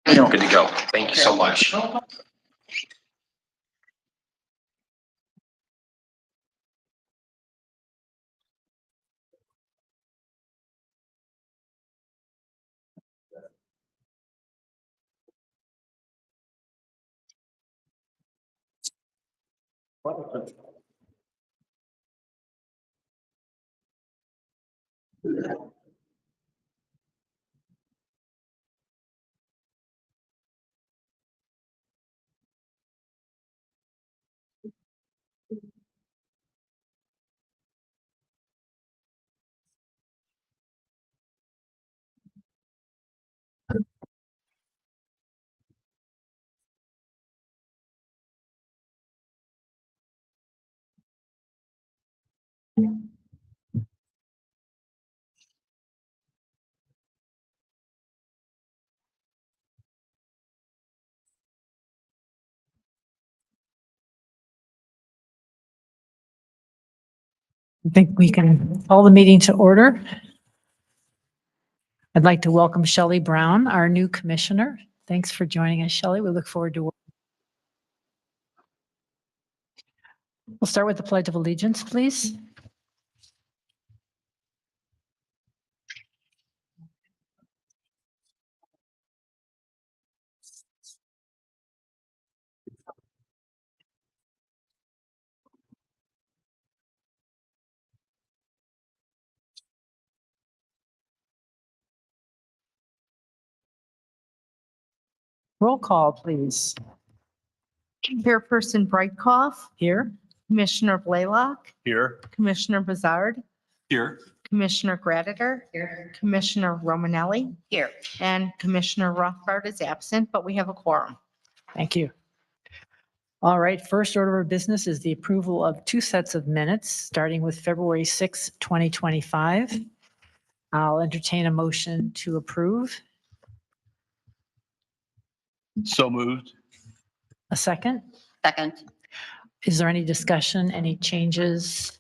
Good to go. Thank you so much. I think we can call the meeting to order. I'd like to welcome Shelley Brown, our new commissioner. Thanks for joining us, Shelley. We look forward to work. We'll start with the Pledge of Allegiance, please. Roll call, please. Chairperson Brightcoff, Here. Commissioner Blaylock, Here. Commissioner Bizarre, Here. Commissioner Graditor, Commissioner Romanelli, here, and Commissioner Rothbard is absent, but we have a quorum. Thank you. All right, first order of business is the approval of two sets of minutes, starting with February 6, 2025. I'll entertain a motion to approve. So moved. A second? Second. Is there any discussion, any changes?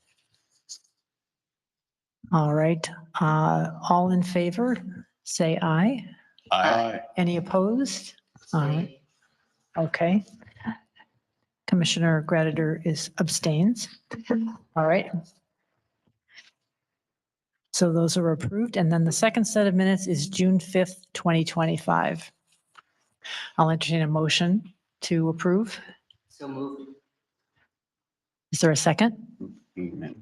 All right, all in favor, say aye. Aye. Any opposed? All right, okay. Commissioner Graditor is abstains. All right. So those are approved. And then the second set of minutes is June 5th, 2025. I'll entertain a motion to approve. So moved. Is there a second? Amen.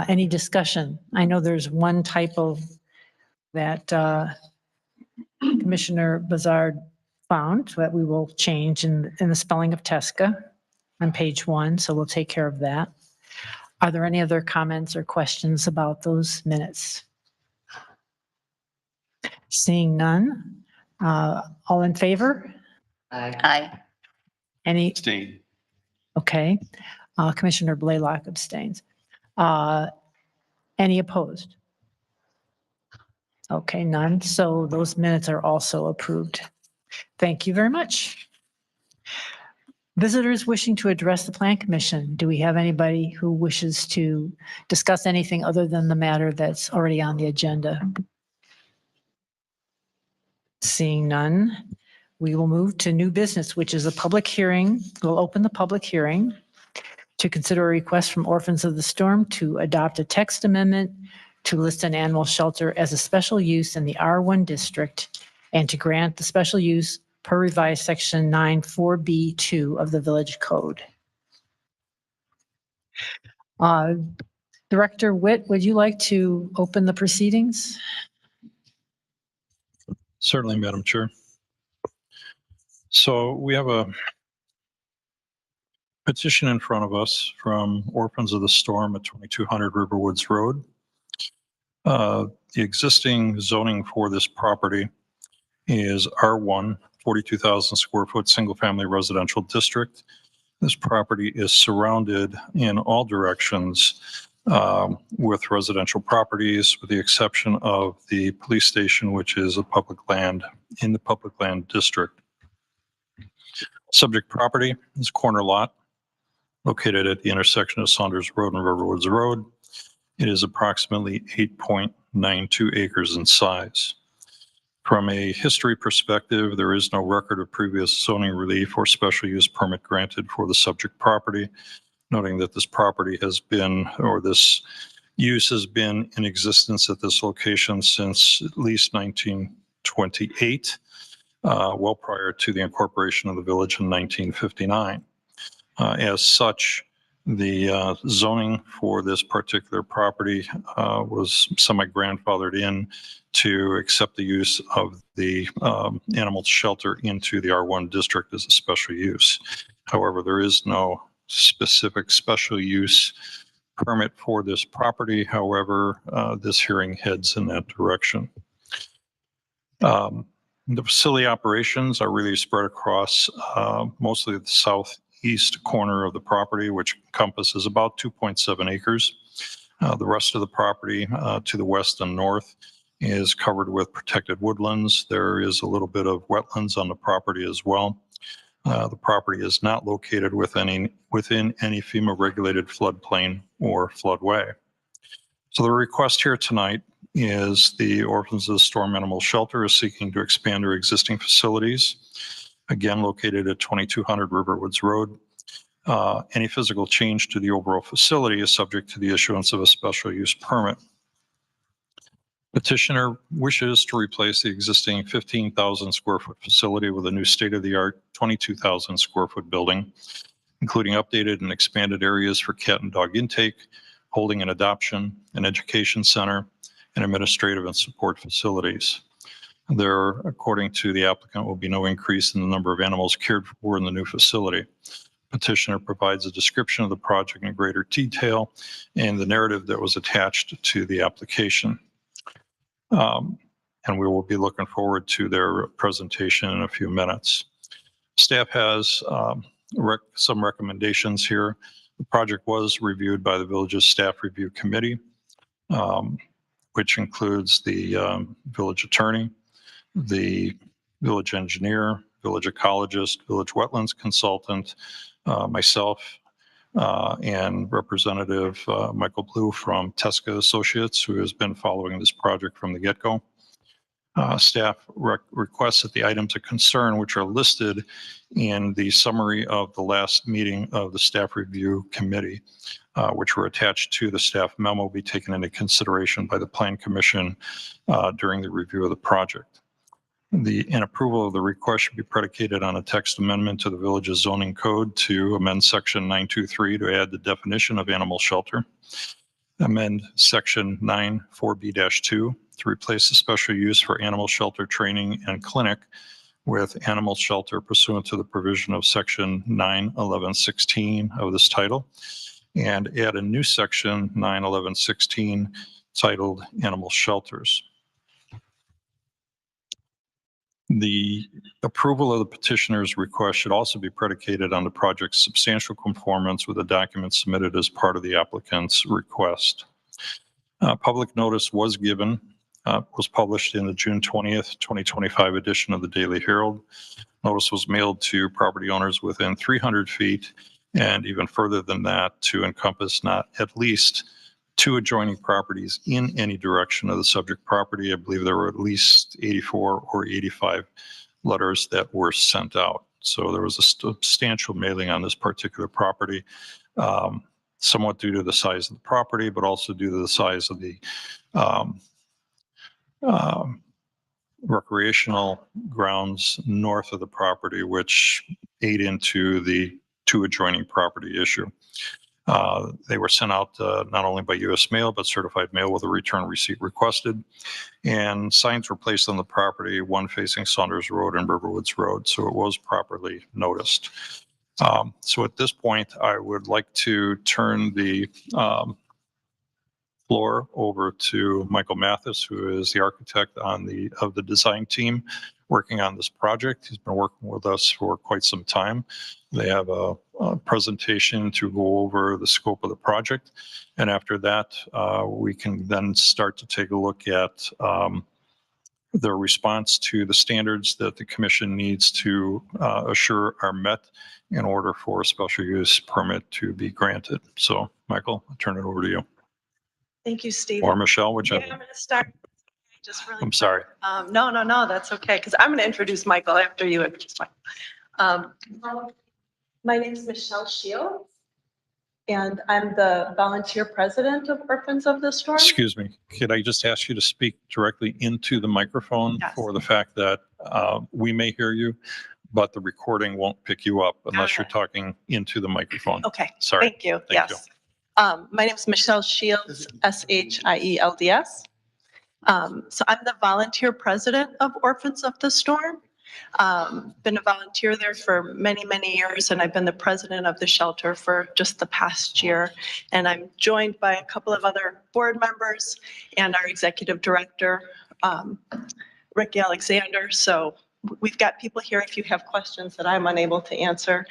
Any discussion? I know there's one typo that Commissioner Bizarre found that we will change in the spelling of Tesca on page 1, so we'll take care of that. Are there any other comments or questions about those minutes? Seeing none, all in favor? Aye. Any, Abstain. okay. Commissioner Blaylock abstains. Any opposed? Okay, none. So those minutes are also approved. Thank you very much. Visitors wishing to address the Plan Commission, do we have anybody who wishes to discuss anything other than the matter that's already on the agenda? Seeing none, we will move to new business, which is a public hearing. We'll open the public hearing to consider a request from Orphans of the Storm to adopt a text amendment to list an animal shelter as a special use in the R1 district and to grant the special use per revised section 9(4)(b)(2) of the Village Code. Director Witt, would you like to open the proceedings? Certainly, Madam Chair. So we have a petition in front of us from Orphans of the Storm at 2200 Riverwoods Road. The existing zoning for this property is R1, 42,000 square foot, single family residential district. This property is surrounded in all directions with residential properties, with the exception of the police station, which is a public land in the public land district. Subject property is a corner lot located at the intersection of Saunders Road and Riverwoods Road. It is approximately 1.92 acres in size. From a history perspective, there is no record of previous zoning relief or special use permit granted for the subject property, noting that this property has been, or this use has been in existence at this location since at least 1928, well prior to the incorporation of the village in 1959. As such, the zoning for this particular property was semi-grandfathered in to accept the use of the animal shelter into the R1 district as a special use. However, there is no specific special use permit for this property. However, this hearing heads in that direction. The facility operations are really spread across mostly the southeast corner of the property, which encompasses about 2.7 acres. The rest of the property to the west and north is covered with protected woodlands. There is a little bit of wetlands on the property as well. The property is not located within any FEMA-regulated floodplain or floodway. So the request here tonight is the Orphans of the Storm Animal Shelter is seeking to expand their existing facilities, again located at 2200 Riverwoods Road. Any physical change to the overall facility is subject to the issuance of a special use permit. Petitioner wishes to replace the existing 15,000 square foot facility with a new state-of-the-art 22,000 square foot building, including updated and expanded areas for cat and dog intake, holding and adoption, an education center, and administrative and support facilities. There, according to the applicant, will be no increase in the number of animals cared for in the new facility. Petitioner provides a description of the project in greater detail and the narrative that was attached to the application. And we will be looking forward to their presentation in a few minutes. Staff has some recommendations here. The project was reviewed by the village's staff review committee, which includes the village attorney, the village engineer, village ecologist, village wetlands consultant, myself, and Representative Michael Blue from Tesca Associates, who has been following this project from the get-go. Staff requests that the items of concern, which are listed in the summary of the last meeting of the staff review committee, which were attached to the staff memo, be taken into consideration by the Plan Commission during the review of the project. An approval of the request should be predicated on a text amendment to the village's zoning code to amend section 923 to add the definition of animal shelter, amend section 94B-2 to replace the special use for animal shelter training and clinic with animal shelter pursuant to the provision of section 91116 of this title, and add a new section 91116 titled Animal Shelters. The approval of the petitioner's request should also be predicated on the project's substantial conformance with the documents submitted as part of the applicant's request. Public notice was published in the June 20th, 2025 edition of the Daily Herald. Notice was mailed to property owners within 300 feet and even further than that to encompass not at least 2 adjoining properties in any direction of the subject property. I believe there were at least 84 or 85 letters that were sent out. So there was a substantial mailing on this particular property, somewhat due to the size of the property, but also due to the size of the recreational grounds north of the property, which ate into the 2 adjoining property issue. They were sent out not only by U.S. mail, but certified mail with a return receipt requested. And signs were placed on the property, one facing Saunders Road and Riverwoods Road, so it was properly noticed. So at this point, I would like to turn the floor over to Michael Mathis, who is the architect of the design team working on this project. He's been working with us for quite some time. They have a presentation to go over the scope of the project. And after that, we can then start to take a look at the response to the standards that the commission needs to assure are met in order for a special use permit to be granted. So, Michael, I'll turn it over to you. Thank you, Steve. or Michelle, Yeah, whichever. I'm going to start just really. I'm sorry. No, that's okay, because I'm going to introduce Michael after you. My name is Michelle Shields, and I'm the volunteer president of Orphans of the Storm. Excuse me, could I just ask you to speak directly into the microphone Yes. for the fact that we may hear you, but the recording won't pick you up unless you're it. talking into the microphone. Okay, Sorry. thank you. Thank Yes. My name is Michelle Shields, Shields. So I'm the volunteer president of Orphans of the Storm. Been a volunteer there for many, many years, and I've been the president of the shelter for just the past year. And I'm joined by a couple of other board members and our executive director, Ricky Alexander. So we've got people here if you have questions that I'm unable to answer.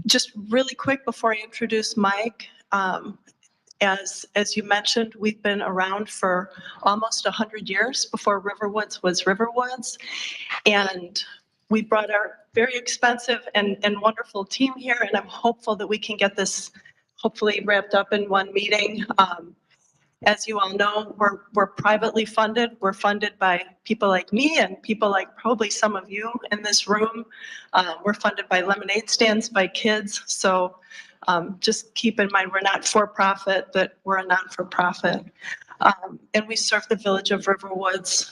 Just really quick before I introduce Mike, as you mentioned, we've been around for almost 100 years before Riverwoods was Riverwoods. And we brought our very expensive and wonderful team here, and I'm hopeful that we can get this hopefully wrapped up in one meeting. As you all know, we're privately funded. We're funded by people like me and people like probably some of you in this room. We're funded by lemonade stands, by kids. So just keep in mind, we're not for profit, but we're a non-for-profit. And we serve the village of Riverwoods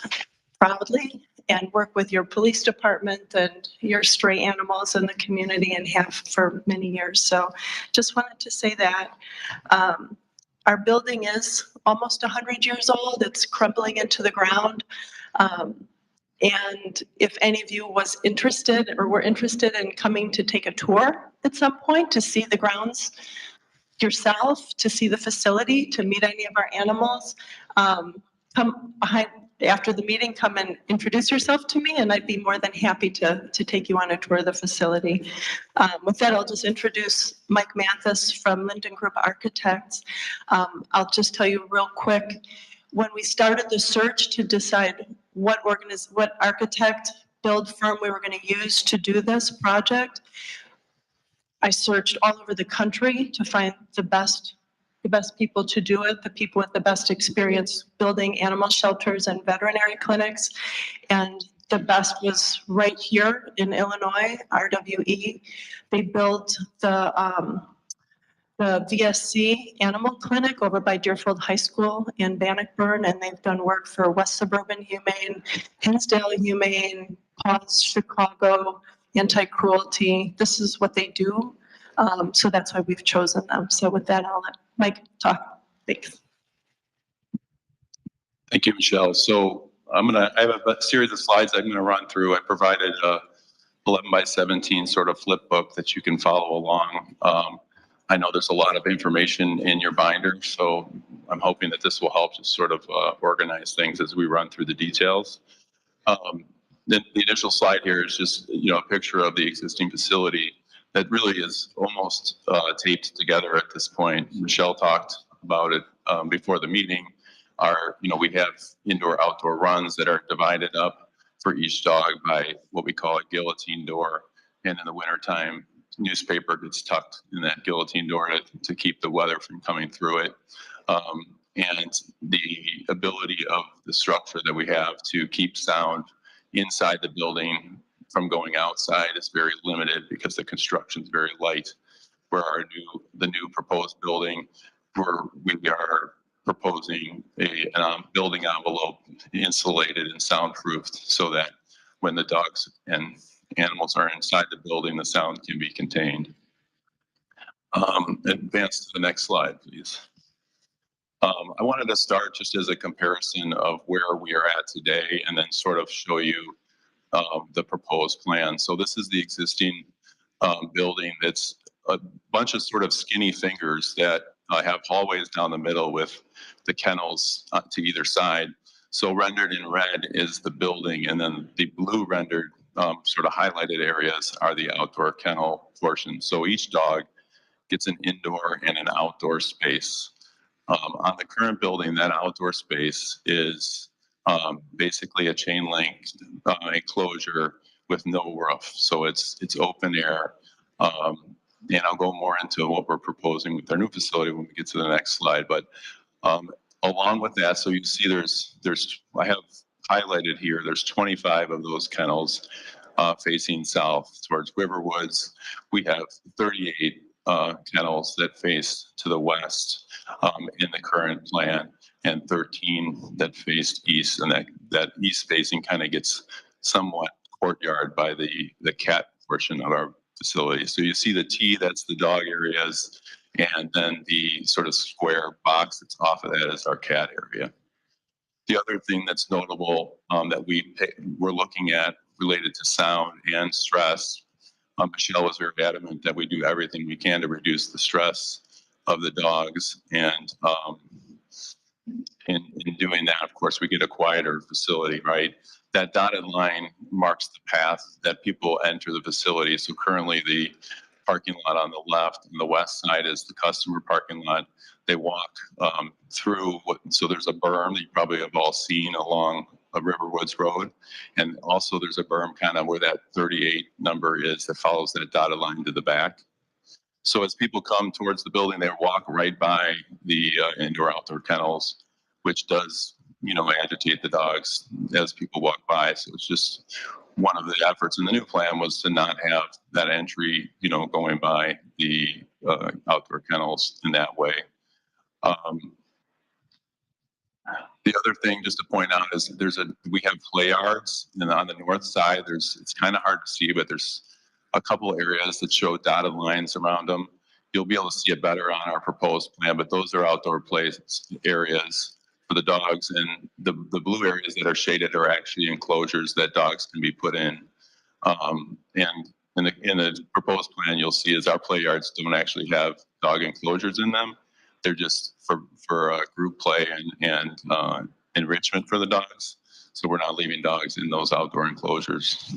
proudly and work with your police department and your stray animals in the community and have for many years. So just wanted to say that. Our building is almost 100 years old. It's crumbling into the ground. And if any of you was interested or were interested in coming to take a tour at some point to see the grounds yourself, to see the facility, to meet any of our animals, come behind after the meeting, come and introduce yourself to me, and I'd be more than happy to take you on a tour of the facility. With that, I'll just introduce Mike Mathis from Linden Group Architects. I'll just tell you real quick, when we started the search to decide what architect build firm we were going to use to do this project, I searched all over the country to find the best people to do it, the people with the best experience building animal shelters and veterinary clinics. And the best was right here in Illinois, RWE. They built the VSC Animal Clinic over by Deerfield High School in Bannockburn, and they've done work for West Suburban Humane, Hinsdale Humane, Paws Chicago, Anti-Cruelty. This is what they do. So that's why we've chosen them. So with that, I'll let Mike talk. Thanks. Thank you, Michelle. So I have a series of slides I'm going to run through. I provided a 11 by 17 sort of flip book that you can follow along. I know there's a lot of information in your binder, so I'm hoping that this will help just sort of organize things as we run through the details. The initial slide here is just, a picture of the existing facility that really is almost taped together at this point. Michelle talked about it before the meeting. We have indoor-outdoor runs that are divided up for each dog by what we call a guillotine door. And in the wintertime, newspaper gets tucked in that guillotine door to keep the weather from coming through it. And the ability of the structure that we have to keep sound inside the building from going outside is very limited because the construction is very light. Where the new proposed building, where we are proposing a building envelope insulated and soundproofed so that when the dogs and animals are inside the building, the sound can be contained. Advance to the next slide, please. I wanted to start just as a comparison of where we are at today and then sort of show you the proposed plan. So this is the existing building that's a bunch of sort of skinny fingers that have hallways down the middle with the kennels to either side. So rendered in red is the building, and then the blue rendered sort of highlighted areas are the outdoor kennel portion. So each dog gets an indoor and an outdoor space. On the current building, that outdoor space is basically a chain link enclosure with no roof. So it's open air. And I'll go more into what we're proposing with our new facility when we get to the next slide. But along with that, so you see I have highlighted here, there's 25 of those kennels facing south towards Riverwoods. We have 38 kennels that face to the west in the current plan, and 13 that faced east, and that east facing kind of gets somewhat courtyard by the cat portion of our facility. So you see the T, that's the dog areas, and then the sort of square box that's off of that is our cat area. The other thing that's notable that we're looking at related to sound and stress, Michelle was very adamant that we do everything we can to reduce the stress of the dogs. And in doing that, of course, we get a quieter facility, right? That dotted line marks the path that people enter the facility. So currently the parking lot on the left and the west side is the customer parking lot. They walk through, so there's a berm that you probably have all seen along a Riverwoods Road. And also there's a berm kind of where that 38 number is that follows that dotted line to the back. So as people come towards the building, they walk right by the indoor-outdoor kennels, which does, agitate the dogs as people walk by. So it's just one of the efforts in the new plan was to not have that entry, going by the outdoor kennels in that way. The other thing just to point out is we have play yards, and on the north side, it's kind of hard to see, but there's a couple areas that show dotted lines around them. You'll be able to see it better on our proposed plan, but those are outdoor play areas for the dogs, and the blue areas that are shaded are actually enclosures that dogs can be put in. And in the proposed plan, you'll see is our play yards don't actually have dog enclosures in them. They're just for group play and enrichment for the dogs. So we're not leaving dogs in those outdoor enclosures.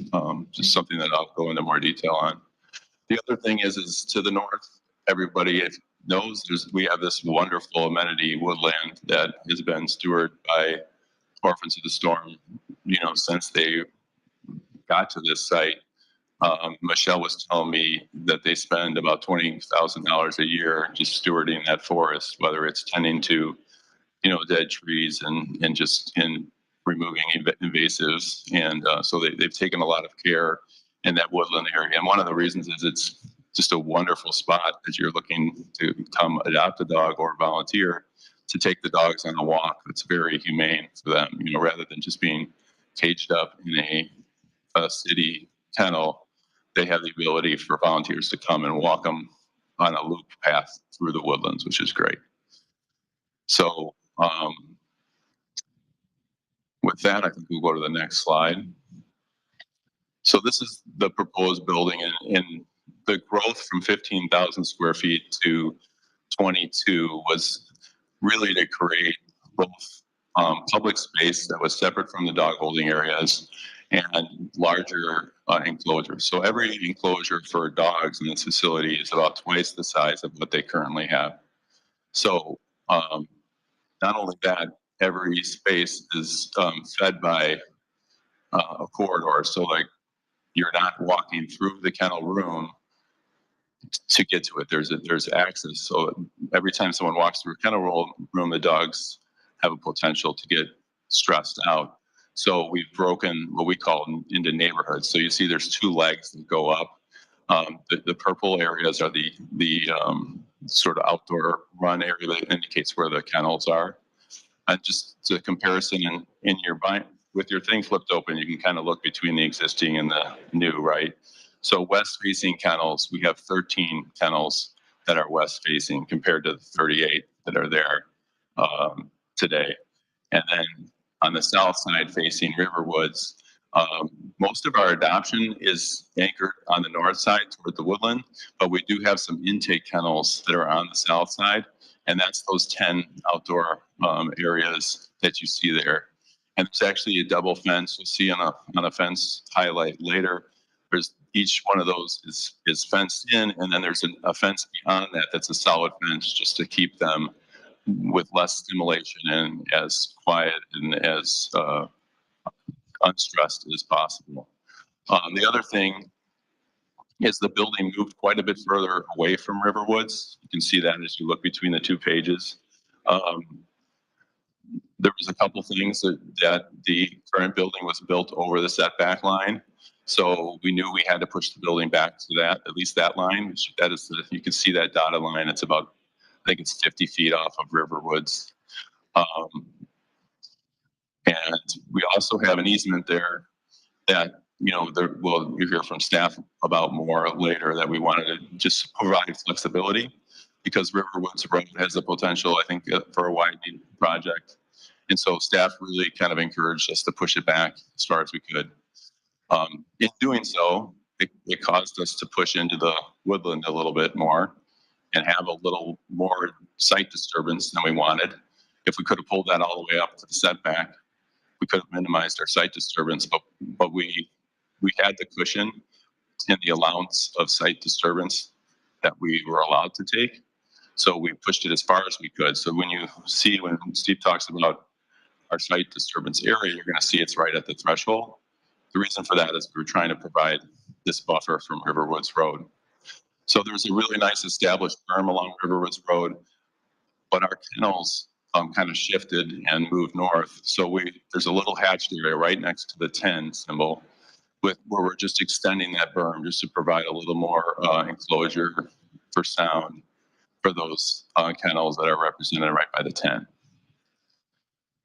Just something that I'll go into more detail on. The other thing is to the north, everybody knows we have this wonderful amenity woodland that has been stewarded by Orphans of the Storm, since they got to this site. Michelle was telling me that they spend about $20,000 a year just stewarding that forest, whether it's tending to, dead trees and just in removing invasives. And so they've taken a lot of care in that woodland area. And one of the reasons is it's just a wonderful spot as you're looking to come adopt a dog or volunteer to take the dogs on a walk. It's very humane for them, rather than just being caged up in a city kennel. They have the ability for volunteers to come and walk them on a loop path through the woodlands, which is great. So with that, I think we'll go to the next slide. So this is the proposed building, and the growth from 15,000 square feet to 22 was really to create both public space that was separate from the dog holding areas and larger enclosures. So every enclosure for dogs in this facility is about twice the size of what they currently have. So not only that, every space is fed by a corridor. So like you're not walking through the kennel room to get to it. There's access. So every time someone walks through a kennel room, the dogs have a potential to get stressed out. So we've broken what we call into neighborhoods. So you see there's two legs that go up. The purple areas are the sort of outdoor run area that indicates where the kennels are. And just to comparison in your with your thing flipped open, you can kind of look between the existing and the new, right? So west facing kennels, we have 13 kennels that are west facing compared to the 38 that are there today. And then on the south side facing Riverwoods, most of our adoption is anchored on the north side toward the woodland, but we do have some intake kennels that are on the south side. And that's those 10 outdoor areas that you see there. And there's actually a double fence. You'll see on a fence highlight later. There's each one of those is fenced in, and then there's a fence beyond that that's a solid fence just to keep them with less stimulation and as quiet and as unstressed as possible. The other thing is the building moved quite a bit further away from Riverwoods. You can see that as you look between the two pages. There was a couple things that the current building was built over the setback line. So we knew we had to push the building back to that, at least that line. That is, you can see that dotted line. It's about, I think it's 50 feet off of Riverwoods. And we also have an easement there that, we'll hear from staff about more later, that we wanted to just provide flexibility because Riverwoods Road has the potential, I think, for a widening project. And so staff really kind of encouraged us to push it back as far as we could. In doing so, it caused us to push into the woodland a little bit more and have a little more site disturbance than we wanted. If we could have pulled that all the way up to the setback, we could have minimized our site disturbance, but we had the cushion in the allowance of site disturbance that we were allowed to take. So we pushed it as far as we could. So when Steve talks about our site disturbance area, you're going to see it's right at the threshold. The reason for that is we're trying to provide this buffer from Riverwoods Road. So there's a really nice established berm along Riverwoods Road, but our kennels kind of shifted and moved north. So there's a little hatched area right next to the 10 symbol where we're just extending that berm just to provide a little more enclosure for sound for those kennels that are represented right by the 10.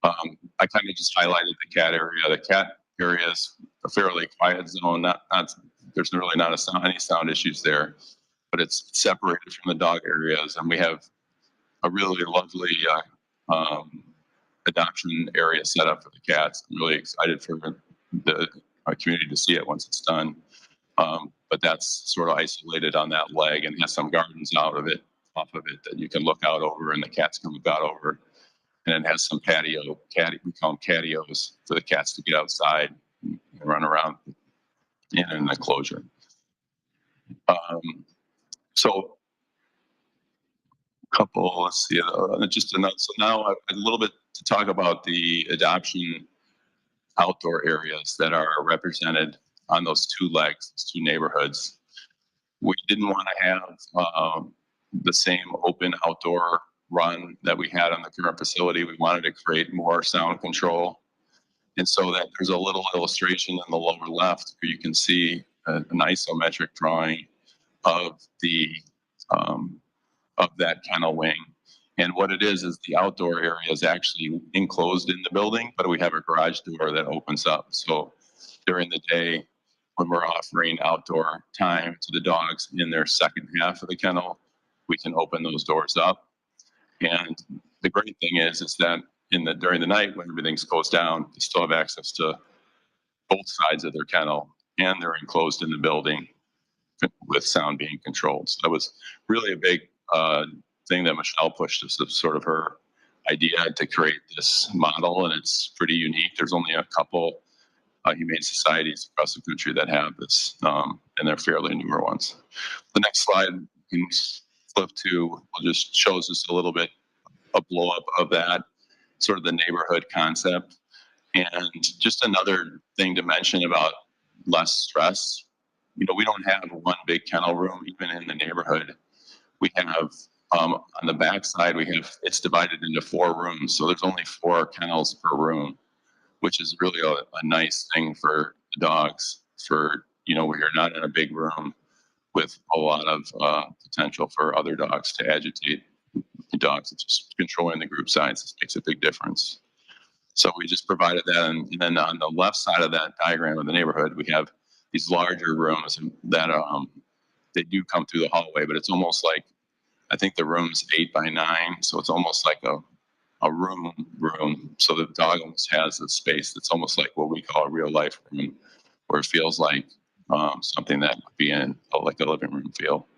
I kind of just highlighted the cat area. The cat area is a fairly quiet zone. There's really not any sound issues there, but it's separated from the dog areas, and we have a really lovely adoption area set up for the cats. I'm really excited for our community to see it once it's done. But that's sort of isolated on that leg and has some gardens off of it that you can look out over, and the cats can look out over. And it has some we call them catios for the cats to get outside and run around in an enclosure. So let's see, just enough. So now a little bit to talk about the adoption outdoor areas that are represented on those two legs, those two neighborhoods. We didn't want to have the same open outdoor run that we had on the current facility. We wanted to create more sound control. And so that there's a little illustration in the lower left where you can see an isometric drawing of that kennel wing. And what it is the outdoor area is actually enclosed in the building, but we have a garage door that opens up. So during the day, when we're offering outdoor time to the dogs in their second half of the kennel, we can open those doors up. And the great thing is that during the night when everything's closed down, they still have access to both sides of their kennel, and they're enclosed in the building with sound being controlled. So that was really a big thing that Michelle pushed us, sort of her idea to create this model, and it's pretty unique. There's only a couple humane societies across the country that have this, and they're fairly newer ones. The next slide can flip to just shows us a little bit a blow up of that sort of the neighborhood concept. And just another thing to mention about less stress, we don't have one big kennel room even in the neighborhood. We have on the back side, it's divided into 4 rooms. So there's only 4 kennels per room, which is really a nice thing for the dogs where you're not in a big room with a lot of potential for other dogs to agitate the dogs. It's just controlling the group size. This makes a big difference. So we just provided that. And then on the left side of that diagram of the neighborhood, we have these larger rooms that they do come through the hallway, but it's almost like, I think the room's 8 by 9. So it's almost like a room. So the dog almost has a space that's almost like what we call a real life room, where it feels like something that would be in like a living room feel.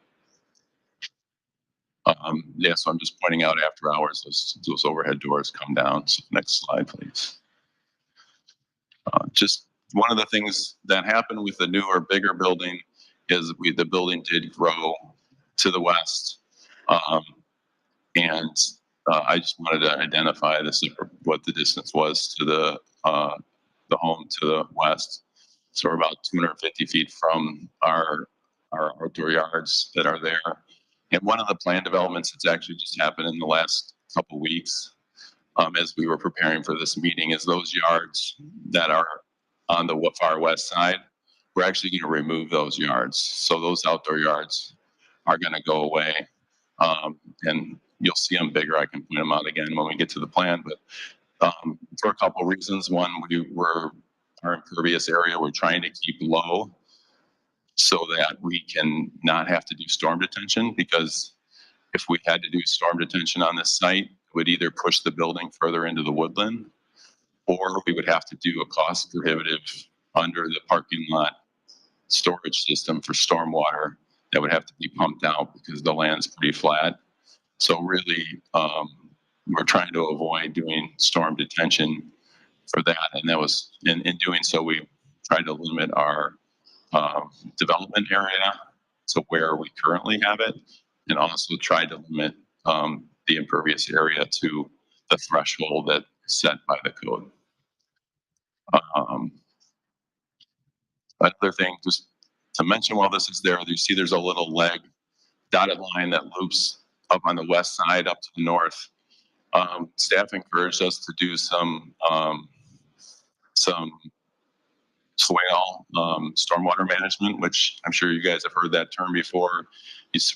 So I'm just pointing out after hours, those overhead doors come down. So next slide, please. Just one of the things that happened with the newer, bigger building is the building did grow to the west. And I just wanted to identify what the distance was to the home to the west. So we're about 250 feet from our our outdoor yards that are there. And one of the plan developments that's actually just happened in the last couple weeks, as we were preparing for this meeting, is those yards that are on the far west side. We're actually going to remove those yards. So those outdoor yards are going to go away. And you'll see them bigger. I can point them out again when we get to the plan, but for a couple of reasons. One, our impervious area, we're trying to keep low so that we can not have to do storm detention, because if we had to do storm detention on this site, it would either push the building further into the woodland, or we would have to do a cost prohibitive under the parking lot storage system for stormwater that would have to be pumped out because the land's pretty flat. So really, we're trying to avoid doing storm detention for that. And that was, in doing so, we tried to limit our development area to where we currently have it, and also tried to limit the impervious area to the threshold that's set by the code. Another thing, just to mention while this is there, you see there's a little leg dotted line that loops up on the west side up to the north. Staff encouraged us to do some swale stormwater management, which I'm sure you guys have heard that term before.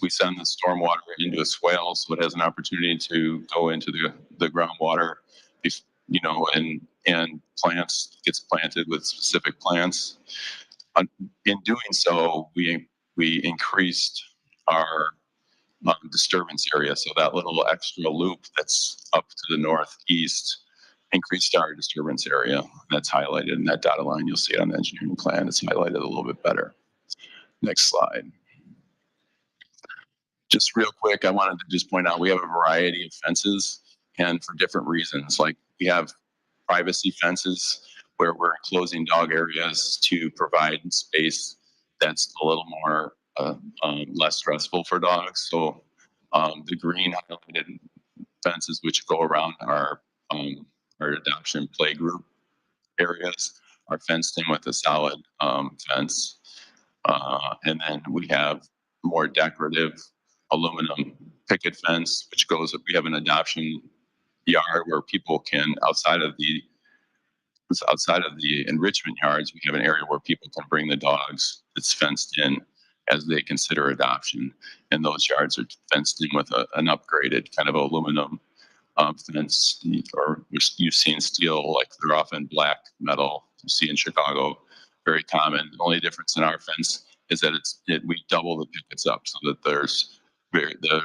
We send the stormwater into a swale so it has an opportunity to go into the groundwater, you know, and gets planted with specific plants. In doing so, we increased our disturbance area. So that little extra loop that's up to the northeast increased our disturbance area. That's highlighted in that dotted line. You'll see it on the engineering plan. It's highlighted a little bit better. Next slide. Just real quick, I wanted to just point out we have a variety of fences, and for different reasons. Like we have privacy fences where we're enclosing dog areas to provide space that's a little more less stressful for dogs. So the green highlighted fences, which go around our adoption play group areas, are fenced in with a solid fence. And then we have more decorative aluminum picket fence, which goes, we have an adoption yard where people can, outside of the enrichment yards, we have an area where people can bring the dogs that's fenced in as they consider adoption. And those yards are fenced in with an upgraded kind of aluminum fence, or you've seen steel, like they're often black metal. You see in Chicago, very common. The only difference in our fence is that we double the pickets up so that there's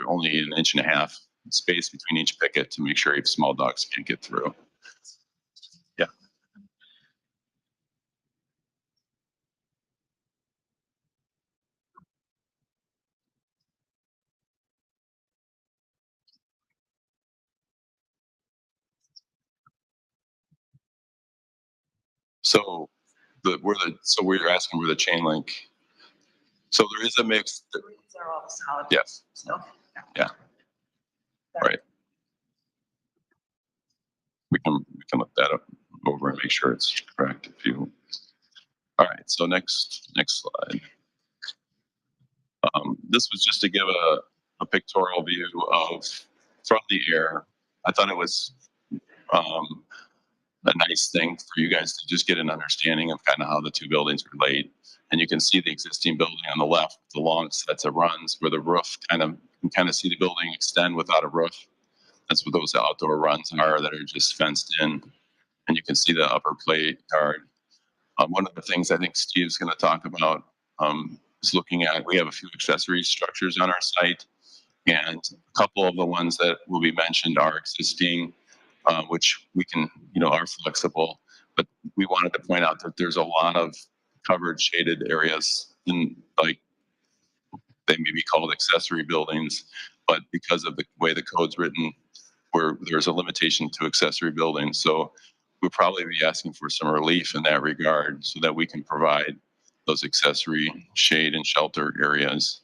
only an 1.5 inch space between each picket to make sure small dogs can't get through. Yeah. So we're asking where the chain link. So there is a mix. These are all solid. Yes. So, Yeah. Right. We can look that up over and make sure it's correct. All right. So next slide. This was just to give a pictorial view from the air. I thought it was a nice thing for you guys to just get an understanding of kind of how the two buildings relate. And you can see the existing building on the left, the long sets of runs where the roof you can kind of see the building extend without a roof. That's what those outdoor runs are that are just fenced in. And you can see the upper play yard. One of the things I think Steve's going to talk about is looking at, we have a few accessory structures on our site, and a couple of the ones that will be mentioned are existing, which we can, are flexible. But we wanted to point out that there's a lot of covered shaded areas, in like they may be called accessory buildings, but because of the way the code's written, where there's a limitation to accessory buildings. So we'll probably be asking for some relief in that regard so that we can provide those accessory shade and shelter areas.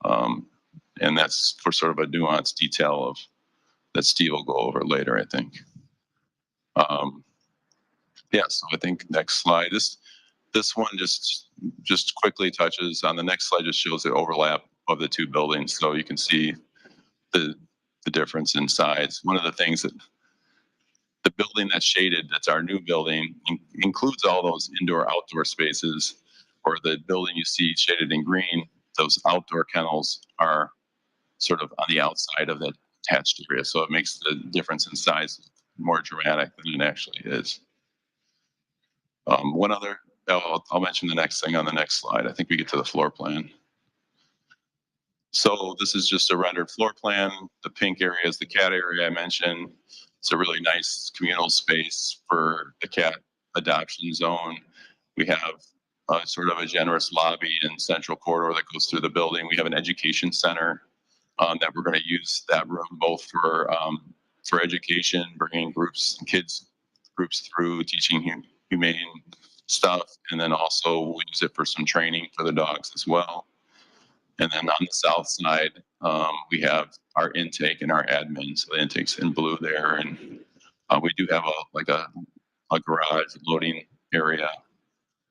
And that's for sort of a nuanced detail that Steve will go over later, I think. Yeah, so I think next slide. This one just quickly touches on the next slide, just shows the overlap of the two buildings. So you can see the difference in size. One of the things that the building that's shaded, that's our new building, includes all those indoor outdoor spaces, or the building you see shaded in green, those outdoor kennels are sort of on the outside of that attached area. So it makes the difference in size more dramatic than it actually is. One other, I'll mention the next thing on the next slide. I think we get to the floor plan. So this is just a rendered floor plan. The pink area is the cat area I mentioned. It's a really nice communal space for the cat adoption zone. We have sort of a generous lobby and central corridor that goes through the building. We have an education center that we're going to use that room both for education, bringing kids groups through, teaching humane stuff, and then also we use it for some training for the dogs as well. And then on the south side, we have our intake and our admin. So the intake's in blue there, and we do have a garage loading area,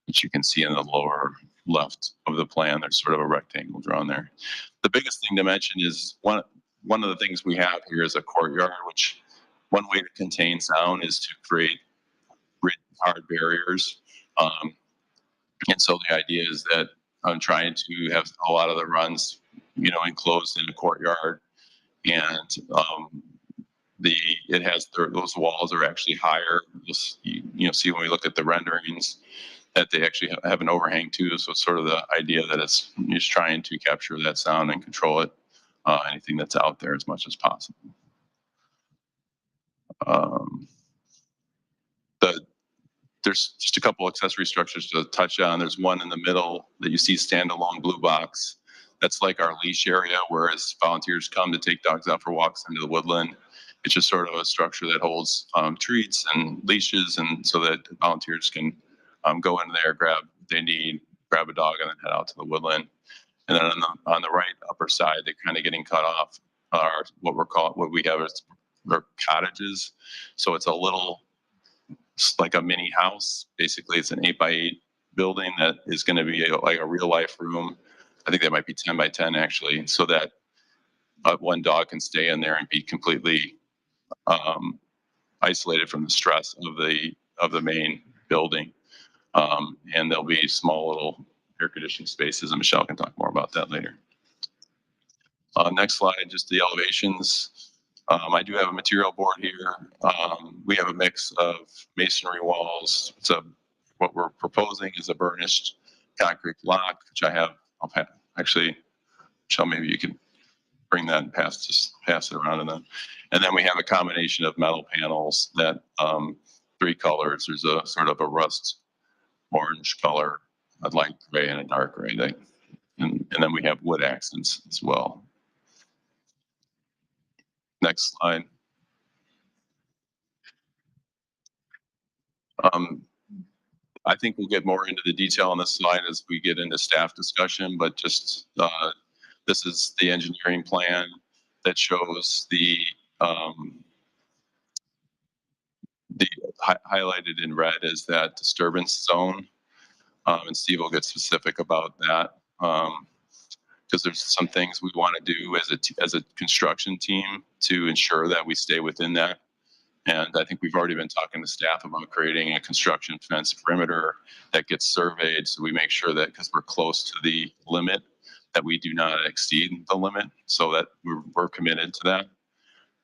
which you can see in the lower left of the plan. There's sort of a rectangle drawn there. The biggest thing to mention is one of the things we have here is a courtyard, which one way to contain sound is to create hard barriers. And so the idea is that I'm trying to have a lot of the runs, enclosed in a courtyard, and it has those walls are actually higher. You'll see when we look at the renderings that they actually have an overhang too. So it's sort of the idea that it's just trying to capture that sound and control it, anything that's out there as much as possible. There's just a couple accessory structures to touch on. There's one in the middle that you see standalone blue box. That's like our leash area, whereas volunteers come to take dogs out for walks into the woodland. It's just sort of a structure that holds treats and leashes, and so that volunteers can go in there, grab what they need, grab a dog, and then head out to the woodland. And then on the right upper side, they're kind of getting cut off are what we have is cottages. So it's a little, like a mini house. Basically, it's an 8x8 building that is going to be like a real life room. I think that might be 10 by 10 actually, so that one dog can stay in there and be completely isolated from the stress of the main building. And there'll be small little air conditioning spaces, and Michelle can talk more about that later. Next slide, just the elevations. I do have a material board here. We have a mix of masonry walls. What we're proposing is a burnished concrete block, which I'll actually, Michelle, maybe you can bring that and pass it around to them. And then we have a combination of metal panels that 3 colors. There's a sort of a rust orange color, a light gray, and a dark gray. And then we have wood accents as well. Next slide. I think we'll get more into the detail on this slide as we get into staff discussion, but just this is the engineering plan that shows the highlighted in red is that disturbance zone. And Steve will get specific about that because there's some things we want to do as a construction team to ensure that we stay within that. And I think we've already been talking to staff about creating a construction fence perimeter that gets surveyed. So we make sure that because we're close to the limit, that we do not exceed the limit, so that we're committed to that.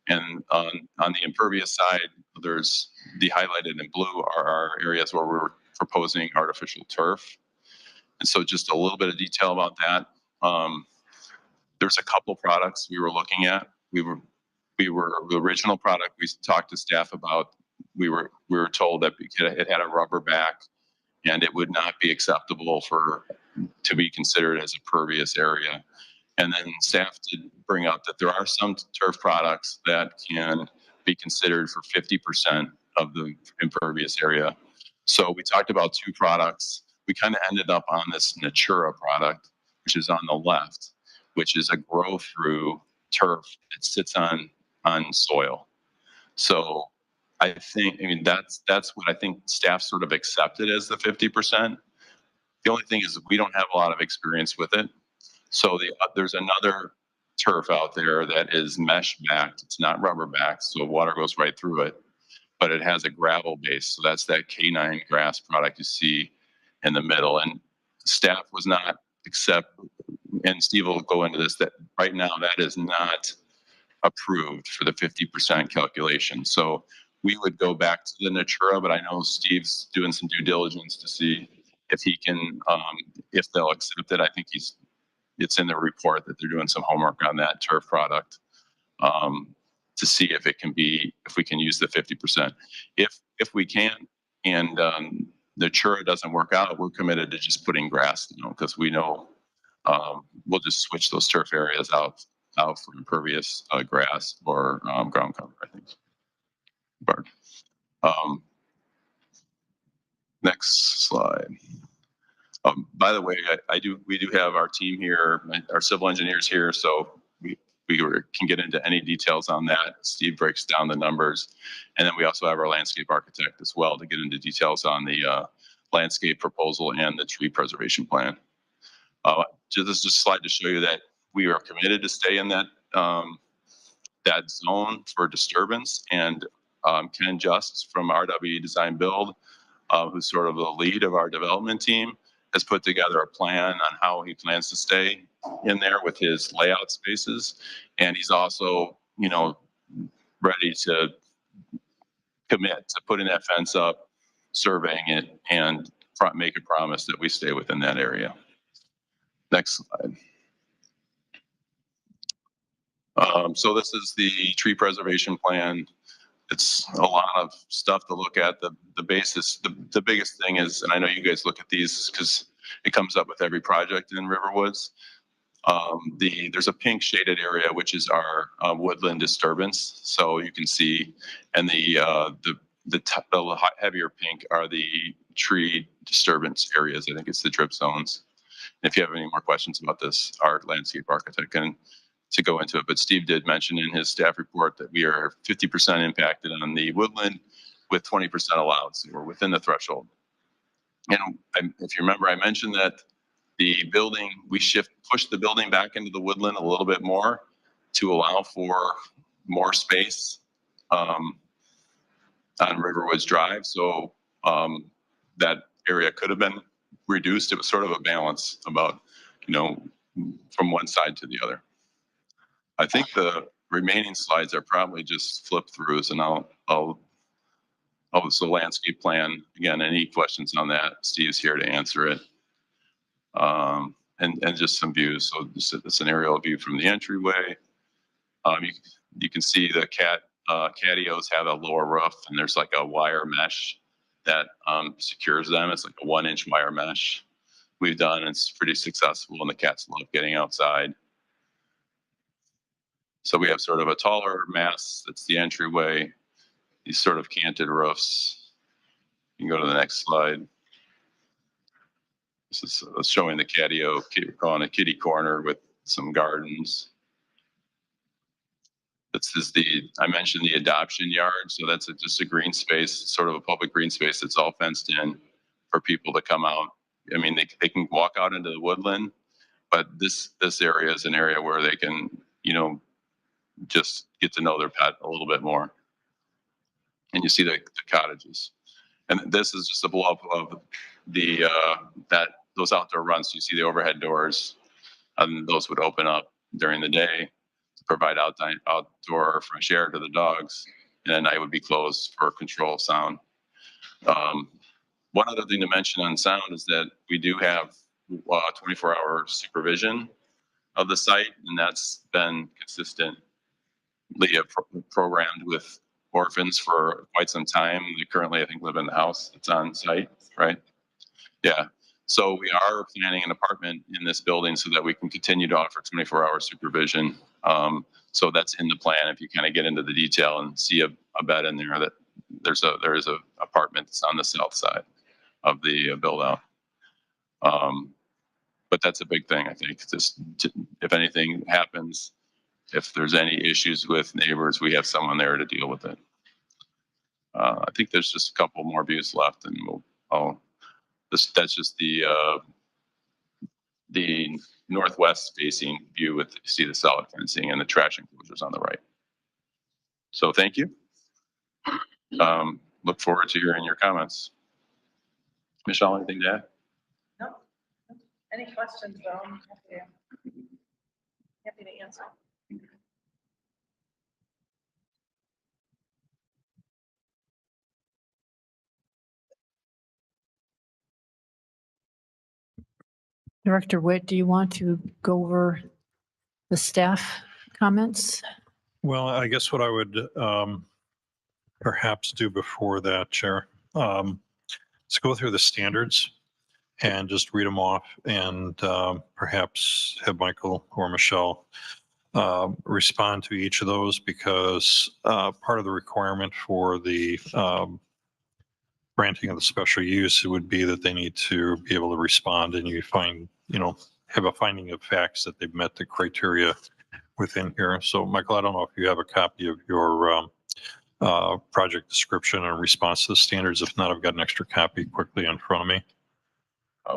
And on the impervious side, there's the highlighted in blue are our areas where we're proposing artificial turf. And so just a little bit of detail about that. There's a couple products we were looking at. The original product we talked to staff about, we were told that it had a rubber back and it would not be acceptable to be considered as a pervious area. And then staff did bring up that there are some turf products that can be considered for 50% of the impervious area. So we talked about 2 products. We kind of ended up on this Natura product, which is on the left, which is a grow through turf that sits on soil. So that's what I think staff sort of accepted as the 50%. The only thing is we don't have a lot of experience with it. So there's another turf out there that is mesh backed. It's not rubber backed, so water goes right through it, but it has a gravel base. So that's that K9 grass product you see in the middle. And staff was not and Steve will go into this, that right now that is not approved for the 50% calculation. So we would go back to the Natura, but I know Steve's doing some due diligence to see if he can, if they'll accept it. I think it's in the report that they're doing some homework on that turf product to see if we can use the 50%. If we can, and the Natura doesn't work out, we're committed to just putting grass, because we know we'll just switch those turf areas out for impervious grass or ground cover, I think. Bart. Next slide. By the way, we do have our team here, our civil engineers here, so we can get into any details on that. Steve breaks down the numbers, and then we also have our landscape architect as well to get into details on the landscape proposal and the tree preservation plan. This is just a slide to show you that we are committed to stay in that that zone for disturbance. And Ken Just from RW Design Build, who's sort of the lead of our development team, has put together a plan on how he plans to stay in there with his layout spaces. And he's also, ready to commit to putting that fence up, surveying it, and make a promise that we stay within that area. Next slide. So this is the tree preservation plan. It's a lot of stuff to look at. The basis, the biggest thing is, and I know you guys look at these because it comes up with every project in Riverwoods. There's a pink shaded area, which is our woodland disturbance. So you can see, and the heavier pink are the tree disturbance areas. I think it's the drip zones. If you have any more questions about this, our landscape architect can to go into it. But Steve did mention in his staff report that we are 50% impacted on the woodland with 20% allowed. So we're within the threshold. And if you remember, I mentioned that the building, we pushed the building back into the woodland a little bit more to allow for more space on Riverwoods Drive. So that area could have been reduced. It was sort of a balance about, from one side to the other. I think the remaining slides are probably just flip throughs, and so landscape plan. Again, any questions on that, Steve's here to answer it. And just some views. So this an aerial view from the entryway. You can see the catios have a lower roof, and there's like a wire mesh that secures them. It's like a 1-inch wire mesh we've done. It's pretty successful, and the cats love getting outside. So we have sort of a taller mass. That's the entryway. These sort of canted roofs. You can go to the next slide. This is showing the catio, we're calling it kitty corner with some gardens. This is I mentioned the adoption yard. So that's just a green space, sort of a public green space that's all fenced in for people to come out. I mean, they can walk out into the woodland, but this area is an area where they can, just get to know their pet a little bit more. And you see the cottages. And this is just a blow up of those outdoor runs. You see the overhead doors, and those would open up during the day to provide outdoor fresh air to the dogs, and at night would be closed for control sound. One other thing to mention on sound is that we do have 24-hour supervision of the site, and that's been consistently programmed with orphans for quite some time. They currently, I think, live in the house that's on site, right? Yeah. So we are planning an apartment in this building so that we can continue to offer 24-hour supervision. So that's in the plan. If you kind of get into the detail and see a bed in there, that there is a apartment that's on the south side of the build out. But that's a big thing, I think. If anything happens, if there's any issues with neighbors, we have someone there to deal with it. I think there's just a couple more views left, and that's just the the northwest facing view with, see the solid fencing and the trash enclosures on the right. So thank you. Look forward to hearing your comments. Michelle, anything to add? No. Any questions, though? I'm happy to answer. Director Witt, do you want to go over the staff comments? Well, I guess what I would perhaps do before that, Chair, is go through the standards and just read them off and perhaps have Michael or Michelle respond to each of those, because part of the requirement for the granting of the special use would be that they need to be able to respond, and you find, have a finding of facts that they've met the criteria within here. So Michael, I don't know if you have a copy of your project description in response to the standards. If not, I've got an extra copy quickly in front of me.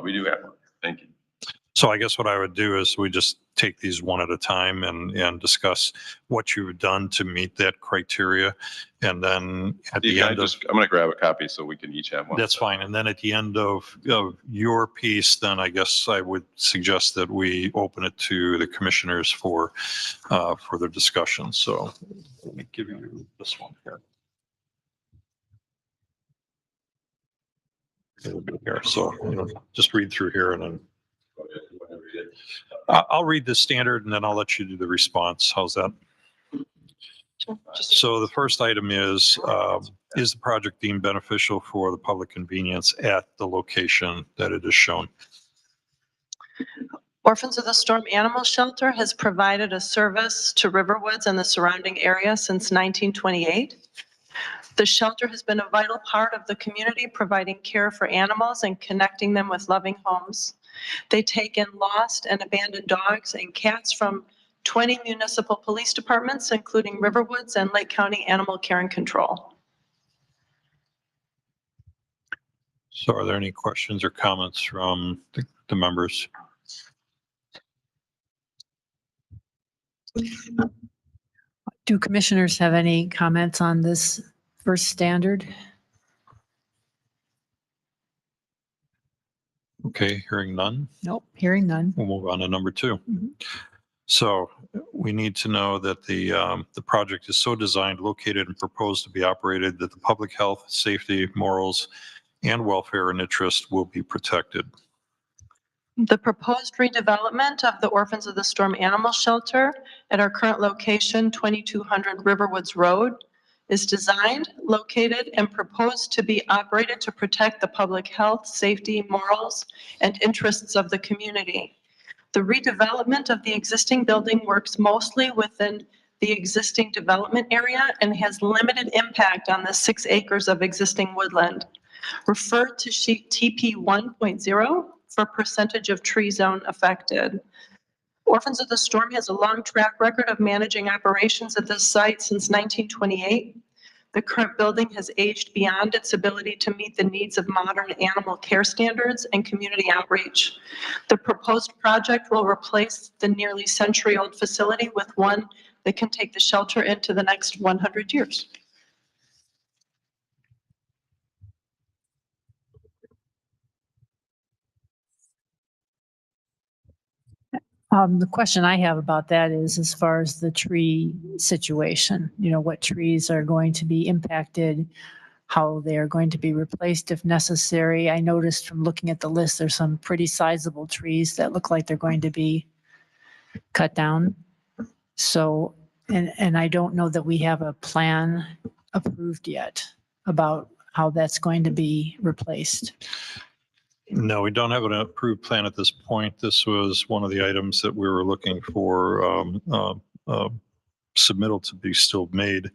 We do have one. Thank you. So I guess what I would do is we just take these one at a time and discuss what you've done to meet that criteria. And then at the end of, I'm going to grab a copy so we can each have one. that's fine. And then at the end of your piece, then I guess I would suggest that we open it to the commissioners for their discussion. So let me give you this one here. It'll be here. So, just read through here and then I'll read the standard and then I'll let you do the response. How's that? So the first item is the project deemed beneficial for the public convenience at the location that it is shown? Orphans of the Storm Animal Shelter has provided a service to Riverwoods and the surrounding area since 1928. The shelter has been a vital part of the community, providing care for animals and connecting them with loving homes. They take in lost and abandoned dogs and cats from 20 municipal police departments, including Riverwoods and Lake County Animal Care and Control. So are there any questions or comments from the members? Do commissioners have any comments on this first standard? Okay, hearing none, Nope, hearing none. we'll move on to number 2. Mhm. So we need to know that the project is so designed, located, and proposed to be operated that the public health, safety, morals, and welfare and interest will be protected. The proposed redevelopment of the Orphans of the Storm Animal Shelter at our current location, 2200 Riverwoods Road, is designed, located, and proposed to be operated to protect the public health, safety, morals, and interests of the community. The redevelopment of the existing building works mostly within the existing development area and has limited impact on the 6 acres of existing woodland. Refer to sheet TP 1.0 for percentage of tree zone affected. Orphans of the Storm has a long track record of managing operations at this site since 1928. The current building has aged beyond its ability to meet the needs of modern animal care standards and community outreach. The proposed project will replace the nearly century-old facility with one that can take the shelter into the next 100 years. The question I have about that is as far as the tree situation, what trees are going to be impacted, how they are going to be replaced if necessary. I noticed from looking at the list, there's some pretty sizable trees that look like they're going to be cut down. So, and I don't know that we have a plan approved yet about how that's going to be replaced. No, we don't have an approved plan at this point. This was one of the items that we were looking for submittal to be still made,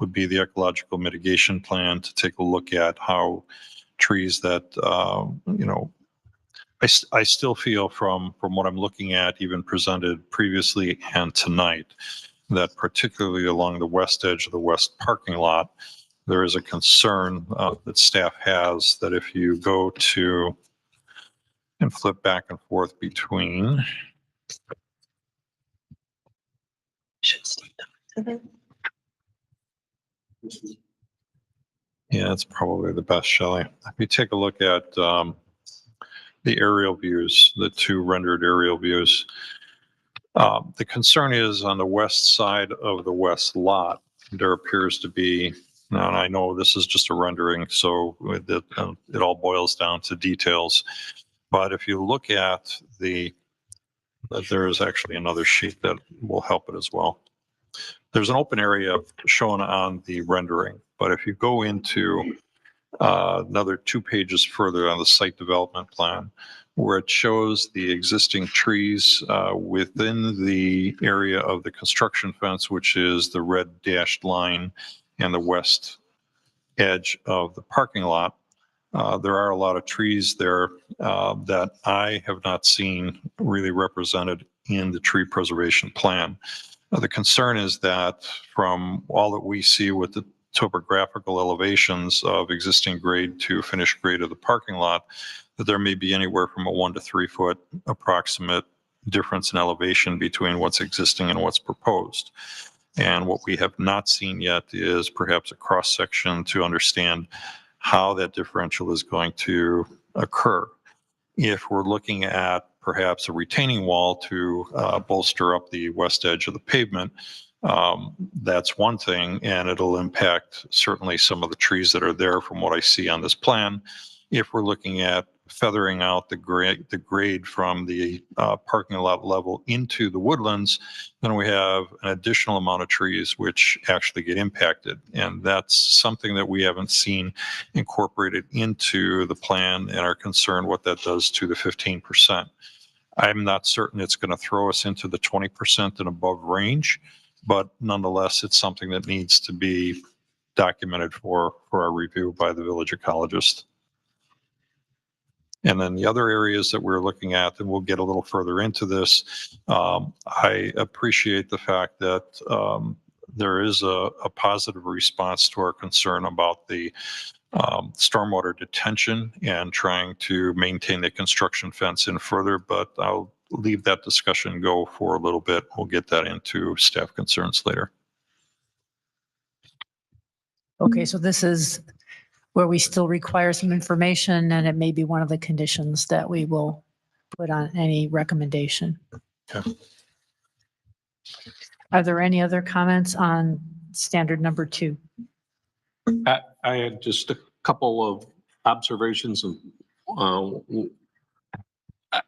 would be the ecological mitigation plan to take a look at how trees that, I still feel from what I'm looking at, even presented previously and tonight, that particularly along the west edge of the west parking lot, there is a concern that staff has that if you go to, and flip back and forth between. Should Steve talk to them? Yeah, it's probably the best, Shelley. If you take a look at the aerial views, the two rendered aerial views, the concern is on the west side of the west lot, there appears to be, now and I know this is just a rendering, so it all boils down to details. But if you look at there is actually another sheet that will help it as well. There's an open area shown on the rendering, but if you go into another 2 pages further on the site development plan, where it shows the existing trees within the area of the construction fence, which is the red dashed line and the west edge of the parking lot. There are a lot of trees there that I have not seen really represented in the tree preservation plan. The concern is that from all that we see with the topographical elevations of existing grade to finished grade of the parking lot, that there may be anywhere from a 1 to 3 foot approximate difference in elevation between what's existing and what's proposed. And what we have not seen yet is perhaps a cross section to understand how that differential is going to occur. If we're looking at perhaps a retaining wall to bolster up the west edge of the pavement, that's one thing, and it'll impact certainly some of the trees that are there from what I see on this plan. If we're looking at feathering out the grade from the parking lot level into the woodlands, then we have an additional amount of trees which actually get impacted. And that's something that we haven't seen incorporated into the plan and are concerned what that does to the 15%. I'm not certain it's going to throw us into the 20% and above range, but nonetheless, it's something that needs to be documented for our review by the village ecologist. And then the other areas that we're looking at, and we'll get a little further into this, I appreciate the fact that there is a positive response to our concern about the stormwater detention and trying to maintain the construction fence in further, but I'll leave that discussion go for a little bit. We'll get that into staff concerns later. Okay, so this is where we still require some information, and it may be one of the conditions that we will put on any recommendation. Okay. Are there any other comments on standard number 2? I had just a couple of observations of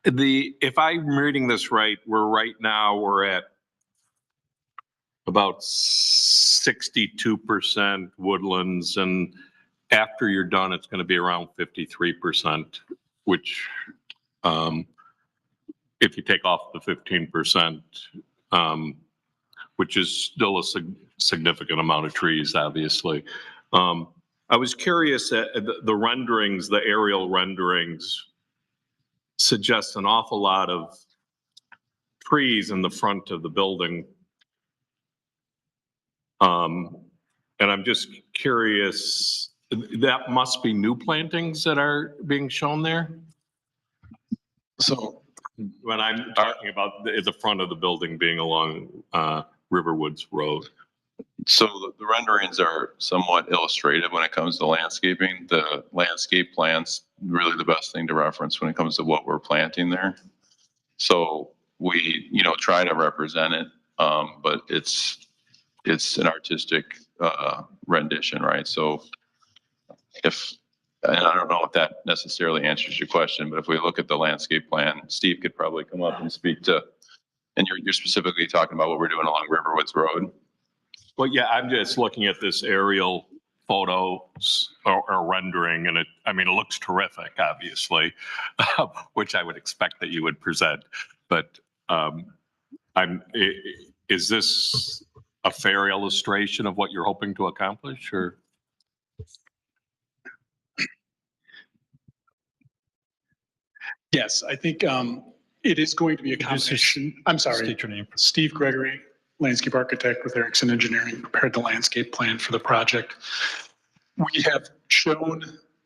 if I'm reading this right, we're at about 62% woodlands, and after you're done, it's going to be around 53%, which if you take off the 15%, which is still a significant amount of trees, obviously. I was curious at the renderings, the aerial renderings suggest an awful lot of trees in the front of the building. And I'm just curious, that must be new plantings that are being shown there? So When I'm talking about the front of the building being along Riverwoods Road. So the renderings are somewhat illustrative when it comes to landscaping. The landscape plan's really the best thing to reference when it comes to what we're planting there. So we, try to represent it, but it's an artistic rendition, right? So and I don't know if that necessarily answers your question, but if we look at the landscape plan, Steve could probably come up and speak to, and you're specifically talking about what we're doing along Riverwoods Road. Well, yeah, I'm just looking at this aerial photo or rendering, and it looks terrific, obviously, which I would expect that you would present. But is this a fair illustration of what you're hoping to accomplish, or? Yes, I think it is going to be a combination. I'm sorry. State your name. Steve Gregory, landscape architect with Erickson Engineering, prepared the landscape plan for the project. We have shown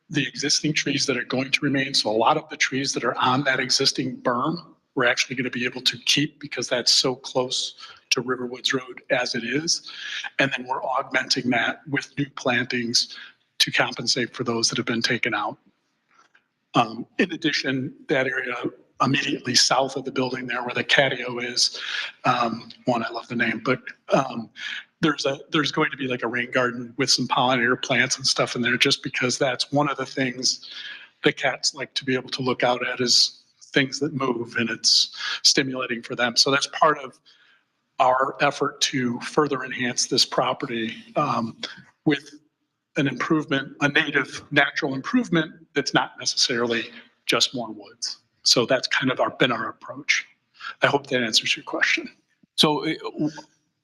the existing trees that are going to remain. So a lot of the trees that are on that existing berm, we're actually going to be able to keep because that's so close to Riverwoods Road as it is. And then we're augmenting that with new plantings to compensate for those that have been taken out. In addition, that area immediately south of the building there where the catio is, one, I love the name, but there's going to be like a rain garden with some pollinator plants and stuff in there, just because that's one of the things the cats like to be able to look out at is things that move, and it's stimulating for them. So that's part of our effort to further enhance this property with an improvement, a native natural improvement that's not necessarily just more woods. So that's kind of been our approach. I hope that answers your question. So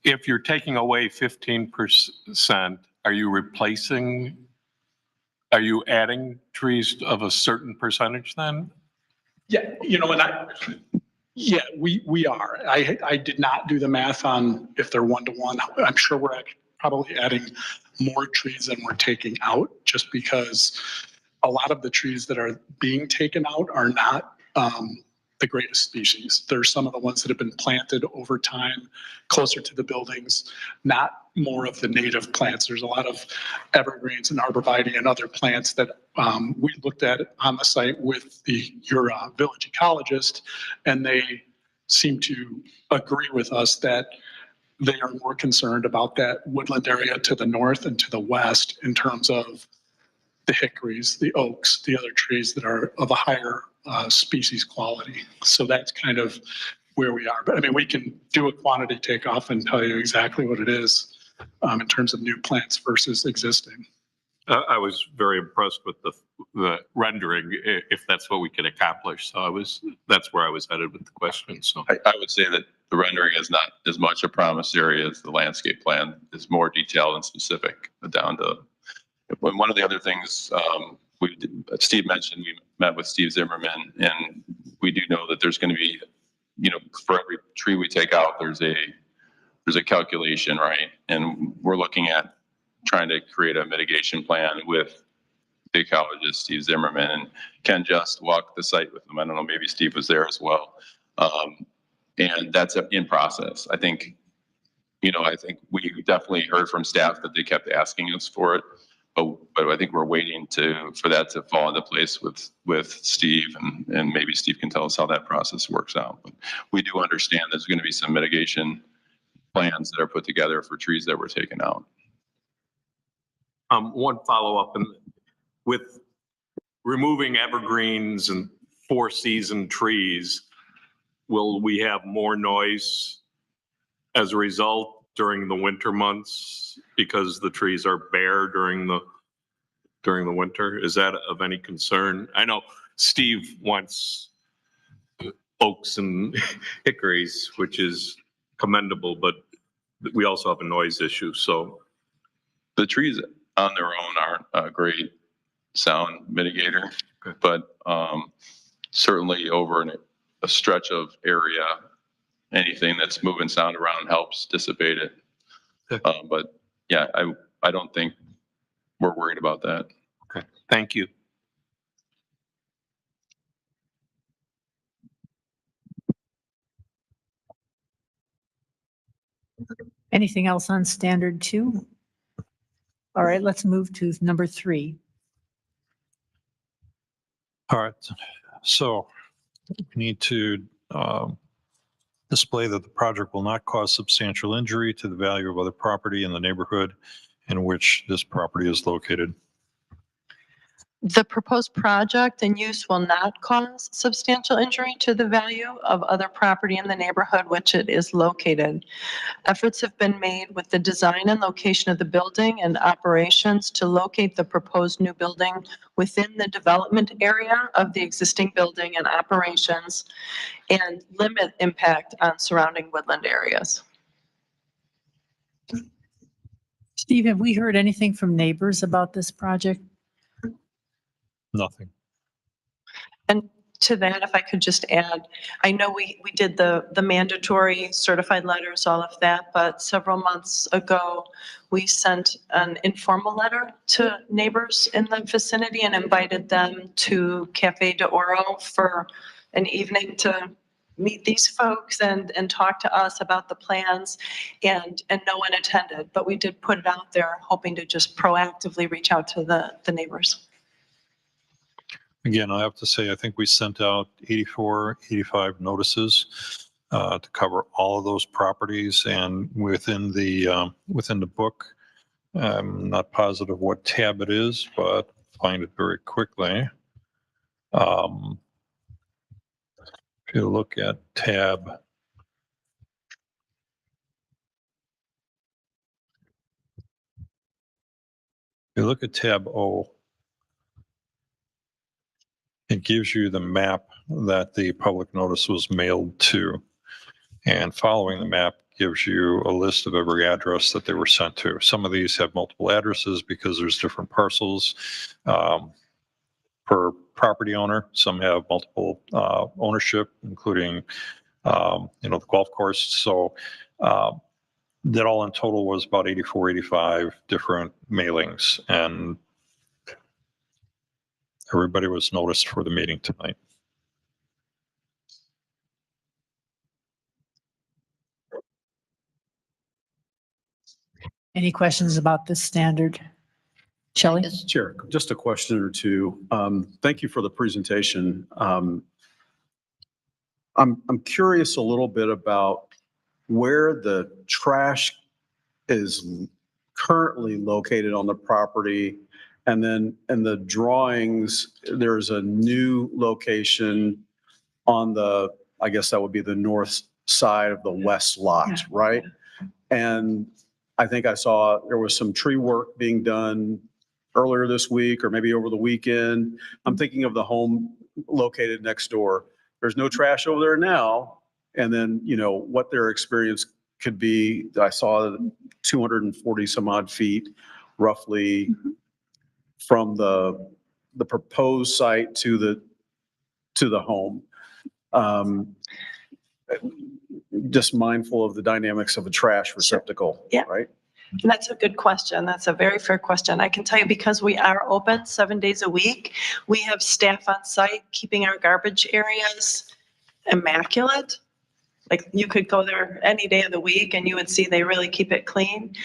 if you're taking away 15%, are you adding trees of a certain percentage then? Yeah, yeah, we are. I did not do the math on if they're 1-to-1. I'm sure we're probably adding more trees than we're taking out, just because a lot of the trees that are being taken out are not the greatest species. There's some of the ones that have been planted over time closer to the buildings, not more of the native plants. There's a lot of evergreens and arborvitae and other plants that we looked at on the site with your village ecologist, and they seem to agree with us that they are more concerned about that woodland area to the north and to the west in terms of the hickories, the oaks, the other trees that are of a higher species quality. So that's kind of where we are. But I mean, we can do a quantity takeoff and tell you exactly what it is in terms of new plants versus existing. I was very impressed with the rendering, if that's what we can accomplish. So that's where I was headed with the question. So I would say that the rendering is not as much a promissory as the landscape plan. Is more detailed and specific down to. One of the other things Steve mentioned, we met with Steve Zimmerman, and we do know that there's going to be, for every tree we take out, there's a calculation, right? And we're looking at trying to create a mitigation plan with the ecologist, Steve Zimmerman, and Ken just walked the site with him. I don't know, maybe Steve was there as well. And that's in process. I think we definitely heard from staff that they kept asking us for it. But I think we're waiting for that to fall into place with Steve, and maybe Steve can tell us how that process works out. But we do understand there's going to be some mitigation plans that are put together for trees that were taken out. One follow-up, and with removing evergreens and four-season trees, will we have more noise as a result during the winter months because the trees are bare during the winter? Is that of any concern? I know Steve wants oaks and hickories, which is commendable, but we also have a noise issue. So the trees on their own aren't a great sound mitigator, but certainly over a stretch of area, anything that's moving sound around helps dissipate it. But yeah, I don't think we're worried about that. okay, thank you. Anything else on standard 2? All right, let's move to number 3. All right, so we need to display that the project will not cause substantial injury to the value of other property in the neighborhood in which this property is located. The proposed project and use will not cause substantial injury to the value of other property in the neighborhood which it is located. Efforts have been made with the design and location of the building and operations to locate the proposed new building within the development area of the existing building and operations and limit impact on surrounding woodland areas. Steve, have we heard anything from neighbors about this project? Nothing. And to that, if I could just add, I know we did the mandatory certified letters, all of that, but several months ago, we sent an informal letter to neighbors in the vicinity and invited them to Cafe de Oro for an evening to meet these folks and talk to us about the plans, and no one attended, but we did put it out there hoping to just proactively reach out to the neighbors. Again, I have to say, I think we sent out 84, 85 notices to cover all of those properties, and within the book, I'm not positive what tab it is, but find it very quickly. If you look at tab, tab O, it gives you the map that the public notice was mailed to. And following the map gives you a list of every address that they were sent to. Some of these have multiple addresses because there's different parcels per property owner. Some have multiple ownership, including the golf course. So that all in total was about 84, 85 different mailings, and everybody was noticed for the meeting tonight. Any questions about this standard? Shelley? Chair, just a question or two. Thank you for the presentation. I'm curious a little bit about where the trash is currently located on the property. And then in the drawings, there's a new location on the, I guess that would be the north side of the west lot, right? And I think I saw there was some tree work being done earlier this week or maybe over the weekend. I'm thinking of the home located next door. There's no trash over there now. And then, what their experience could be. I saw 240 some odd feet roughly from the proposed site to the home. Just mindful of the dynamics of a trash receptacle, Yeah. right? And that's a good question. That's a very fair question. I can tell you, because we are open 7 days a week, we have staff on site keeping our garbage areas immaculate. Like, you could go there any day of the week and you would see they really keep it clean.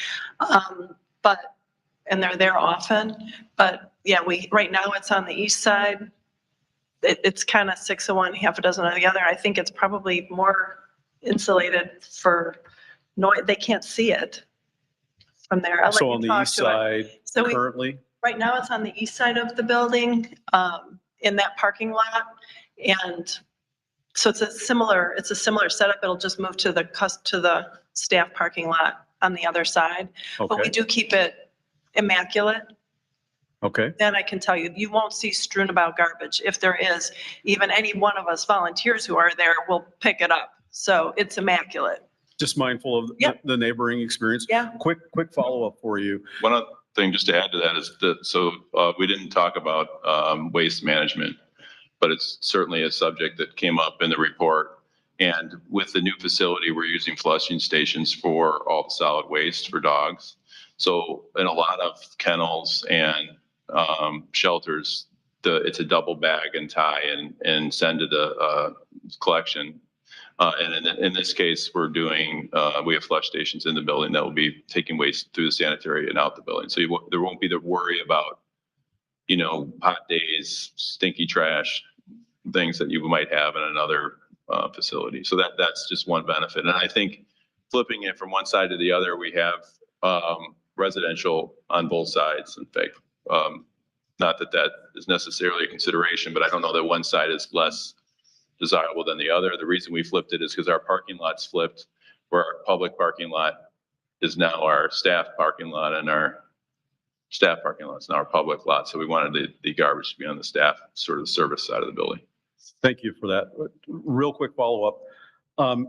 And they're there often. But yeah, right now it's on the east side. It's kind of 6 of one, half a dozen of the other. I think it's probably more insulated for noise. They can't see it from there. I'll let So you on the talk east to it. side So currently? right now it's on the east side of the building, in that parking lot. And so it's a similar setup. It'll just move to the staff parking lot on the other side. But we Okay, do keep it immaculate. okay. Then I can tell you, you won't see strewn about garbage. If there is, even any one of us volunteers who are there will pick it up. So it's immaculate. Just mindful of Yep. the neighboring experience. Yeah. Quick follow-up for you. One other thing just to add to that is that, we didn't talk about waste management, but it's certainly a subject that came up in the report. And with the new facility, we're using flushing stations for all the solid waste for dogs. So in a lot of kennels and shelters, it's a double bag and tie and send to the collection. And in this case, we have flush stations in the building that will be taking waste through the sanitary and out the building. So there won't be the worry about, hot days, stinky trash, things that you might have in another facility. So that's just one benefit. And I think flipping it from one side to the other, we have residential on both sides. In fact, not that is necessarily a consideration, but I don't know that one side is less desirable than the other. The reason we flipped it is because our parking lot's flipped, where our public parking lot is now our staff parking lot, and our staff parking lot is now our public lot. So we wanted the garbage to be on the staff, sort of the service side of the building. Thank you for that. Real quick follow-up.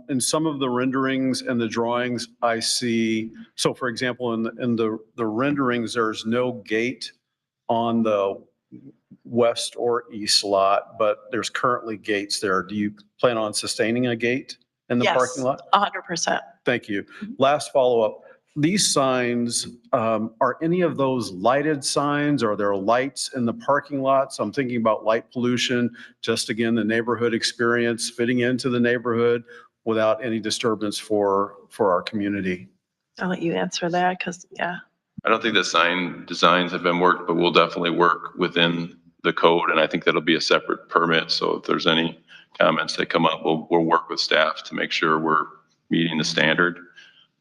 In some of the renderings and the drawings, I see, so for example, in the renderings, there's no gate on the west or east lot, but there's currently gates there. Do you plan on sustaining a gate in the Yes, parking lot? 100%. Thank you. Last follow-up. These signs, are any of those lighted signs? Are there lights in the parking lots? I'm thinking about light pollution, just again, the neighborhood experience, fitting into the neighborhood without any disturbance for our community. I'll let you answer that because, yeah. I don't think the sign designs have been worked, but we'll definitely work within the code, and I think that'll be a separate permit. So if there's any comments that come up, we'll work with staff to make sure we're meeting the standard.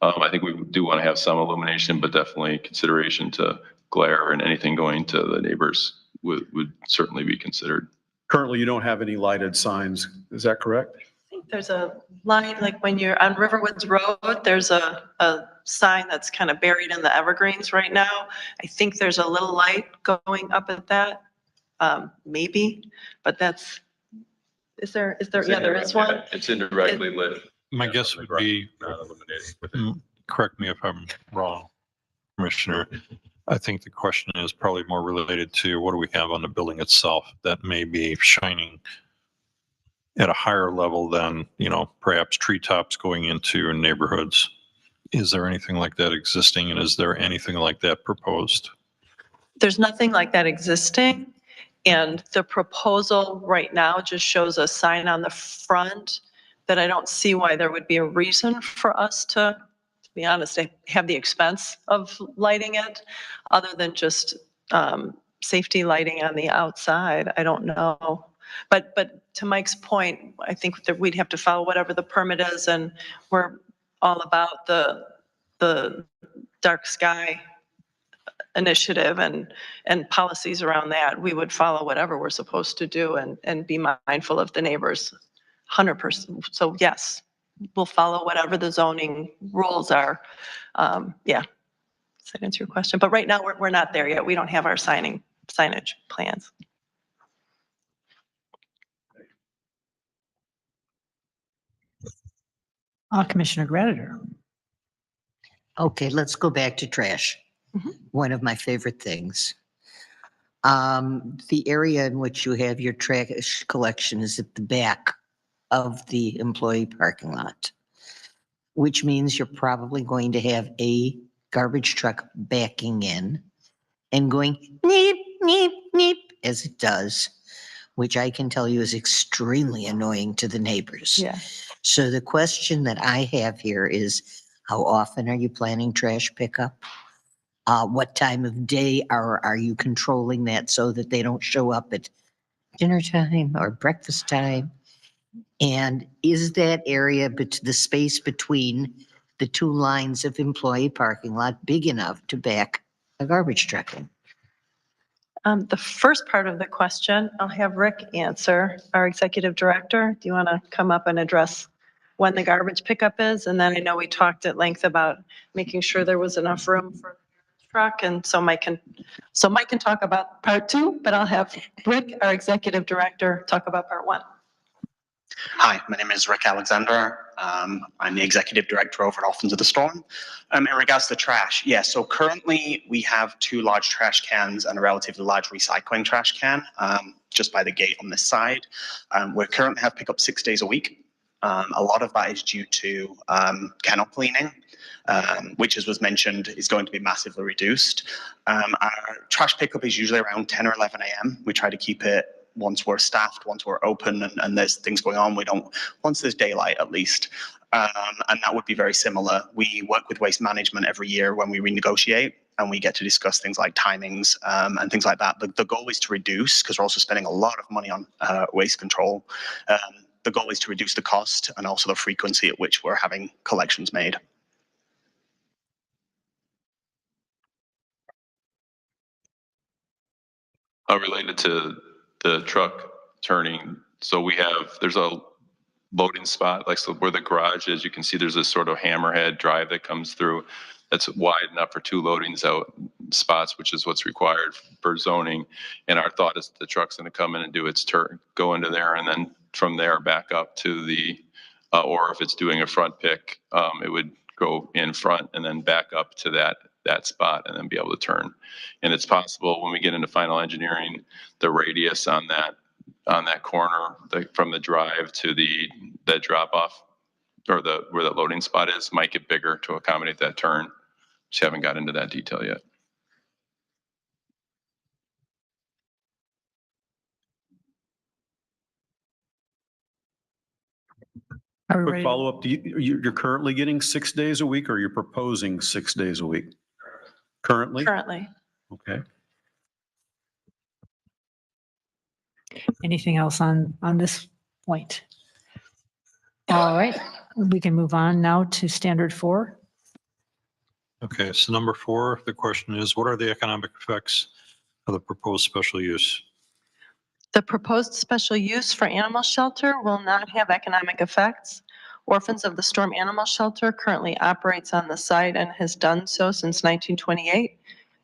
I think we do want to have some illumination, but definitely consideration to glare and anything going to the neighbors would certainly be considered. Currently, you don't have any lighted signs. Is that correct? I think there's a line, like when you're on Riverwoods Road, there's a sign that's kind of buried in the evergreens right now. I think there's a little light going up at that, maybe, but that's, yeah, there is one. It's indirectly lit. My guess would be, correct me if I'm wrong, Commissioner. I think the question is probably more related to what do we have on the building itself that may be shining at a higher level than, perhaps treetops going into neighborhoods. Is there anything like that existing, and is there anything like that proposed? There's nothing like that existing. And the proposal right now just shows a sign on the front that I don't see why there would be a reason for us to be honest, have the expense of lighting it, other than just safety lighting on the outside. I don't know. But to Mike's point, I think that we'd have to follow whatever the permit is, and we're all about the dark sky initiative and policies around that. We would follow whatever we're supposed to do and be mindful of the neighbors, 100%. So yes, we'll follow whatever the zoning rules are. Yeah, does that answer your question? But right now, we're not there yet. We don't have our signage plans. Commissioner Greditor. Okay, let's go back to trash. Mhm. One of my favorite things. The area in which you have your trash collection is at the back of the employee parking lot, which means you're probably going to have a garbage truck backing in and going neep, neep, neep as it does, which I can tell you is extremely annoying to the neighbors. Yeah. So the question that I have here is, how often are you planning trash pickup? What time of day are you controlling that so that they don't show up at dinner time or breakfast time? And is that area, the space between the two lines of employee parking lot big enough to back a garbage truck in? The first part of the question, I'll have Rick answer, our executive director. Do you want to come up and address when the garbage pickup is? And then I know we talked at length about making sure there was enough room for the truck. And so Mike can talk about part two, but I'll have Rick, our executive director, talk about part one. Hi, my name is Rick Alexander. I'm the executive director over at Orphans of the Storm. In regards to trash, yeah, so currently we have 2 large trash cans and a relatively large recycling trash can just by the gate on this side. We currently have pickup 6 days a week. A lot of that is due to kennel cleaning, which, as was mentioned, is going to be massively reduced. Our trash pickup is usually around 10 or 11 a.m. We try to keep it once we're staffed, once we're open and there's things going on, once there's daylight at least. And that would be very similar. We work with Waste Management every year when we renegotiate, and we get to discuss things like timings and things like that. The goal is to reduce, because we're also spending a lot of money on waste control. The goal is to reduce the cost and also the frequency at which we're having collections made. Related to the truck turning, so there's a loading spot, like so where the garage is, you can see there's this sort of hammerhead drive that comes through that's wide enough for 2 loadings out spots, which is what's required for zoning. And our thought is the truck's going to come in and do its turn, go into there, and then from there back up to the, or if it's doing a front pick, it would go in front and then back up to that that spot and then be able to turn. And it's possible when we get into final engineering, the radius on that corner, from the drive to that drop off, or where that loading spot is, might get bigger to accommodate that turn. Just haven't got into that detail yet. Are we Quick ready? follow-up, you're currently getting 6 days a week, or you're proposing 6 days a week? Currently? Currently. Okay. Anything else on this point? All right, we can move on now to standard 4. Okay, so number 4, the question is, what are the economic effects of the proposed special use? The proposed special use for animal shelter will not have economic effects. Orphans of the Storm Animal Shelter currently operates on the site and has done so since 1928.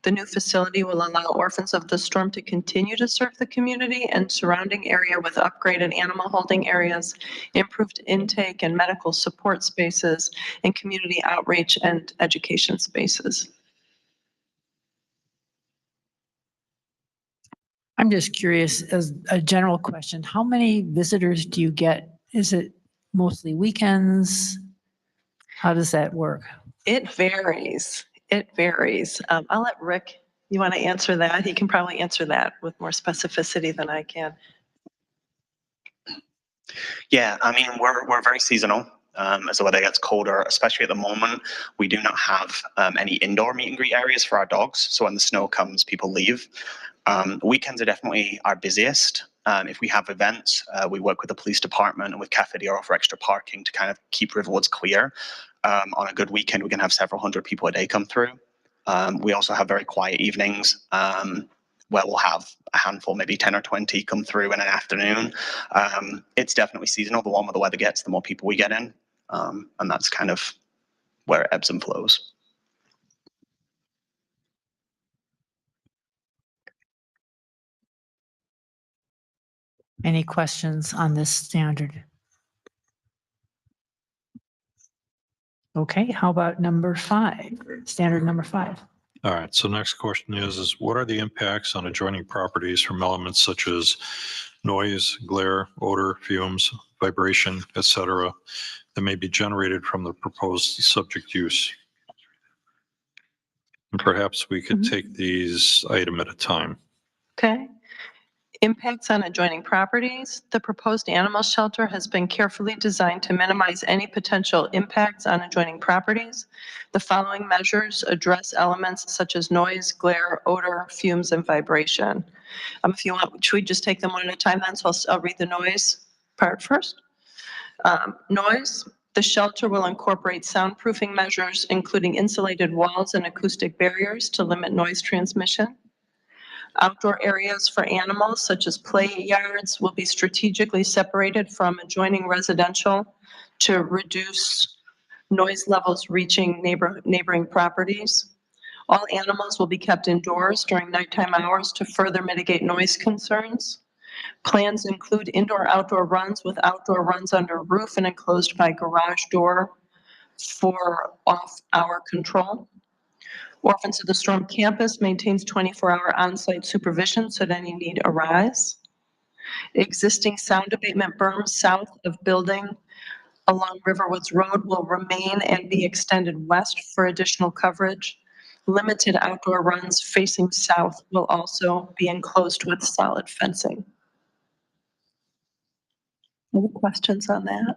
The new facility will allow Orphans of the Storm to continue to serve the community and surrounding area with upgraded animal holding areas, improved intake and medical support spaces, and community outreach and education spaces. I'm just curious, as a general question, how many visitors do you get? Is it mostly weekends? How does that work? It varies. It varies. I'll let Rick, you want to answer that? He can probably answer that with more specificity than I can. Yeah, I mean, we're very seasonal. As the weather gets colder, especially at the moment, we do not have any indoor meet and greet areas for our dogs. So when the snow comes, people leave. Weekends are definitely our busiest. If we have events, we work with the police department and with Cafe Dior for extra parking to kind of keep Riverwoods clear. On a good weekend, we can have several hundred people a day come through. We also have very quiet evenings where we'll have a handful, maybe 10 or 20 come through in an afternoon. It's definitely seasonal. The warmer the weather gets, the more people we get in. And that's kind of where it ebbs and flows. Any questions on this standard? Okay, how about number 5, standard number 5? All right, so next question is what are the impacts on adjoining properties from elements such as noise, glare, odor, fumes, vibration, etc., that may be generated from the proposed subject use? And perhaps we could take these item at a time. Okay. Impacts on adjoining properties. The proposed animal shelter has been carefully designed to minimize any potential impacts on adjoining properties. The following measures address elements such as noise, glare, odor, fumes, and vibration. If you want, should we just take them one at a time then? So I'll read the noise part first. Noise. The shelter will incorporate soundproofing measures, including insulated walls and acoustic barriers to limit noise transmission. Outdoor areas for animals, such as play yards, will be strategically separated from adjoining residential to reduce noise levels reaching neighboring properties. All animals will be kept indoors during nighttime hours to further mitigate noise concerns. Plans include indoor-outdoor runs with outdoor runs under roof and enclosed by garage door for off-hour control. Orphans of the Storm campus maintains 24-hour on-site supervision should any need arise. Existing sound abatement berms south of building along Riverwoods Road will remain and be extended west for additional coverage. Limited outdoor runs facing south will also be enclosed with solid fencing. Any questions on that?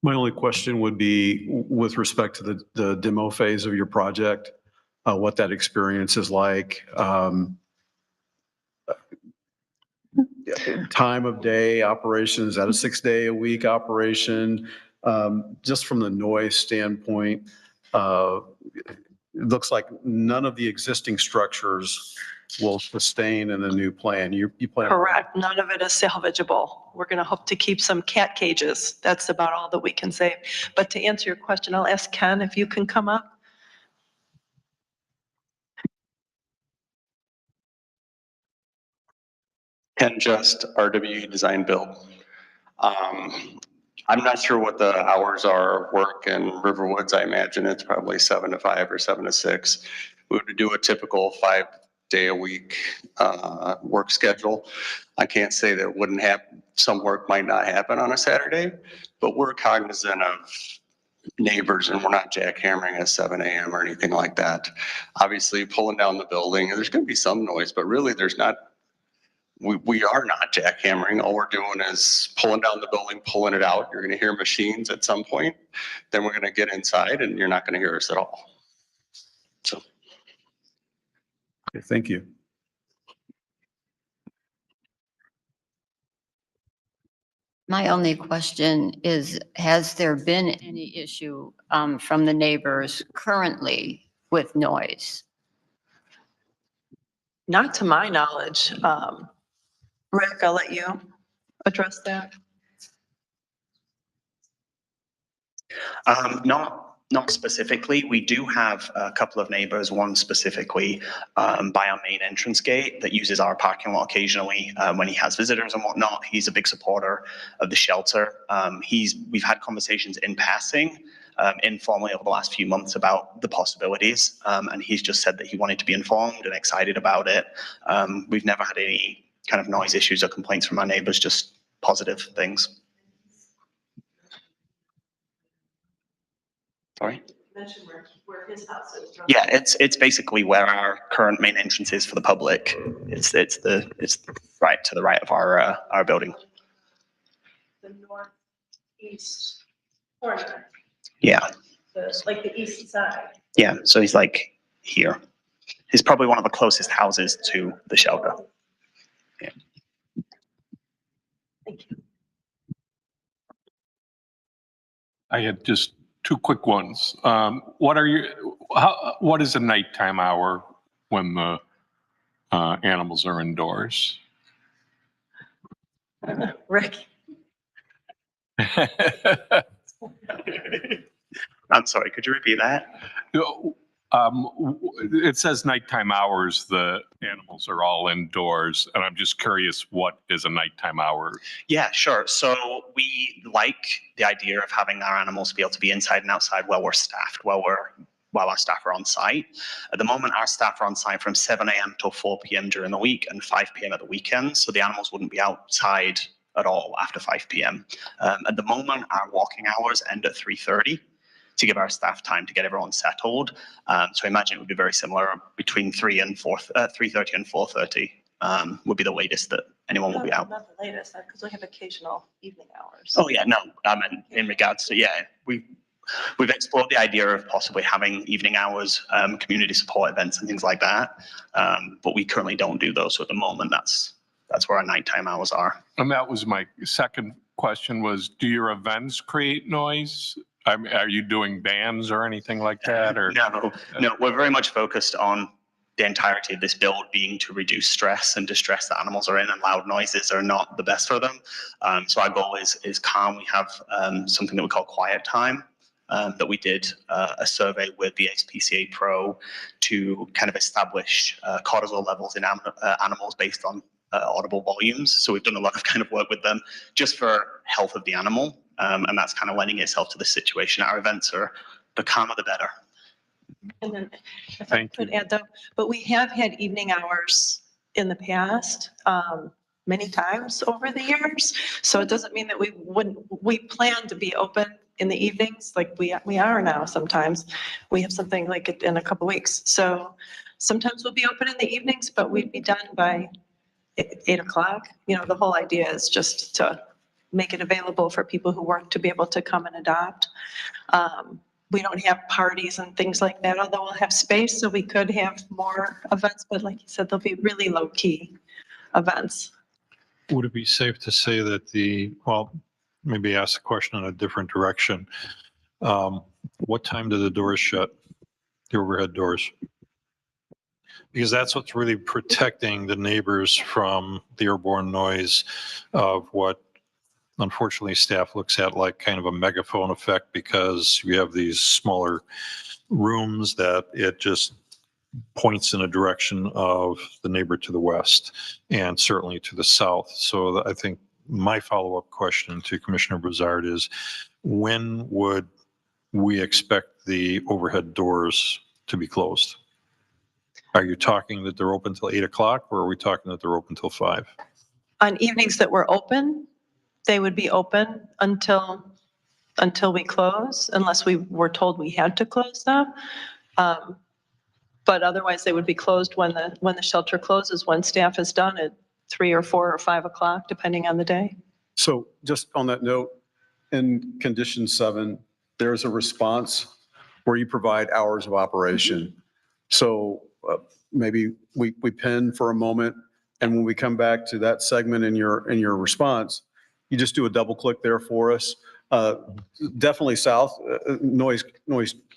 My only question would be with respect to the demo phase of your project, what that experience is like. Time of day operation, is that a 6-day-a-week operation? Just from the noise standpoint, it looks like none of the existing structures will sustain in the new plan. You plan. Correct. None of it is salvageable. We're going to hope to keep some cat cages. That's about all that we can save. But to answer your question, I'll ask Ken if you can come up. Ken Just, RWE Design Build. I'm not sure what the hours are of work in Riverwoods. I imagine it's probably 7 to 5 or 7 to 6. We would do a typical 5-day-a-week work schedule. I can't say that it wouldn't happen. Some work might not happen on a Saturday, but we're cognizant of neighbors and we're not jackhammering at 7 a.m. or anything like that. Obviously, pulling down the building, there's going to be some noise, but really there's not. We are not jackhammering. All we're doing is pulling down the building, pulling it out. You're going to hear machines at some point. Then we're going to get inside and you're not going to hear us at all. So. Okay, thank you. My only question is, has there been any issue from the neighbors currently with noise? Not to my knowledge. Rick, I'll let you address that. Not specifically. We do have a couple of neighbors, one specifically by our main entrance gate that uses our parking lot occasionally when he has visitors and whatnot. He's a big supporter of the shelter. We've had conversations in passing, informally over the last few months about the possibilities, and he's just said that he wanted to be informed and excited about it. We've never had any kind of noise issues or complaints from our neighbors, just positive things. Sorry? Mention where his house is. Yeah, it's basically where our current main entrance is for the public. It's right to the right of our building. The northeast corner, Yeah, like the east side. yeah. So he's like here. He's probably one of the closest houses to the shelter. Yeah. Thank you. I had just two quick ones. What is a nighttime hour when the animals are indoors? Rick. I'm sorry, could you repeat that? It says nighttime hours, the animals are all indoors, and I'm just curious, what is a nighttime hour? Yeah, sure. So we like the idea of having our animals be able to be inside and outside while we're staffed, while our staff are on site. At the moment, our staff are on site from 7 a.m. till 4 p.m. during the week and 5 p.m. at the weekends. So the animals wouldn't be outside at all after 5 p.m. At the moment, our walking hours end at 3:30 to give our staff time to get everyone settled. So I imagine it would be very similar between 3:30 and 4:30 would be the latest that anyone will be out. Not the latest, because we have occasional evening hours. Oh yeah, no, I mean, in regards to, yeah, we've explored the idea of possibly having evening hours, community support events and things like that. But we currently don't do those. So at the moment, that's where our nighttime hours are. And that was my second question was, do your events create noise? I mean, are you doing bands or anything like that? Or No, we're very much focused on the entirety of this build being to reduce stress and distress that animals are in, and loud noises are not the best for them. So our goal is calm. We have something that we call quiet time. That we did a survey with the SPCA Pro to kind of establish cortisol levels in animals based on audible volumes. So we've done a lot of kind of work with them just for health of the animal. And that's kind of lending itself to the situation. Our events are, the calmer the better. And then if I could add though, but we have had evening hours in the past, many times over the years. So it doesn't mean that we plan to be open in the evenings, like we are now sometimes. We have something like it in a couple weeks. So sometimes we'll be open in the evenings, but we'd be done by 8 o'clock. You know, the whole idea is just to make it available for people who work to be able to come and adopt. We don't have parties and things like that, although we'll have space, so we could have more events, but like you said, they'll be really low key events. Would it be safe to say that maybe ask the question in a different direction? What time do the doors shut, the overhead doors? Because that's what's really protecting the neighbors from the airborne noise of what unfortunately staff looks at like kind of a megaphone effect, because you have these smaller rooms that it just points in a direction of the neighbor to the west and certainly to the south. So I think my follow-up question to Commissioner Broussard is, when would we expect the overhead doors to be closed? Are you talking that they're open till 8 o'clock, or are we talking that they're open till 5? On evenings that were open, they would be open until we close, unless we were told we had to close them. But otherwise, they would be closed when the shelter closes, when staff is done at 3 or 4 or 5 o'clock, depending on the day. So just on that note, in condition 7, there's a response where you provide hours of operation. So maybe we pin for a moment, and when we come back to that segment in your response, you just do a double click there for us. Definitely south, noise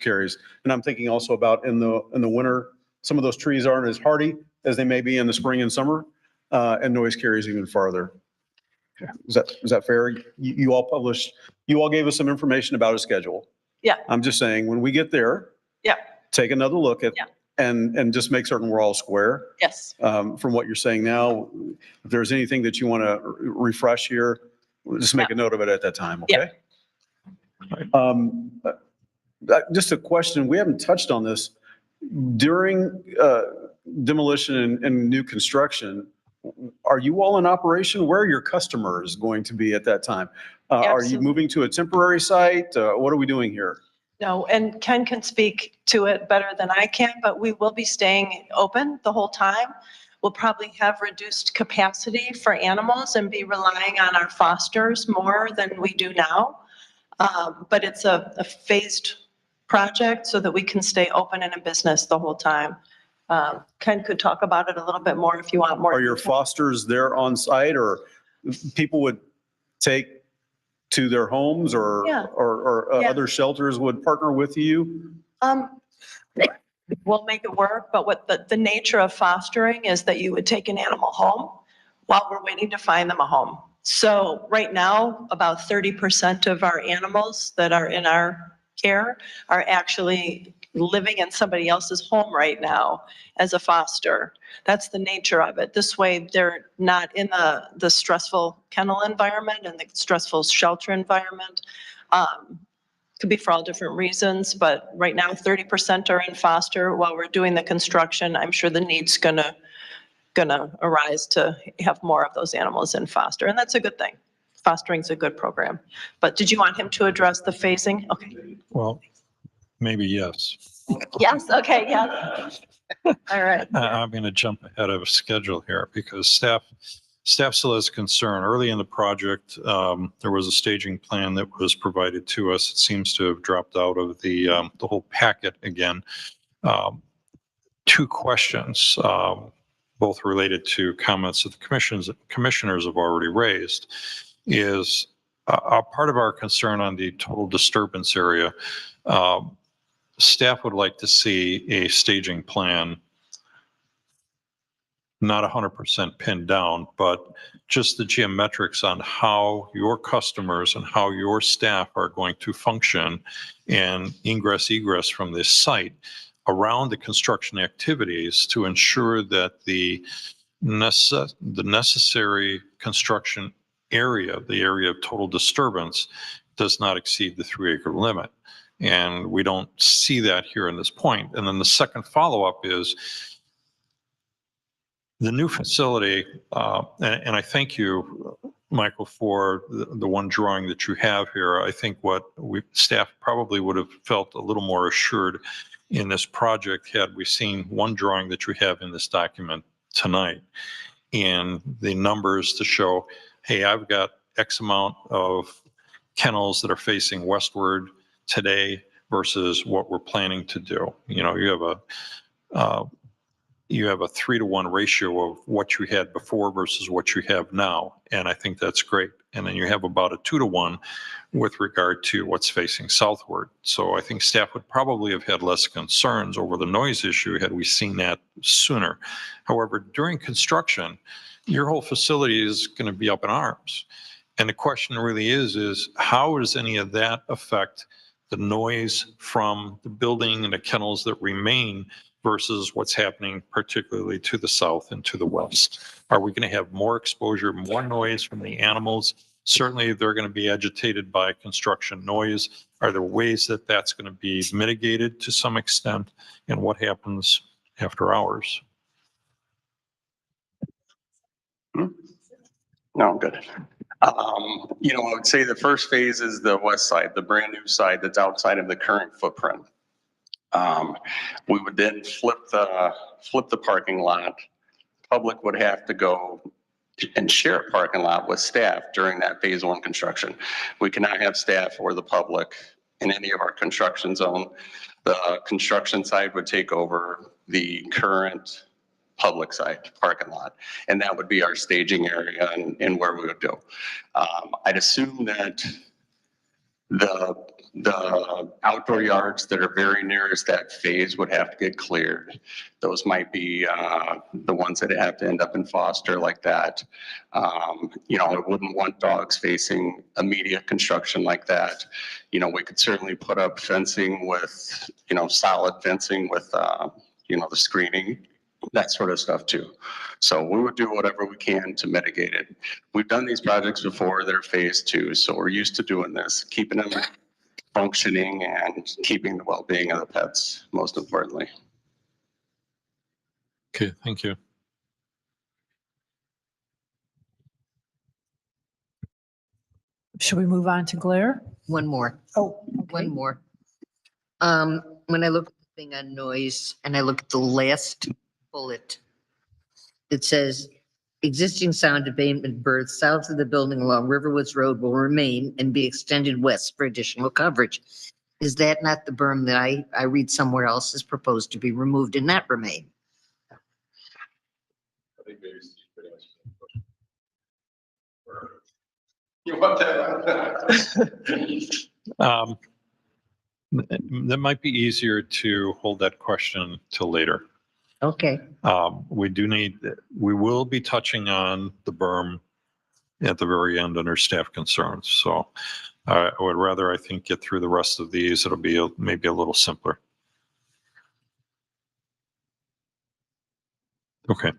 carries. And I'm thinking also about in the winter, some of those trees aren't as hardy as they may be in the spring and summer, and noise carries even farther. Is that fair? You all gave us some information about a schedule. Yeah. I'm just saying, when we get there, Yeah. take another look at, Yeah. and just make certain we're all square. Yes. From what you're saying now, if there's anything that you want to refresh here, just make a note of it at that time, okay? Just a question, we haven't touched on this. During demolition and new construction, are you all in operation? Where are your customers going to be at that time? Are you Absolutely. moving to a temporary site? What are we doing here? No, and Ken can speak to it better than I can, but we will be staying open the whole time. We'll probably have reduced capacity for animals and be relying on our fosters more than we do now. But it's a phased project so that we can stay open and in business the whole time. Ken could talk about it a little bit more if you want more. Are your fosters there on site, or people would take to their homes, or Yeah. or Yeah. other shelters would partner with you? We'll make it work, but what the nature of fostering is that you would take an animal home while we're waiting to find them a home. So right now, about 30% of our animals that are in our care are actually living in somebody else's home right now as a foster. That's the nature of it. This way, they're not in the stressful kennel environment and the stressful shelter environment. Could be for all different reasons, but right now 30% are in foster. While we're doing the construction, I'm sure the need's gonna arise to have more of those animals in foster, and that's a good thing. Fostering's a good program. But did you want him to address the phasing? Okay. Well, maybe yes. Yes, okay, yeah. All right. I'm going to jump ahead of schedule here because staff still has concern. Early in the project, there was a staging plan that was provided to us. It seems to have dropped out of the whole packet again. 2 questions, both related to comments that the commissioners have already raised, is part of our concern on the total disturbance area. Staff would like to see a staging plan, not 100% pinned down, but just the geometrics on how your customers and how your staff are going to function and ingress egress from this site around the construction activities to ensure that the necessary construction area, the area of total disturbance, does not exceed the 3-acre limit. And we don't see that here in this point. And then the second follow-up is the new facility, and I thank you, Michael, for the one drawing that you have here. I think what staff probably would have felt a little more assured in this project had we seen one drawing that you have in this document tonight, and the numbers to show, hey, I've got X amount of kennels that are facing westward today versus what we're planning to do. You know, you have a 3-to-1 ratio of what you had before versus what you have now. And I think that's great. And then you have about a 2-to-1 with regard to what's facing southward. So I think staff would probably have had less concerns over the noise issue had we seen that sooner. However, during construction, your whole facility is going to be up in arms. And the question really is how does any of that affect the noise from the building and the kennels that remain versus what's happening particularly to the south and to the west? Are we going to have more exposure, more noise from the animals? Certainly, they're going to be agitated by construction noise. Are there ways that that's going to be mitigated to some extent? And what happens after hours? No, good. I would say the first phase is the west side, the brand new side that's outside of the current footprint. We would then flip the parking lot. Public would have to go and share a parking lot with staff during that phase one construction. We cannot have staff or the public in any of our construction zone. The construction side would take over the current public side parking lot, and that would be our staging area and where we would go. I'd assume that the outdoor yards that are very nearest that phase would have to get cleared. Those might be the ones that have to end up in Foster like that. I wouldn't want dogs facing immediate construction like that. We could certainly put up fencing with, solid fencing with, the screening, that sort of stuff too. So we would do whatever we can to mitigate it. We've done these projects before, they're phase two, so we're used to doing this, keeping them functioning and keeping the well-being of the pets, most importantly. Okay, thank you. Should we move on to glare? One more. Oh, One more. When I look at the thing on noise and I look at the last bullet, it says existing sound abatement berths south of the building along Riverwoods Road will remain and be extended west for additional coverage. Is that not the berm that I read somewhere else is proposed to be removed and not remain? You want that? That might be easier to hold that question till later. Okay. We will be touching on the berm at the very end under staff concerns. So I would rather, I think, get through the rest of these. It'll be maybe a little simpler. Okay.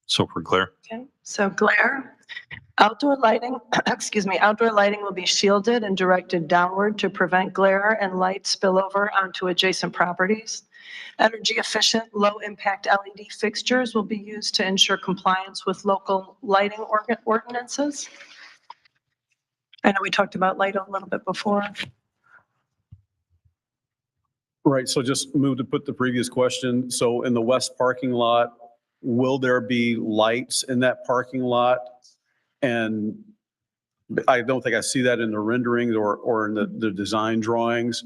So for glare. Okay, so glare, outdoor lighting, outdoor lighting will be shielded and directed downward to prevent glare and light spillover onto adjacent properties. Energy efficient, low impact LED fixtures will be used to ensure compliance with local lighting ordinances. I know we talked about light a little bit before. Right, so just move to put the previous question. So in the west parking lot, will there be lights in that parking lot? And I don't think I see that in the renderings or in the design drawings.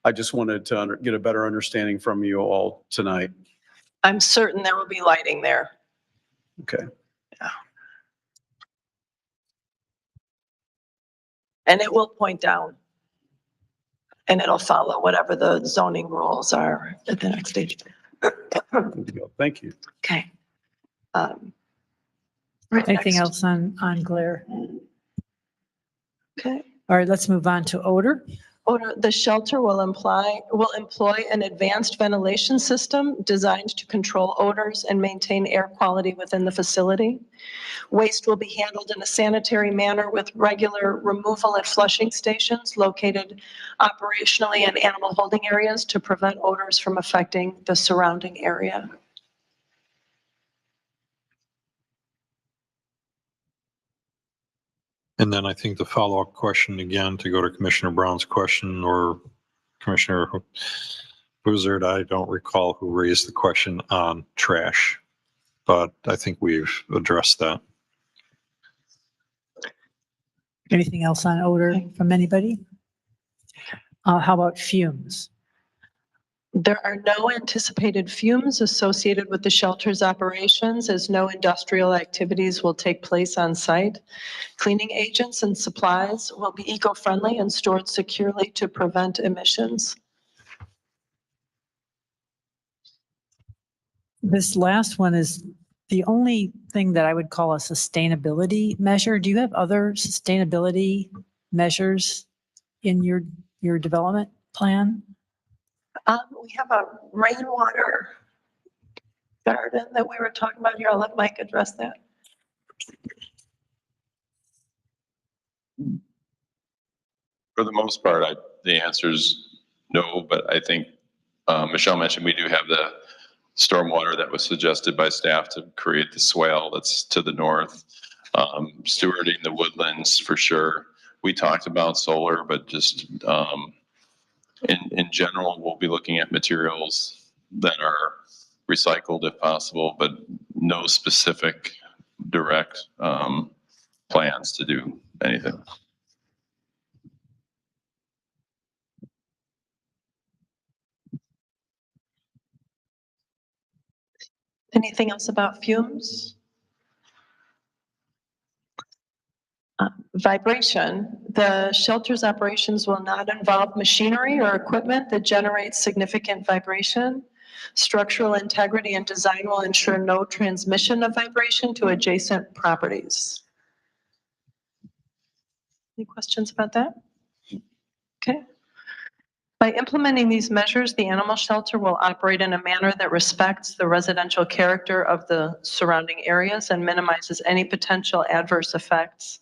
I just wanted to get a better understanding from you all tonight. I'm certain there will be lighting there. Okay. Yeah. And it will point down. And it'll follow whatever the zoning rules are at the next stage. Thank you. Okay. Anything else on glare? Okay. All right, let's move on to odor. Odor, the shelter will employ an advanced ventilation system designed to control odors and maintain air quality within the facility. Waste will be handled in a sanitary manner with regular removal at flushing stations located operationally in animal holding areas to prevent odors from affecting the surrounding area. And then I think the follow-up question again, to go to Commissioner Brown's question or Commissioner Buzzard, I don't recall who raised the question on trash, but I think we've addressed that. Anything else on odor from anybody? How about fumes? There are no anticipated fumes associated with the shelter's operations, as no industrial activities will take place on site. Cleaning agents and supplies will be eco-friendly and stored securely to prevent emissions. This last one is the only thing that I would call a sustainability measure. Do you have other sustainability measures in your development plan? We have a rainwater garden that we were talking about here? I'll let Mike address that. For the most part, the answer is no, but I think Michelle mentioned we do have the stormwater that was suggested by staff to create the swale that's to the north, stewarding the woodlands for sure. We talked about solar, but just in general, we'll be looking at materials that are recycled if possible, but no specific direct plans to do anything. Anything else about fumes? Vibration. The shelter's operations will not involve machinery or equipment that generates significant vibration. Structural integrity and design will ensure no transmission of vibration to adjacent properties. Any questions about that? Okay. By implementing these measures, the animal shelter will operate in a manner that respects the residential character of the surrounding areas and minimizes any potential adverse effects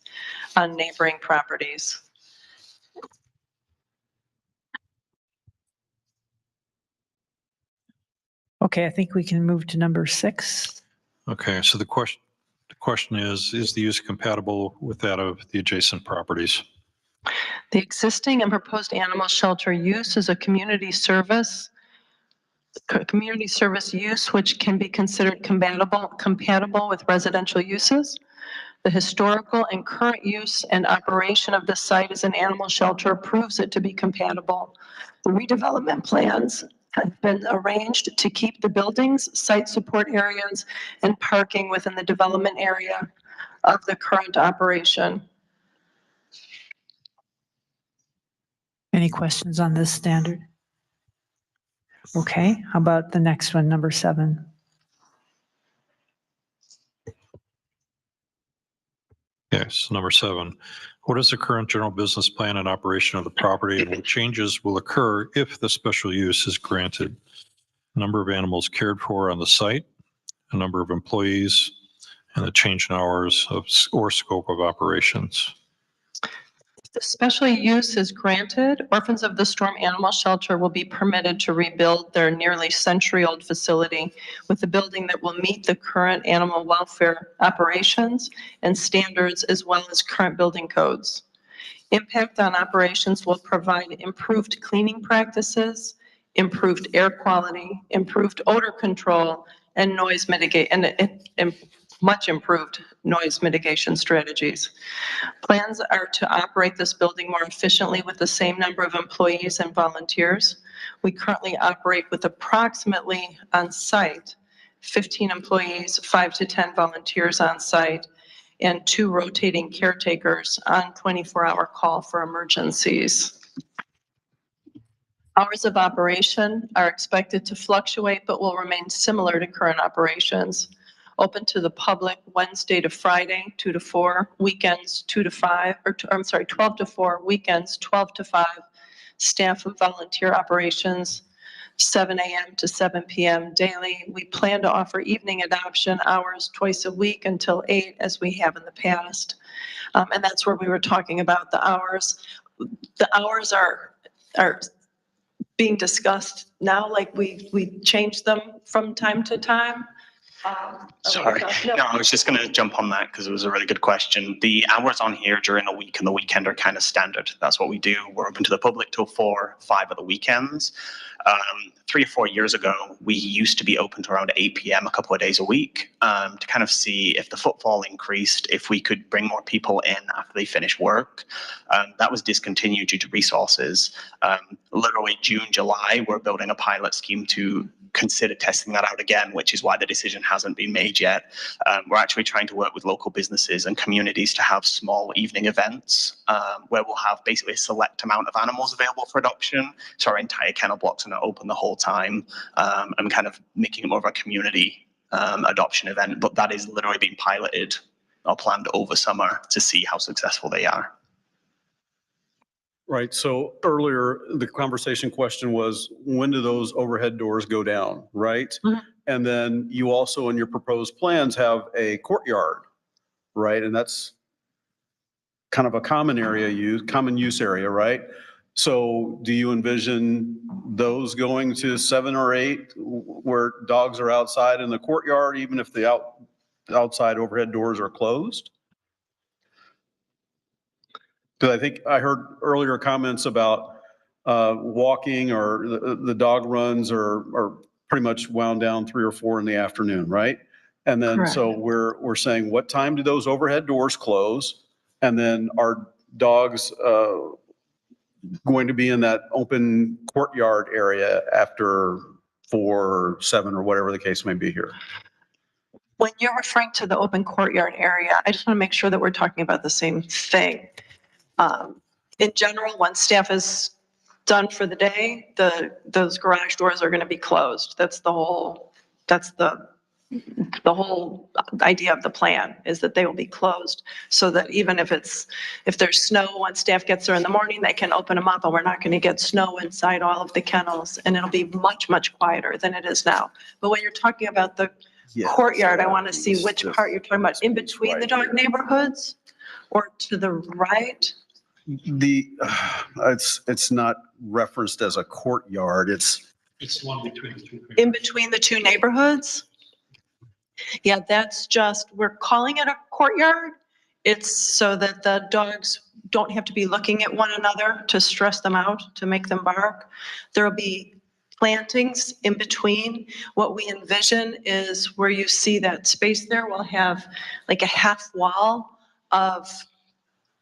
on neighboring properties. Okay, I think we can move to number 6. Okay, so the question is the use compatible with that of the adjacent properties? The existing and proposed animal shelter use is a community service use which can be considered compatible with residential uses. The historical and current use and operation of the site as an animal shelter proves it to be compatible. The redevelopment plans have been arranged to keep the buildings, site support areas, and parking within the development area of the current operation. Any questions on this standard? Okay, how about the next one, number 7? Okay, so number 7, what is the current general business plan and operation of the property, and what changes will occur if the special use is granted? Number of animals cared for on the site, a number of employees, and the change in hours or scope of operations. The special use is granted. Orphans of the Storm Animal Shelter will be permitted to rebuild their nearly century-old facility with a building that will meet the current animal welfare operations and standards as well as current building codes. Impact on operations will provide improved cleaning practices, improved air quality, improved odor control, and noise mitigation, and much improved noise mitigation strategies. Plans are to operate this building more efficiently with the same number of employees and volunteers. We currently operate with approximately on site 15 employees, 5 to 10 volunteers on site, and 2 rotating caretakers on 24-hour call for emergencies. Hours of operation are expected to fluctuate but will remain similar to current operations. Open to the public Wednesday to Friday, 2 to 4, weekends 2 to 5, or I'm sorry, 12 to 4, weekends 12 to 5, staff and volunteer operations 7 a.m. to 7 p.m. daily. We plan to offer evening adoption hours twice a week until 8, as we have in the past. And that's where we were talking about the hours. The hours are being discussed now, like we change them from time to time. Sorry. No, I was just going to jump on that because it was a really good question. The hours on here during the week and the weekend are kind of standard. That's what we do. We're open to the public till 4, 5 of the weekends. 3 or 4 years ago, we used to be open to around 8 p.m. a couple of days a week to kind of see if the footfall increased, if we could bring more people in after they finish work. That was discontinued due to resources. Literally June, July, we're building a pilot scheme to consider testing that out again, which is why the decision hasn't been made yet. We're actually trying to work with local businesses and communities to have small evening events where we'll have basically a select amount of animals available for adoption. So our entire kennel blocks are not open the whole time and kind of making it more of a community adoption event. But that is literally being piloted or planned over summer to see how successful they are. Right, so earlier, the conversation question was, when do those overhead doors go down, right? Mhm. And then you also in your proposed plans have a courtyard, right? And that's kind of a common use area, right? So do you envision those going to 7 or 8 where dogs are outside in the courtyard, even if the outside overhead doors are closed? Because I think I heard earlier comments about walking or the dog runs are pretty much wound down 3 or 4 in the afternoon, right? And then, so we're saying, what time do those overhead doors close? And then are dogs going to be in that open courtyard area after 4, 7, or whatever the case may be here? When you're referring to the open courtyard area, I just want to make sure that we're talking about the same thing. In general, once staff is done for the day, those garage doors are going to be closed. That's the whole idea of the plan, is that they will be closed so that even if there's snow, once staff gets there in the morning, they can open them up, and we're not going to get snow inside all of the kennels, and it'll be much, much quieter than it is now. But when you're talking about the courtyard, I want to see which part you're talking about, in between the dog neighborhoods or to the right? It's not referenced as a courtyard. It's It's one between the two. In between the two neighborhoods? Yeah, that's just, we're calling it a courtyard. It's so that the dogs don't have to be looking at one another to stress them out, to make them bark. There'll be plantings in between. What we envision is where you see that space there, we'll have like a half wall of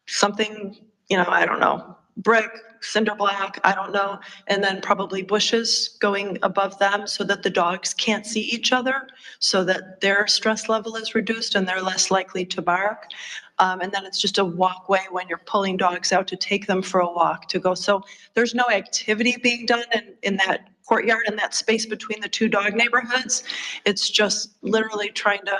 something, I don't know, brick, cinder block, I don't know, and then probably bushes going above them so that the dogs can't see each other, so that their stress level is reduced and they're less likely to bark. And then it's just a walkway when you're pulling dogs out to take them for a walk to go. So there's no activity being done in that courtyard, in that space between the two dog neighborhoods. It's just literally trying to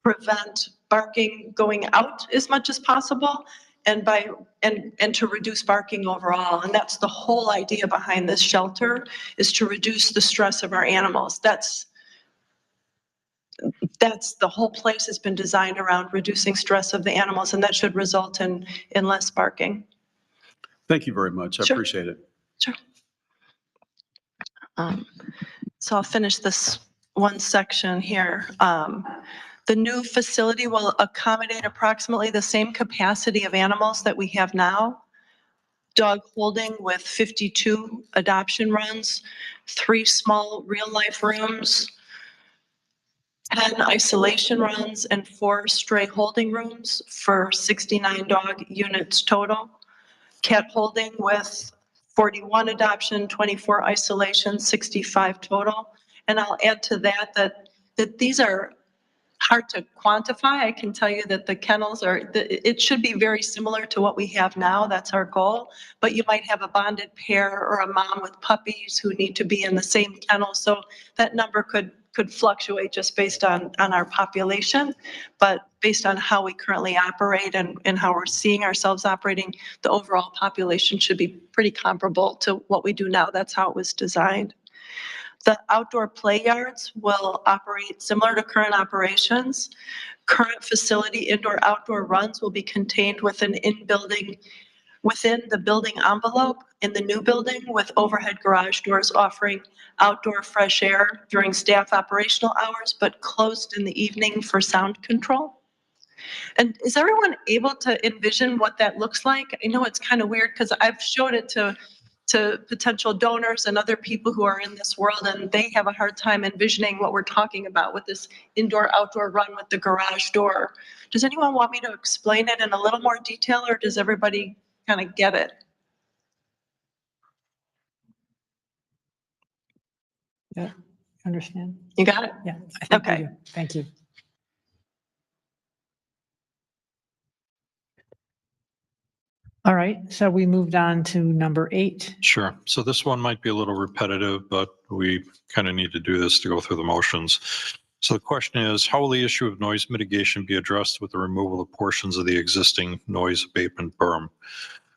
prevent barking going out as much as possible and to reduce barking overall. And that's the whole idea behind this shelter, is to reduce the stress of our animals. That's the whole place has been designed around reducing stress of the animals, and that should result in less barking. Thank you very much. I Sure. appreciate it. Sure. So I'll finish this one section here. The new facility will accommodate approximately the same capacity of animals that we have now. Dog holding with 52 adoption runs, 3 small real-life rooms, 10 isolation runs, and 4 stray holding rooms for 69 dog units total. Cat holding with 41 adoption, 24 isolation, 65 total. And I'll add to that these are hard to quantify. I can tell you that the kennels it should be very similar to what we have now. That's our goal. But you might have a bonded pair or a mom with puppies who need to be in the same kennel. So that number could fluctuate just based on our population. But based on how we currently operate and how we're seeing ourselves operating, the overall population should be pretty comparable to what we do now. That's how it was designed. The outdoor play yards will operate similar to current operations. Current facility indoor-outdoor runs will be contained within the building envelope in the new building, with overhead garage doors offering outdoor fresh air during staff operational hours, but closed in the evening for sound control. And is everyone able to envision what that looks like? I know it's kind of weird because I've showed it to potential donors and other people who are in this world, and they have a hard time envisioning what we're talking about with this indoor-outdoor run with the garage door. Does anyone want me to explain it in a little more detail, or does everybody kind of get it? Yeah, understand? You got it? Yeah, I think we Okay. do. Thank you. All right, so we moved on to number 8. Sure. So this one might be a little repetitive, but we kind of need to do this to go through the motions. So the question is, how will the issue of noise mitigation be addressed with the removal of portions of the existing noise abatement berm?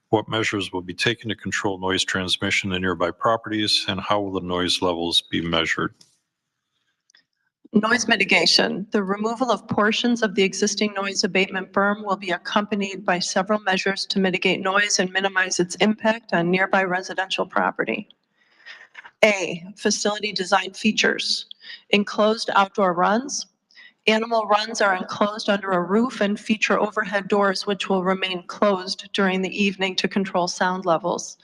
What measures will be taken to control noise transmission in nearby properties, and how will the noise levels be measured? Noise mitigation. The removal of portions of the existing noise abatement berm will be accompanied by several measures to mitigate noise and minimize its impact on nearby residential property. A, facility design features. Enclosed outdoor runs. Animal runs are enclosed under a roof and feature overhead doors which will remain closed during the evening to control sound levels.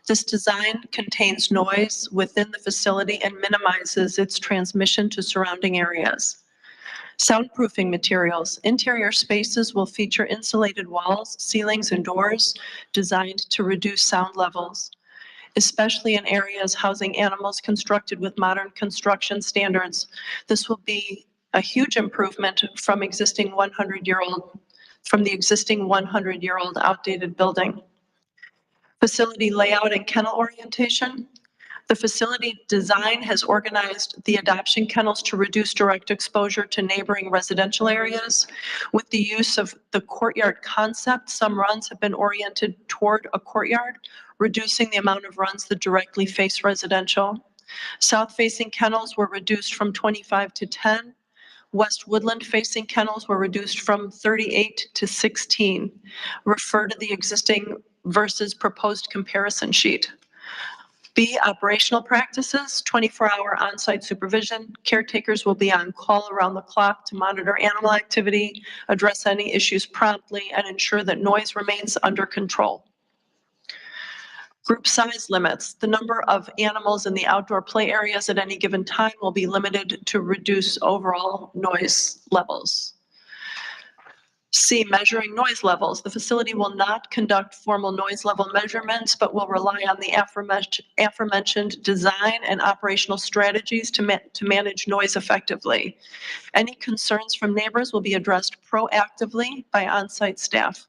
This design contains noise within the facility and minimizes its transmission to surrounding areas. Soundproofing materials. Interior spaces will feature insulated walls, ceilings, and doors designed to reduce sound levels, especially in areas housing animals constructed with modern construction standards. This will be a huge improvement from the existing 100-year-old outdated building. Facility layout and kennel orientation. The facility design has organized the adoption kennels to reduce direct exposure to neighboring residential areas. With the use of the courtyard concept, some runs have been oriented toward a courtyard, reducing the amount of runs that directly face residential. South-facing kennels were reduced from 25 to 10. West Woodland-facing kennels were reduced from 38 to 16. Refer to the existing versus proposed comparison sheet. B, operational practices, 24-hour on-site supervision. Caretakers will be on call around the clock to monitor animal activity, address any issues promptly, and ensure that noise remains under control. Group size limits. The number of animals in the outdoor play areas at any given time will be limited to reduce overall noise levels. C, measuring noise levels. The facility will not conduct formal noise level measurements, but will rely on the aforementioned design and operational strategies to manage noise effectively. Any concerns from neighbors will be addressed proactively by on-site staff.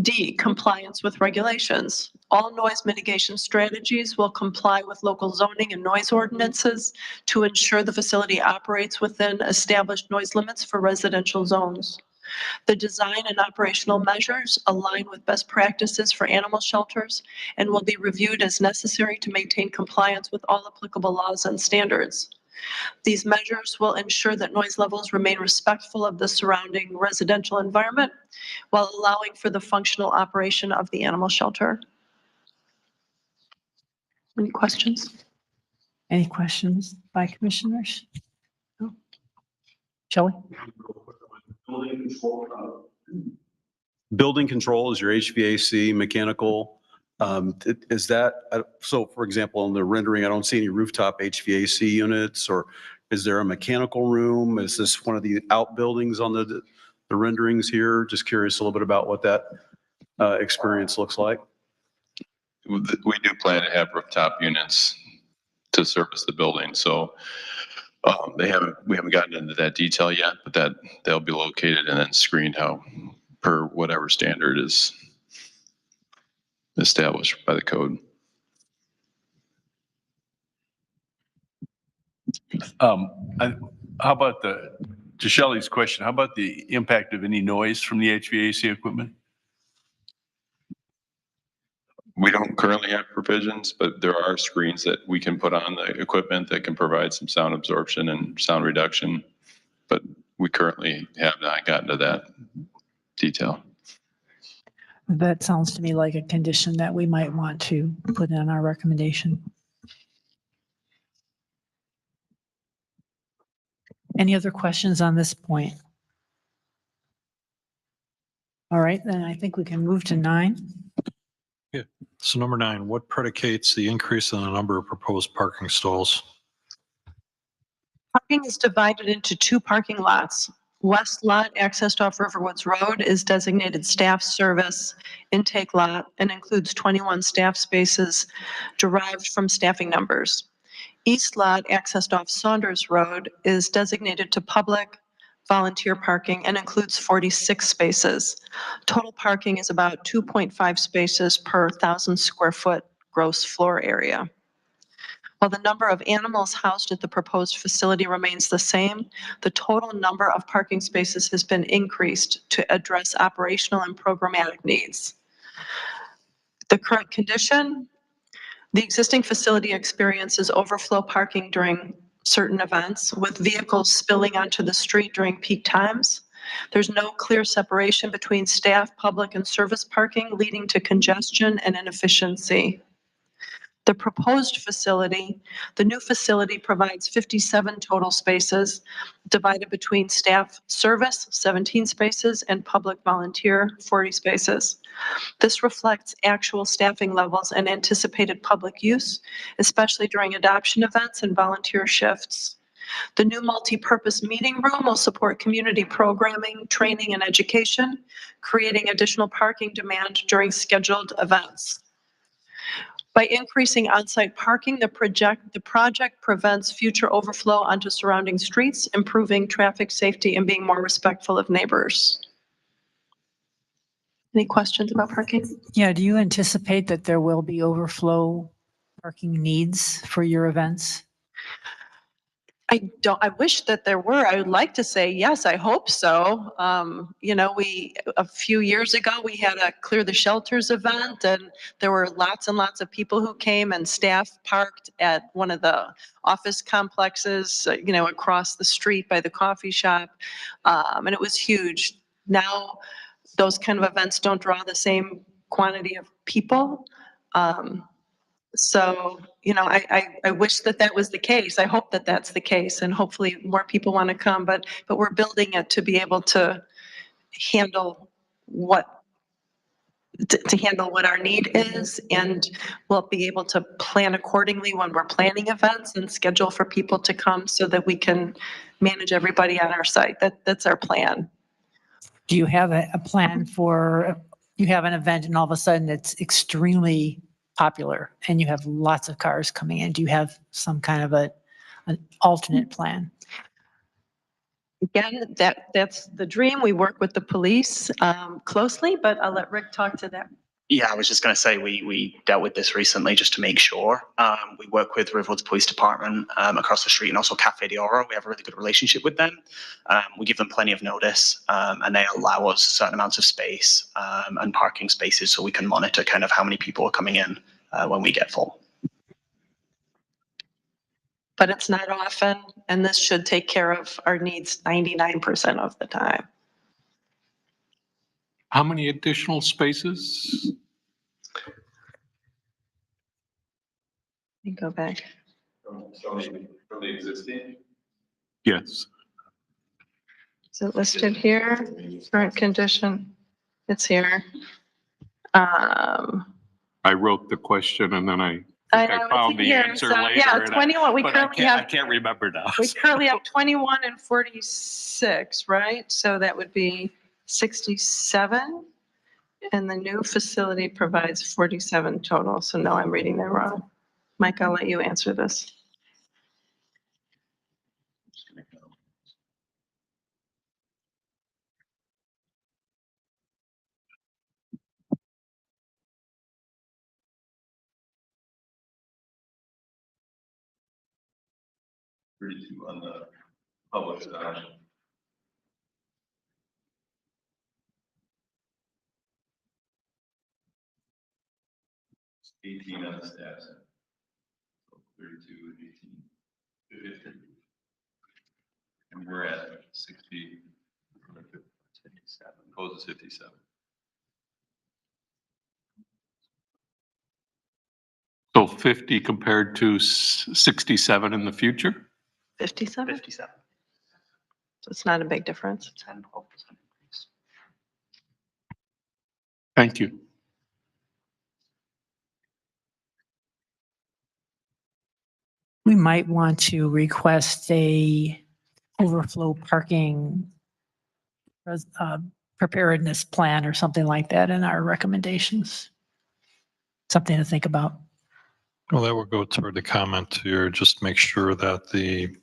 D, compliance with regulations. All noise mitigation strategies will comply with local zoning and noise ordinances to ensure the facility operates within established noise limits for residential zones. The design and operational measures align with best practices for animal shelters and will be reviewed as necessary to maintain compliance with all applicable laws and standards. These measures will ensure that noise levels remain respectful of the surrounding residential environment while allowing for the functional operation of the animal shelter. Any questions? Any questions by commissioners? No? Shelley? Building control is your HVAC, mechanical. Is that, so for example, in the rendering, I don't see any rooftop HVAC units, or is there a mechanical room? Is this one of the outbuildings on the renderings here? Just curious a little bit about what that experience looks like. We do plan to have rooftop units to service the building, so we haven't gotten into that detail yet, but that they'll be located and then screened out per whatever standard is established by the code. How about to Shelley's question, how about the impact of any noise from the HVAC equipment? We don't currently have provisions, but there are screens that we can put on the equipment that can provide some sound absorption and sound reduction, but we currently have not gotten to that detail. That sounds to me like a condition that we might want to put in our recommendation. Any other questions on this point? All right, then I think we can move to 9. Yeah. So number 9, what predicates the increase in the number of proposed parking stalls? Parking is divided into 2 parking lots. West lot accessed off Riverwoods Road is designated staff service intake lot and includes 21 staff spaces derived from staffing numbers. East lot accessed off Saunders Road is designated to public volunteer parking and includes 46 spaces. Total parking is about 2.5 spaces per 1,000 square foot gross floor area. While the number of animals housed at the proposed facility remains the same, the total number of parking spaces has been increased to address operational and programmatic needs. The current condition, the existing facility experiences overflow parking during certain events with vehicles spilling onto the street during peak times. There's no clear separation between staff, public, and service parking, leading to congestion and inefficiency. The proposed facility, the new facility provides 57 total spaces divided between staff service, 17 spaces, and public volunteer, 40 spaces. This reflects actual staffing levels and anticipated public use, especially during adoption events and volunteer shifts. The new multi-purpose meeting room will support community programming, training, and education, creating additional parking demand during scheduled events. By increasing on-site parking, the project prevents future overflow onto surrounding streets, improving traffic safety and being more respectful of neighbors. Any questions about parking? Yeah, do you anticipate that there will be overflow parking needs for your events? I wish that there were. I would like to say, yes, I hope so. You know, a few years ago, we had a Clear the Shelters event, and there were lots and lots of people who came, and staff parked at one of the office complexes, you know, across the street by the coffee shop. And it was huge. Now, those kind of events don't draw the same quantity of people. So, you know, I wish that that was the case. I hope that that's the case, and hopefully more people want to come, but we're building it to be able to handle to handle what our need is, and we'll be able to plan accordingly when we're planning events and schedule for people to come so that we can manage everybody on our site. That's our plan. Do you have a plan for, you have an event and all of a sudden it's extremely popular and you have lots of cars coming in? Do you have some kind of an alternate plan? Again, that's the dream. We work with the police closely, but I'll let Rick talk to that. Yeah, I was just going to say we dealt with this recently just to make sure. We work with Riverwoods Police Department across the street, and also Cafe de Oro. We have a really good relationship with them. We give them plenty of notice, and they allow us certain amounts of space and parking spaces so we can monitor kind of how many people are coming in when we get full. But it's not often, and this should take care of our needs 99% of the time. How many additional spaces? Let me go back. From the existing? Yes. Is it listed here? Current condition? It's here. I wrote the question and then I I think know, I found it's the here. answer So, later. yeah, and 21, we but I currently can't- I have, can't remember now. we currently have 21 and 46, right? So that would be 67. And the new facility provides 47 total. So no, I'm reading that wrong. Mike, I'll let you answer this. On the public side. Eighteen on the staff side. 32, 18, 50. And we're at 60. 57. Close to 57. So 50 compared to 67 in the future? 57? 57. So it's not a big difference. 10, 12% increase. Thank you. We might want to request a overflow parking preparedness plan or something like that in our recommendations. Something to think about. Well, that would go toward the comment here, just make sure that the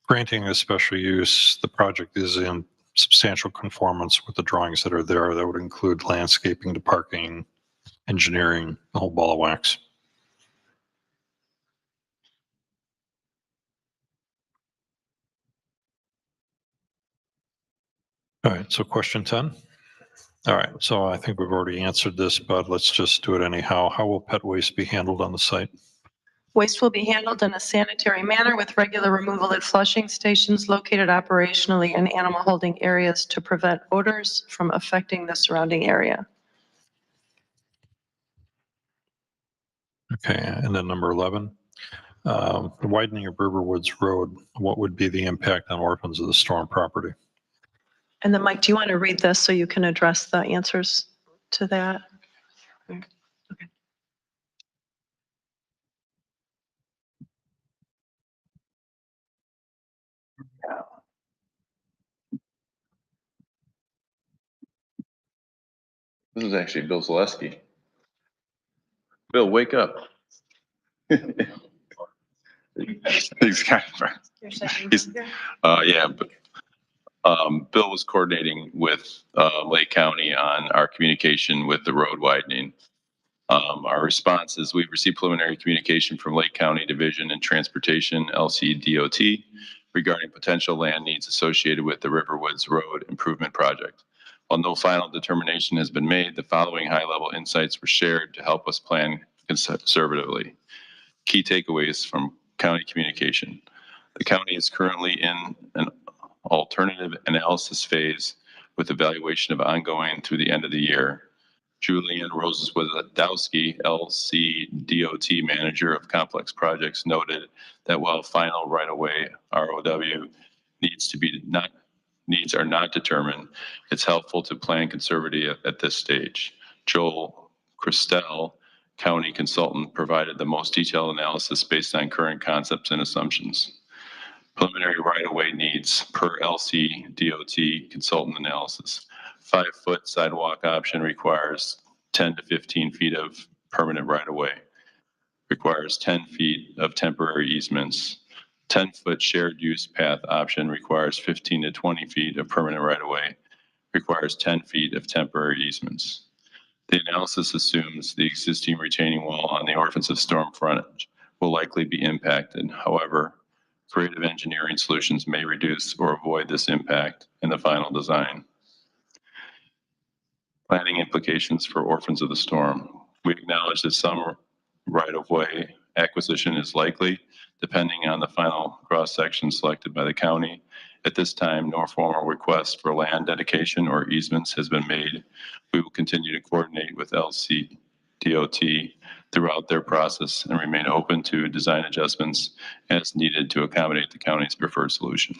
granting a special use, the project is in substantial conformance with the drawings that are there. That would include landscaping to parking, engineering, the whole ball of wax. All right, so question 10. All right, so I think we've already answered this, but let's just do it anyhow. How will pet waste be handled on the site? Waste will be handled in a sanitary manner with regular removal at flushing stations located operationally in animal holding areas to prevent odors from affecting the surrounding area. Okay, and then number 11, the widening of Riverwoods Road, what would be the impact on Orphans of the Storm property? And then Mike, do you want to read this so you can address the answers to that? Okay. This is actually Bill Zaleski. Bill, wake up. He's kind of, yeah, but Bill was coordinating with Lake County on our communication with the road widening. Our response is we've received preliminary communication from Lake County Division and Transportation, LCDOT, regarding potential land needs associated with the Riverwoods Road Improvement Project. While no final determination has been made, the following high-level insights were shared to help us plan conservatively. Key takeaways from county communication. The county is currently in an alternative analysis phase with evaluation of ongoing through the end of the year. Julian Rosenzweig, LCDOT Manager of Complex Projects, noted that while final right-of-way ROW needs are not determined, it's helpful to plan conservatively at this stage. Joel Christel, County Consultant, provided the most detailed analysis based on current concepts and assumptions. Preliminary right-of-way needs per LCDOT consultant analysis. 5-foot sidewalk option requires 10 to 15 feet of permanent right-of-way. Requires 10 feet of temporary easements. 10-foot shared use path option requires 15 to 20 feet of permanent right-of-way. Requires 10 feet of temporary easements. The analysis assumes the existing retaining wall on the Orphans of Storm frontage will likely be impacted. However, creative engineering solutions may reduce or avoid this impact in the final design. Planning implications for Orphans of the Storm. We acknowledge that some right-of-way acquisition is likely, depending on the final cross-section selected by the county. At this time, no formal request for land dedication or easements has been made. We will continue to coordinate with LCDOT throughout their process and remain open to design adjustments as needed to accommodate the county's preferred solution.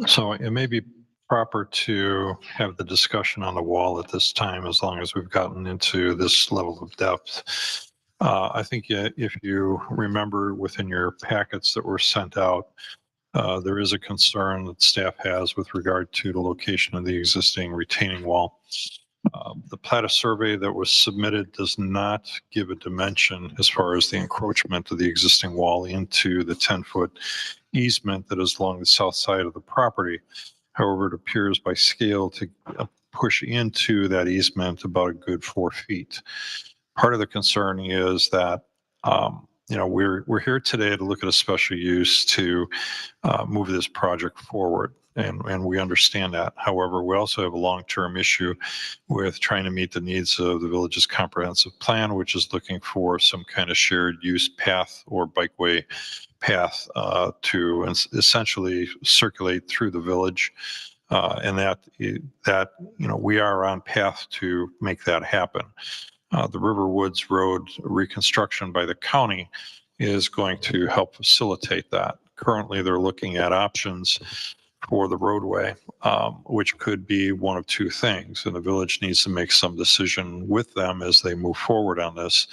So it may be proper to have the discussion on the wall at this time, as long as we've gotten into this level of depth. I think if you remember within your packets that were sent out, there is a concern that staff has with regard to the location of the existing retaining wall. The PLATA survey that was submitted does not give a dimension as far as the encroachment of the existing wall into the 10-foot easement that is along the south side of the property. However, it appears by scale to push into that easement about a good 4 feet. Part of the concern is that we're here today to look at a special use to move this project forward, and we understand that. However, we also have a long-term issue with trying to meet the needs of the village's comprehensive plan, which is looking for some kind of shared use path or bikeway path to essentially circulate through the village, and that we are on path to make that happen. The Riverwoods Road reconstruction by the county is going to help facilitate that. Currently, they're looking at options for the roadway, which could be one of two things, and the village needs to make some decision with them as they move forward on this.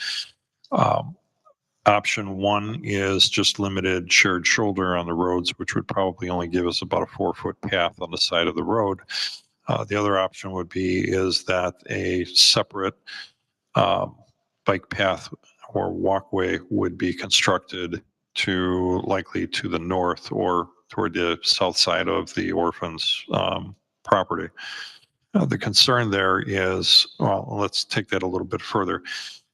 Option one is just limited shared shoulder on the roads, which would probably only give us about a 4-foot path on the side of the road. The other option would be is that a separate bike path or walkway would be constructed likely to the north or toward the south side of the orphans' property. The concern there is, well, let's take that a little bit further.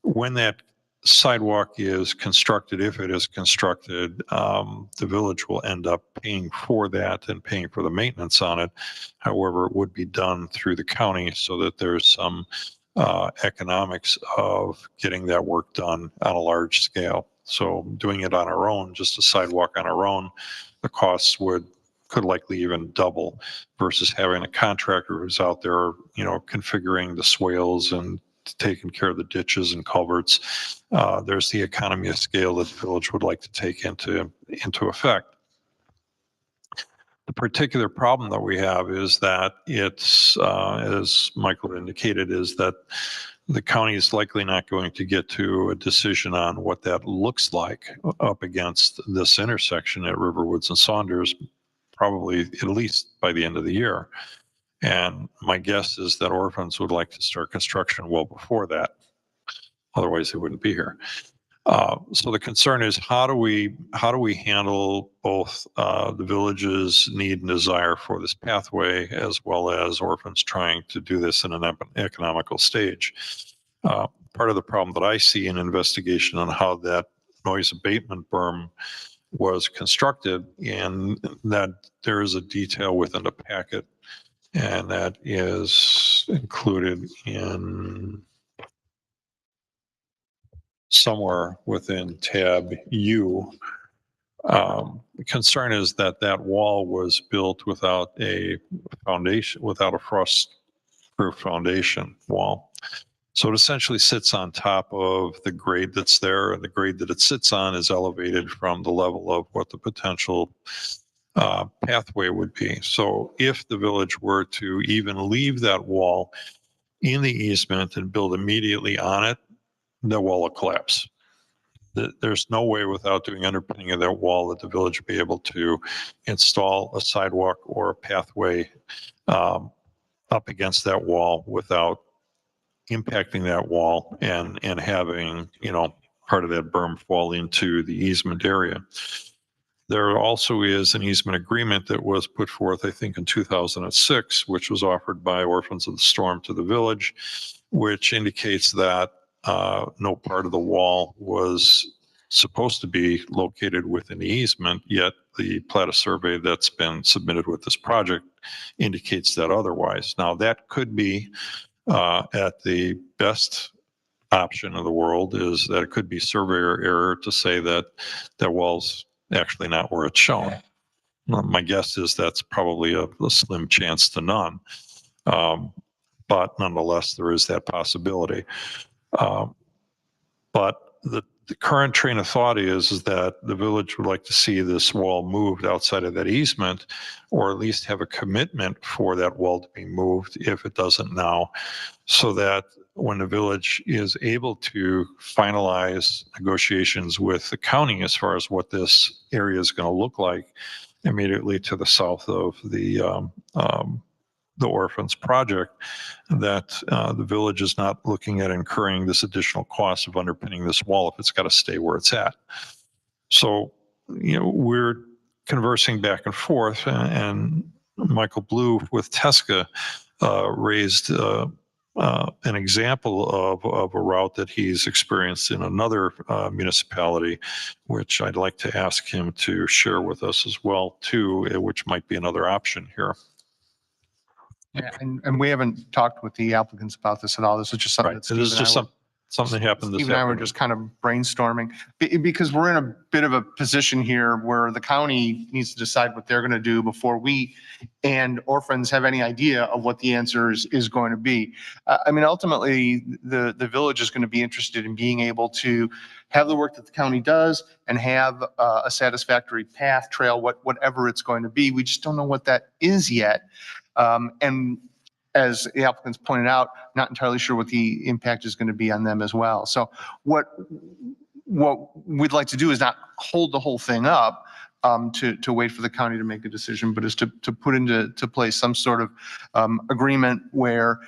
When that sidewalk is constructed, if it is constructed, the village will end up paying for that and paying for the maintenance on it. However, it would be done through the county so that there's some economics of getting that work done on a large scale. So doing it on our own, just a sidewalk on our own, the costs could likely even double versus having a contractor who's out there, configuring the swales and taking care of the ditches and culverts. There's the economy of scale that the village would like to take into effect. The particular problem that we have is that it's, as Michael indicated, is that the county is likely not going to get to a decision on what that looks like up against this intersection at Riverwoods and Saunders, probably at least by the end of the year. And my guess is that Orphans would like to start construction well before that. Otherwise, they wouldn't be here. So the concern is how do we handle both the village's need and desire for this pathway, as well as Orphans trying to do this in an economical stage. Part of the problem that I see in investigation on how that noise abatement berm was constructed, and that there is a detail within the packet, and that is included in somewhere within tab U. The concern is that that wall was built without a foundation, without a frost-proof foundation wall. So it essentially sits on top of the grade that's there, and the grade that it sits on is elevated from the level of what the potential pathway would be. So if the village were to even leave that wall in the easement and build immediately on it, the wall will collapse. There's no way without doing underpinning of that wall that the village would be able to install a sidewalk or a pathway up against that wall without impacting that wall and having, part of that berm fall into the easement area. There also is an easement agreement that was put forth, I think, in 2006, which was offered by Orphans of the Storm to the village, which indicates that no part of the wall was supposed to be located within the easement, yet the plat of survey that's been submitted with this project indicates that otherwise. Now, that could be at the best option of the world is that it could be surveyor error to say that that wall's actually not where it's shown. My guess is that's probably a slim chance to none. But nonetheless, there is that possibility. But the current train of thought is that the village would like to see this wall moved outside of that easement, or at least have a commitment for that wall to be moved if it doesn't now, so that when the village is able to finalize negotiations with the county as far as what this area is going to look like immediately to the south of the Orphans project, that the village is not looking at incurring this additional cost of underpinning this wall if it's got to stay where it's at. So, we're conversing back and forth, and Michael Blue with Tesca raised an example of a route that he's experienced in another municipality, which I'd like to ask him to share with us as well, too, which might be another option here. Yeah, and we haven't talked with the applicants about this at all. This is just something Right. that It is just something that happened this Steve and I were afternoon. just kind of brainstorming because we're in a bit of a position here where the county needs to decide what they're going to do before we and Orphans have any idea of what the answer is going to be. Ultimately, the village is going to be interested in being able to have the work that the county does and have a satisfactory path, trail, whatever it's going to be. We just don't know what that is yet. And as the applicants pointed out, not entirely sure what the impact is going to be on them as well. So what we'd like to do is not hold the whole thing up to wait for the county to make a decision, but is to put into place some sort of agreement where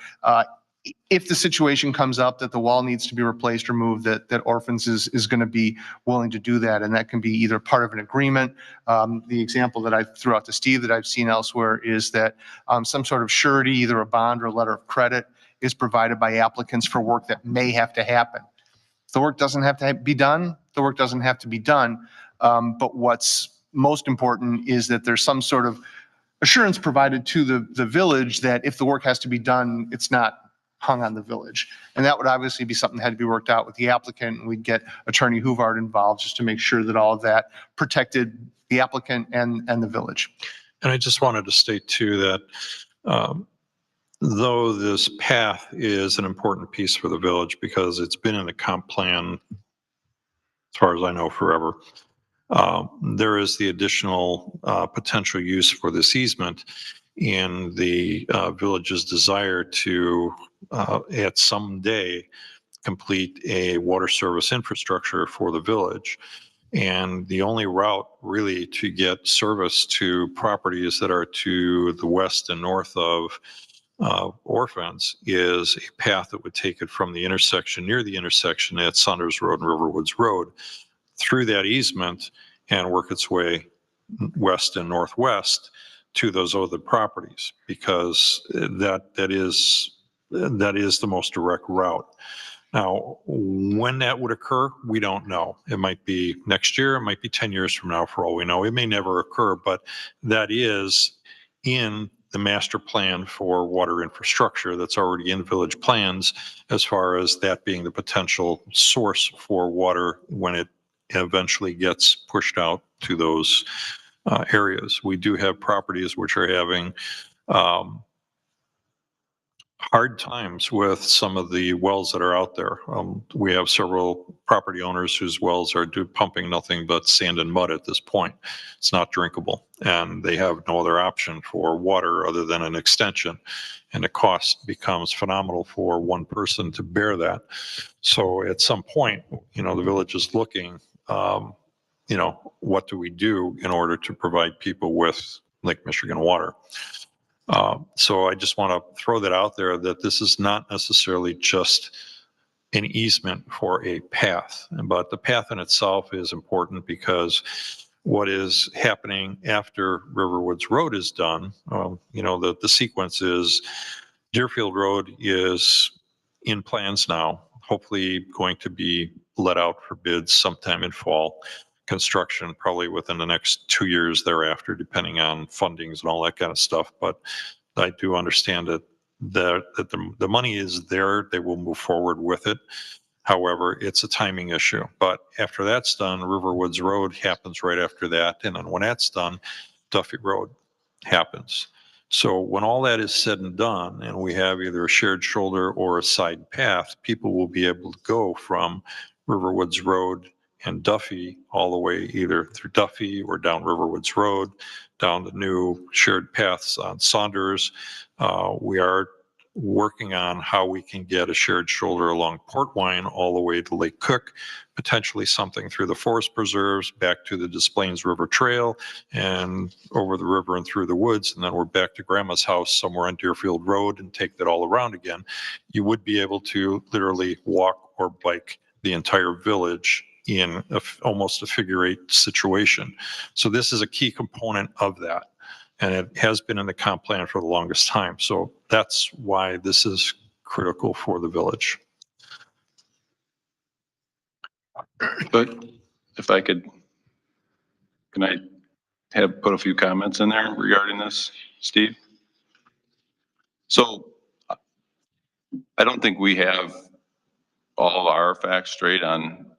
if the situation comes up that the wall needs to be replaced or moved, that Orphans is going to be willing to do that. And that can be either part of an agreement. The example that I threw out to Steve that I've seen elsewhere is that some sort of surety, either a bond or a letter of credit, is provided by applicants for work that may have to happen. the work doesn't have to be done, the work doesn't have to be done. But what's most important is that there's some sort of assurance provided to the village that if the work has to be done, it's not hung on the village. And that would obviously be something that had to be worked out with the applicant. And we'd get Attorney Huvard involved just to make sure that all of that protected the applicant and the village. And I just wanted to state too that though this path is an important piece for the village because it's been in the comp plan, as far as I know, forever, there is the additional potential use for this easement in the village's desire to, at some day, complete a water service infrastructure for the village. And the only route really to get service to properties that are to the west and north of Orphans is a path that would take it from the intersection, near the intersection at Saunders Road and Riverwoods Road, through that easement and work its way west and northwest to those other properties, because that is the most direct route. Now, when that would occur, we don't know. It might be next year, it might be 10 years from now for all we know. It may never occur, but that is in the master plan for water infrastructure that's already in village plans, as far as that being the potential source for water when it eventually gets pushed out to those areas. We do have properties which are having hard times with some of the wells that are out there. We have several property owners whose wells are pumping nothing but sand and mud at this point. It's not drinkable, and they have no other option for water other than an extension. And the cost becomes phenomenal for one person to bear that. So at some point, the village is looking, what do we do in order to provide people with Lake Michigan water? So I just want to throw that out there, that this is not necessarily just an easement for a path, but the path in itself is important because what is happening after Riverwoods Road is done, the sequence is Deerfield Road is in plans now, hopefully going to be let out for bids sometime in fall. Construction probably within the next 2 years thereafter, depending on fundings and all that kind of stuff. But I do understand that the money is there. They will move forward with it. However, it's a timing issue. But after that's done, Riverwoods Road happens right after that. And then when that's done, Duffy Road happens. So when all that is said and done, and we have either a shared shoulder or a side path, people will be able to go from Riverwoods Road and Duffy all the way either through Duffy or down Riverwoods Road, down the new shared paths on Saunders. We are working on how we can get a shared shoulder along Portwine all the way to Lake Cook, potentially something through the forest preserves, back to the Des Plaines River Trail and over the river and through the woods. And then we're back to Grandma's house somewhere on Deerfield Road and take that all around again. You would be able to literally walk or bike the entire village in almost a figure eight situation. So this is a key component of that. And it has been in the comp plan for the longest time. So that's why this is critical for the village. But if I could, can I put a few comments in there regarding this, Steve? So I don't think we have all of our facts straight on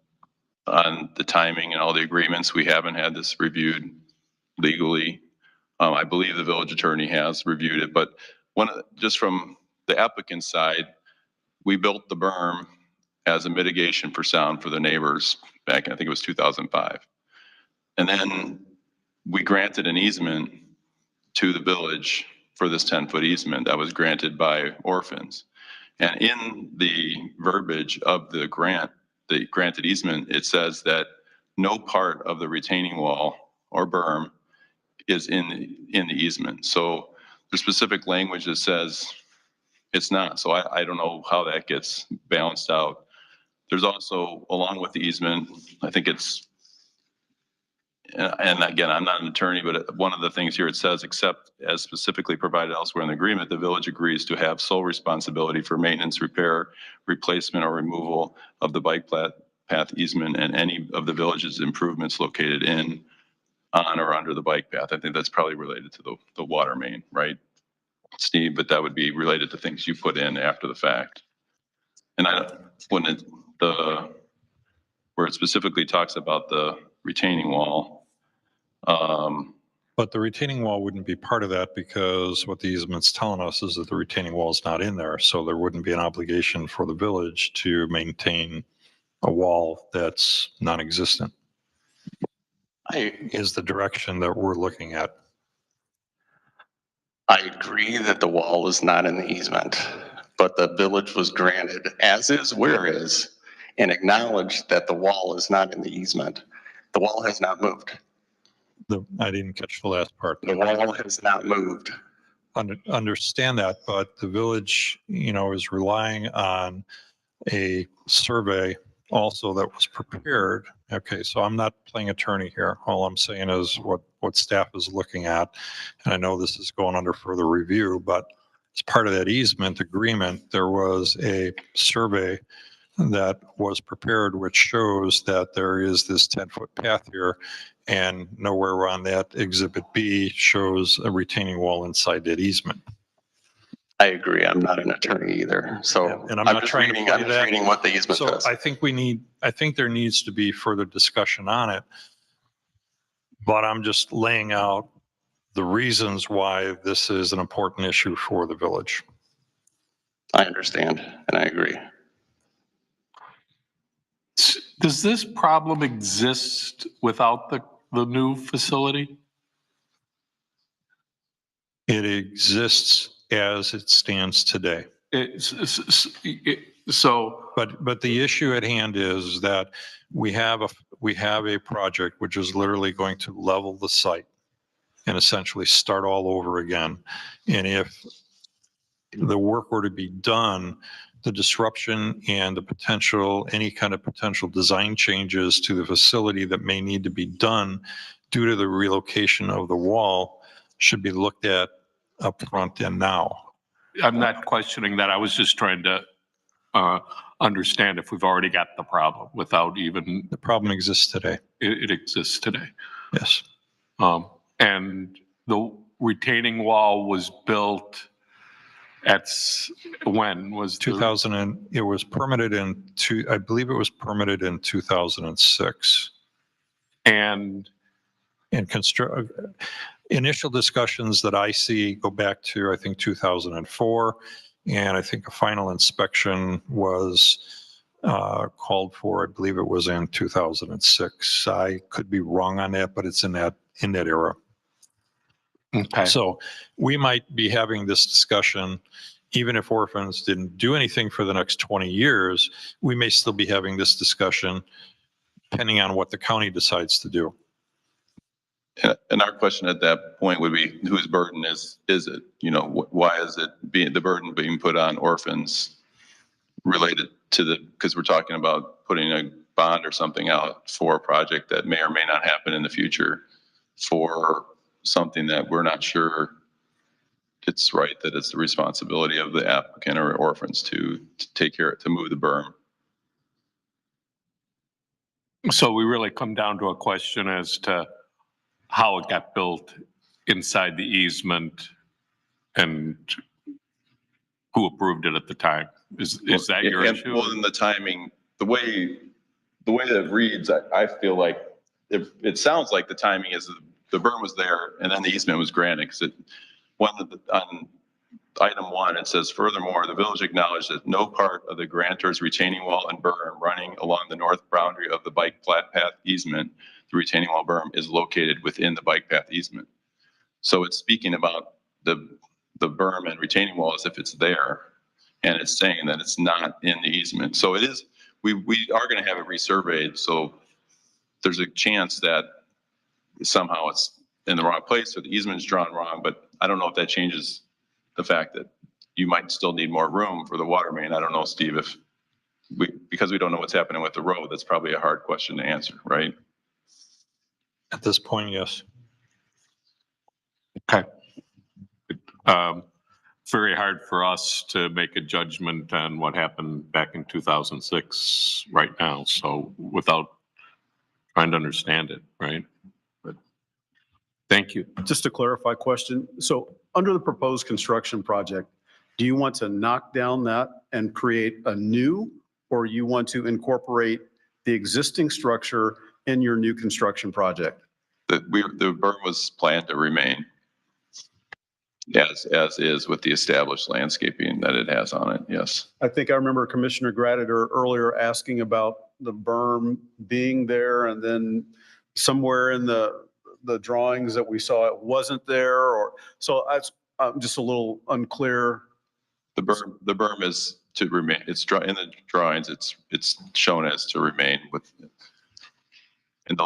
the timing and all the agreements. We haven't had this reviewed legally. I believe the village attorney has reviewed it, but just from the applicant side, we built the berm as a mitigation for sound for the neighbors back in, I think it was 2005. And then we granted an easement to the village for this 10-foot easement that was granted by Orphans. And in the verbiage of the grant, the granted easement, it says that no part of the retaining wall or berm is in the easement. So there's specific language that says it's not. So I don't know how that gets balanced out. There's also, along with the easement, I think it's, and again, I'm not an attorney, but one of the things here it says, except as specifically provided elsewhere in the agreement, the village agrees to have sole responsibility for maintenance, repair, replacement, or removal of the bike path easement and any of the village's improvements located in, on or under the bike path. I think that's probably related to the water main, right, Steve? But that would be related to things you put in after the fact. And where it specifically talks about the retaining wall, But the retaining wall wouldn't be part of that because what the easement's telling us is that the retaining wall is not in there. So there wouldn't be an obligation for the village to maintain a wall that's non-existent, is the direction that we're looking at. I agree that the wall is not in the easement, but the village was granted as is, where is, and acknowledged that the wall is not in the easement. The wall has not moved. I didn't catch the last part. The wall has not moved. Understand that, but the village, is relying on a survey also that was prepared. Okay, so I'm not playing attorney here. All I'm saying is what staff is looking at. And I know this is going under further review, but as part of that easement agreement, there was a survey that was prepared, which shows that there is this 10-foot path here, and nowhere on that Exhibit B shows a retaining wall inside that easement. I agree. I'm not an attorney either. So And I'm not just trying to reading, play I'm just that. reading what the easement So says. I think there needs to be further discussion on it. But I'm just laying out the reasons why this is an important issue for the village. I understand and I agree. Does this problem exist without the new facility? It exists as it stands today. So, But the issue at hand is that we have a project which is literally going to level the site and essentially start all over again. And if the work were to be done, the disruption and the potential, any kind of potential design changes to the facility that may need to be done due to the relocation of the wall should be looked at up front and now. I'm not questioning that. I was just trying to understand if we've already got the problem without even. The problem exists today. It exists today. Yes. And the retaining wall was built at when was 2000 and it was permitted I believe it was permitted in 2006. And initial discussions that I see go back to, I think, 2004. And I think a final inspection was called for, I believe it was in 2006. I could be wrong on that, but it's in that era. Okay. So we might be having this discussion, even if Orphans didn't do anything for the next 20 years, we may still be having this discussion depending on what the county decides to do. and our question at that point would be, whose burden is it? Why is it the burden being put on Orphans related to because we're talking about putting a bond or something out for a project that may or may not happen in the future for something that we're not sure it's right, that it's the responsibility of the applicant or Orphans to take care, to move the berm. So we really come down to a question as to how it got built inside the easement and who approved it at the time. Is that your issue? Well, in the timing, the way that it reads, I feel like it sounds like the timing is the berm was there and then the easement was granted, because on item 1, it says, furthermore, the village acknowledged that no part of the grantor's retaining wall and berm running along the north boundary of the bike path easement, the retaining wall berm, is located within the bike path easement. So it's speaking about the berm and retaining wall as if it's there, and it's saying that it's not in the easement. So it is, we are going to have it resurveyed. So there's a chance that somehow it's in the wrong place or the easement is drawn wrong, but I don't know if that changes the fact that you might still need more room for the water main. I don't know, Steve, because we don't know what's happening with the road, that's probably a hard question to answer, right? At this point, yes. Okay. very hard for us to make a judgment on what happened back in 2006 right now. So without trying to understand it, right? But thank you. Just a clarify question. So under the proposed construction project, do you want to knock down that and create a new, or you want to incorporate the existing structure in your new construction project? The berm was planned to remain as is with the established landscaping that it has on it, yes. I think I remember Commissioner Gratiter earlier asking about the berm being there, and then somewhere in the drawings that we saw, it wasn't there, or, so I'm just a little unclear. The berm is to remain, in the drawings, it's shown as to remain with, and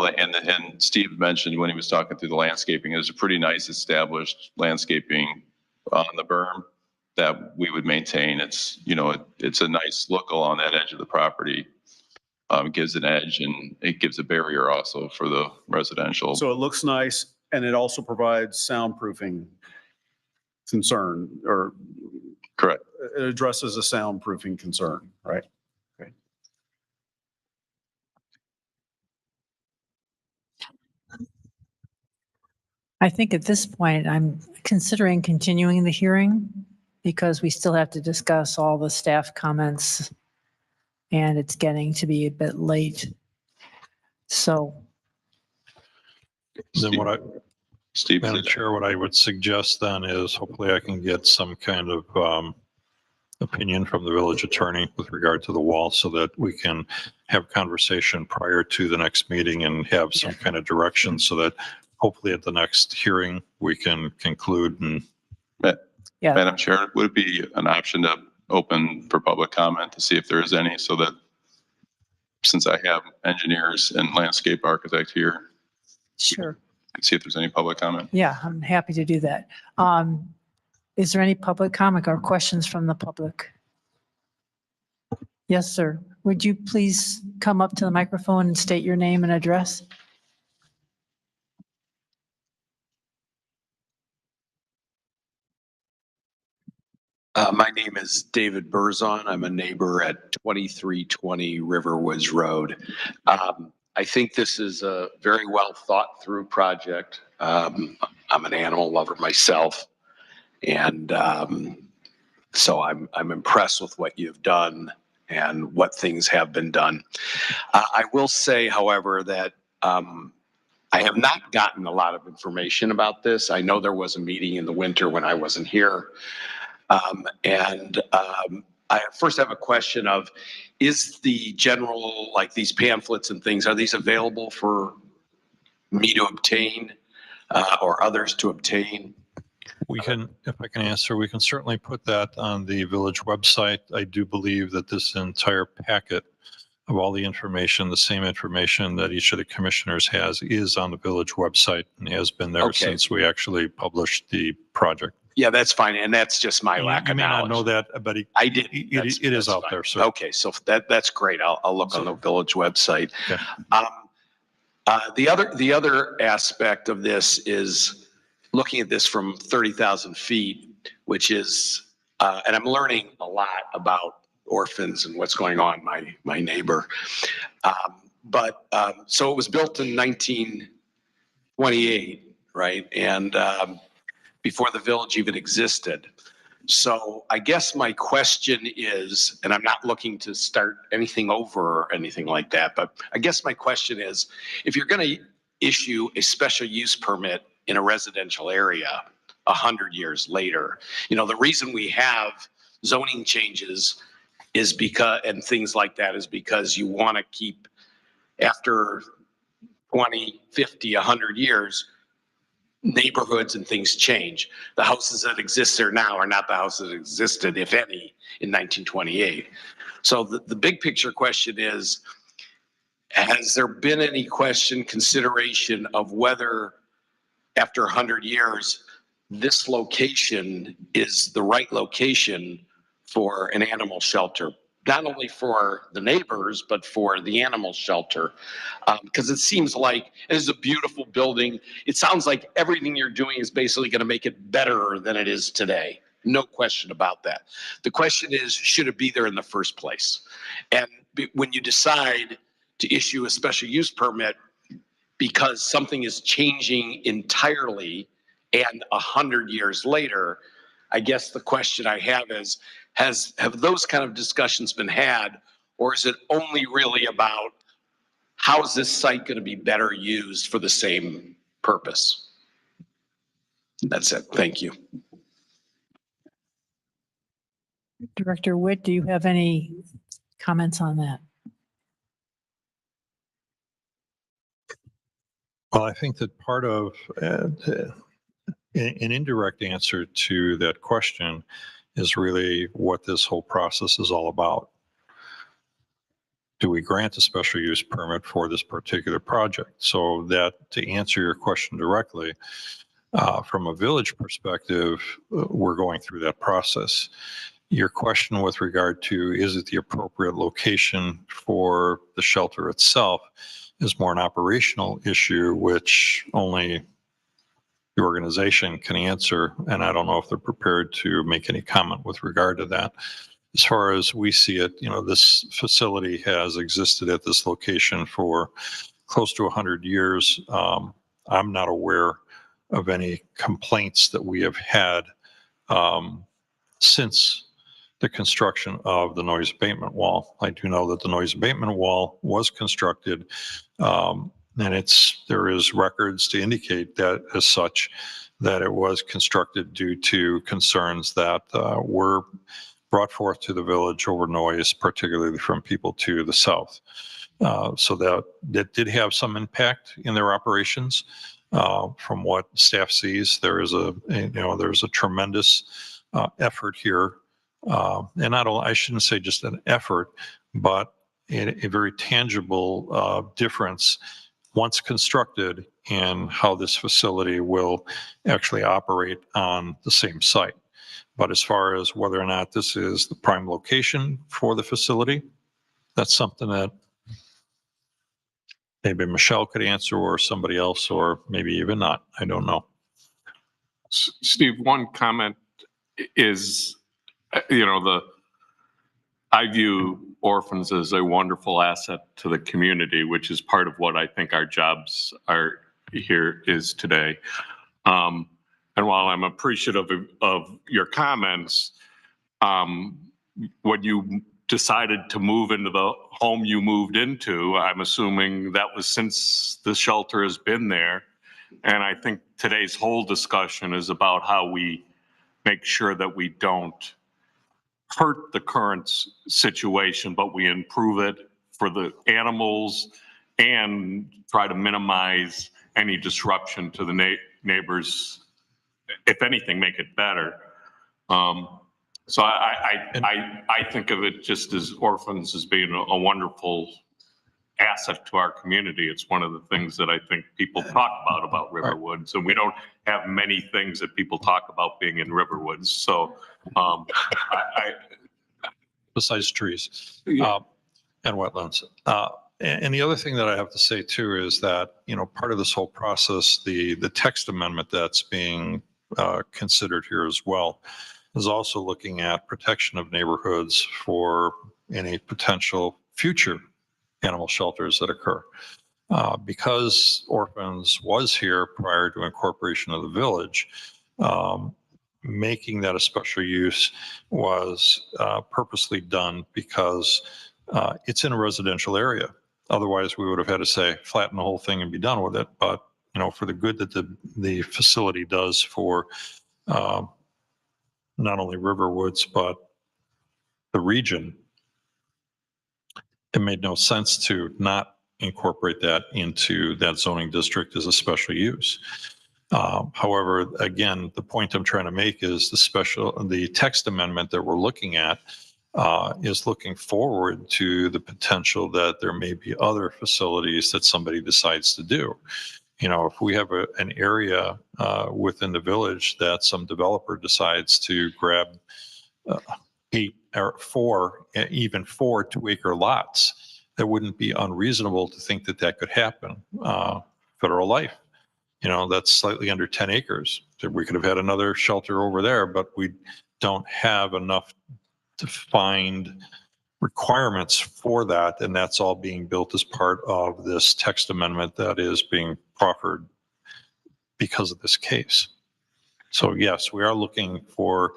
Steve mentioned when he was talking through the landscaping, there's a pretty nice established landscaping on the berm that we would maintain. It's, it's a nice look along that edge of the property. It gives an edge, and it gives a barrier also for the residential. So it looks nice, and it also provides soundproofing concern, or correct. It addresses a soundproofing concern, right? Okay. I think at this point, I'm considering continuing the hearing because we still have to discuss all the staff comments and it's getting to be a bit late. So. Then Steve, Madam Chair, what I would suggest then is hopefully I can get some kind of opinion from the village attorney with regard to the wall so that we can have conversation prior to the next meeting and have some kind of direction so that hopefully at the next hearing, we can conclude and. Yeah. Madam Chair, would it be an option to open for public comment to see if there is any, so that since I have engineers and landscape architect here, Sure. see if there's any public comment? Yeah, I'm happy to do that. Is there any public comment or questions from the public? Yes, sir. Would you please come up to the microphone and state your name and address? My name is David Burzon. I'm a neighbor at 2320 Riverwoods Road. I think this is a very well thought through project. I'm an animal lover myself. And so I'm impressed with what you've done and what things have been done. I will say, however, that I have not gotten a lot of information about this. I know there was a meeting in the winter when I wasn't here. I first have a question of, is the general, like these pamphlets and things, are these available for me to obtain or others to obtain? We can, if I can answer, we can certainly put that on the village website. I do believe that this entire packet of all the information, the same information that each of the commissioners has, is on the village website and has been there since we actually published the project. Yeah, that's fine. And that's just my lack of knowledge. You may not know that, but I did. It is out there. So. Okay, so that's great. I'll look on the village website. Okay. The other aspect of this is looking at this from 30,000 feet, which is, and I'm learning a lot about orphans and what's going on, my neighbor. So it was built in 1928, right? And before the village even existed. So I guess my question is, and I'm not looking to start anything over or anything like that, but I guess my question is, if you're going to issue a special use permit in a residential area 100 years later, the reason we have zoning changes is because, and things like that, is because you want to keep, after 20, 50, 100 years, neighborhoods and things change. The houses that exist there now are not the houses that existed, if any, in 1928. So the big picture question is, has there been any consideration of whether after 100 years, this location is the right location for an animal shelter? Not only for the neighbors, but for the animal shelter. Because it seems like it is a beautiful building. It sounds like everything you're doing is basically going to make it better than it is today. No question about that. The question is, should it be there in the first place? And when you decide to issue a special use permit because something is changing entirely and 100 years later, I guess the question I have is, have those kind of discussions been had, or is it only really about how is this site going to be better used for the same purpose? That's it. Thank you. Director Witt, do you have any comments on that? Well, I think that part of an indirect answer to that question is really what this whole process is all about. Do we grant a special use permit for this particular project? So that, to answer your question directly, from a village perspective, we're going through that process. Your question with regard to, is it the appropriate location for the shelter itself, is more an operational issue, which only the organization can answer. And I don't know if they're prepared to make any comment with regard to that. As far as we see it, this facility has existed at this location for close to 100 years. I'm not aware of any complaints that we have had since the construction of the noise abatement wall. I do know that the noise abatement wall was constructed, and there is records to indicate that as such, that it was constructed due to concerns that were brought forth to the village over noise, particularly from people to the south. So that did have some impact in their operations. From what staff sees, there's a tremendous effort here. And I shouldn't say just an effort, but a very tangible difference once constructed in how this facility will actually operate on the same site. But as far as whether or not this is the prime location for the facility, that's something that maybe Michelle could answer, or somebody else, or maybe even not. I don't know. Steve, one comment is, I view orphans as a wonderful asset to the community, which is part of what I think our jobs are here is today. And while I'm appreciative of your comments, when you decided to move into the home you moved into, I'm assuming that was since the shelter has been there. And I think today's whole discussion is about how we make sure that we don't hurt the current situation, but we improve it for the animals and try to minimize any disruption to the neighbors. If anything, make it better. So I think of it just as orphans as being a wonderful asset to our community. It's one of the things that I think people talk about Riverwoods, and we don't have many things that people talk about being in Riverwoods. So besides trees and wetlands. And the other thing that I have to say too is that, part of this whole process, the text amendment that's being considered here as well is also looking at protection of neighborhoods for any potential future animal shelters that occur. Because orphans was here prior to incorporation of the village, making that a special use was purposely done because it's in a residential area. Otherwise, we would have had to say, flatten the whole thing and be done with it. But, for the good that the facility does for not only Riverwoods, but the region, it made no sense to not incorporate that into that zoning district as a special use. However, again, the point I'm trying to make is the text amendment that we're looking at is looking forward to the potential that there may be other facilities that somebody decides to do. If we have an area within the village that some developer decides to grab 8 or 4, even 4 2-acre lots, that wouldn't be unreasonable to think that could happen. Federal Life, that's slightly under 10 acres. We could have had another shelter over there, but we don't have enough defined requirements for that, and that's all being built as part of this text amendment that is being proffered because of this case. So yes, we are looking for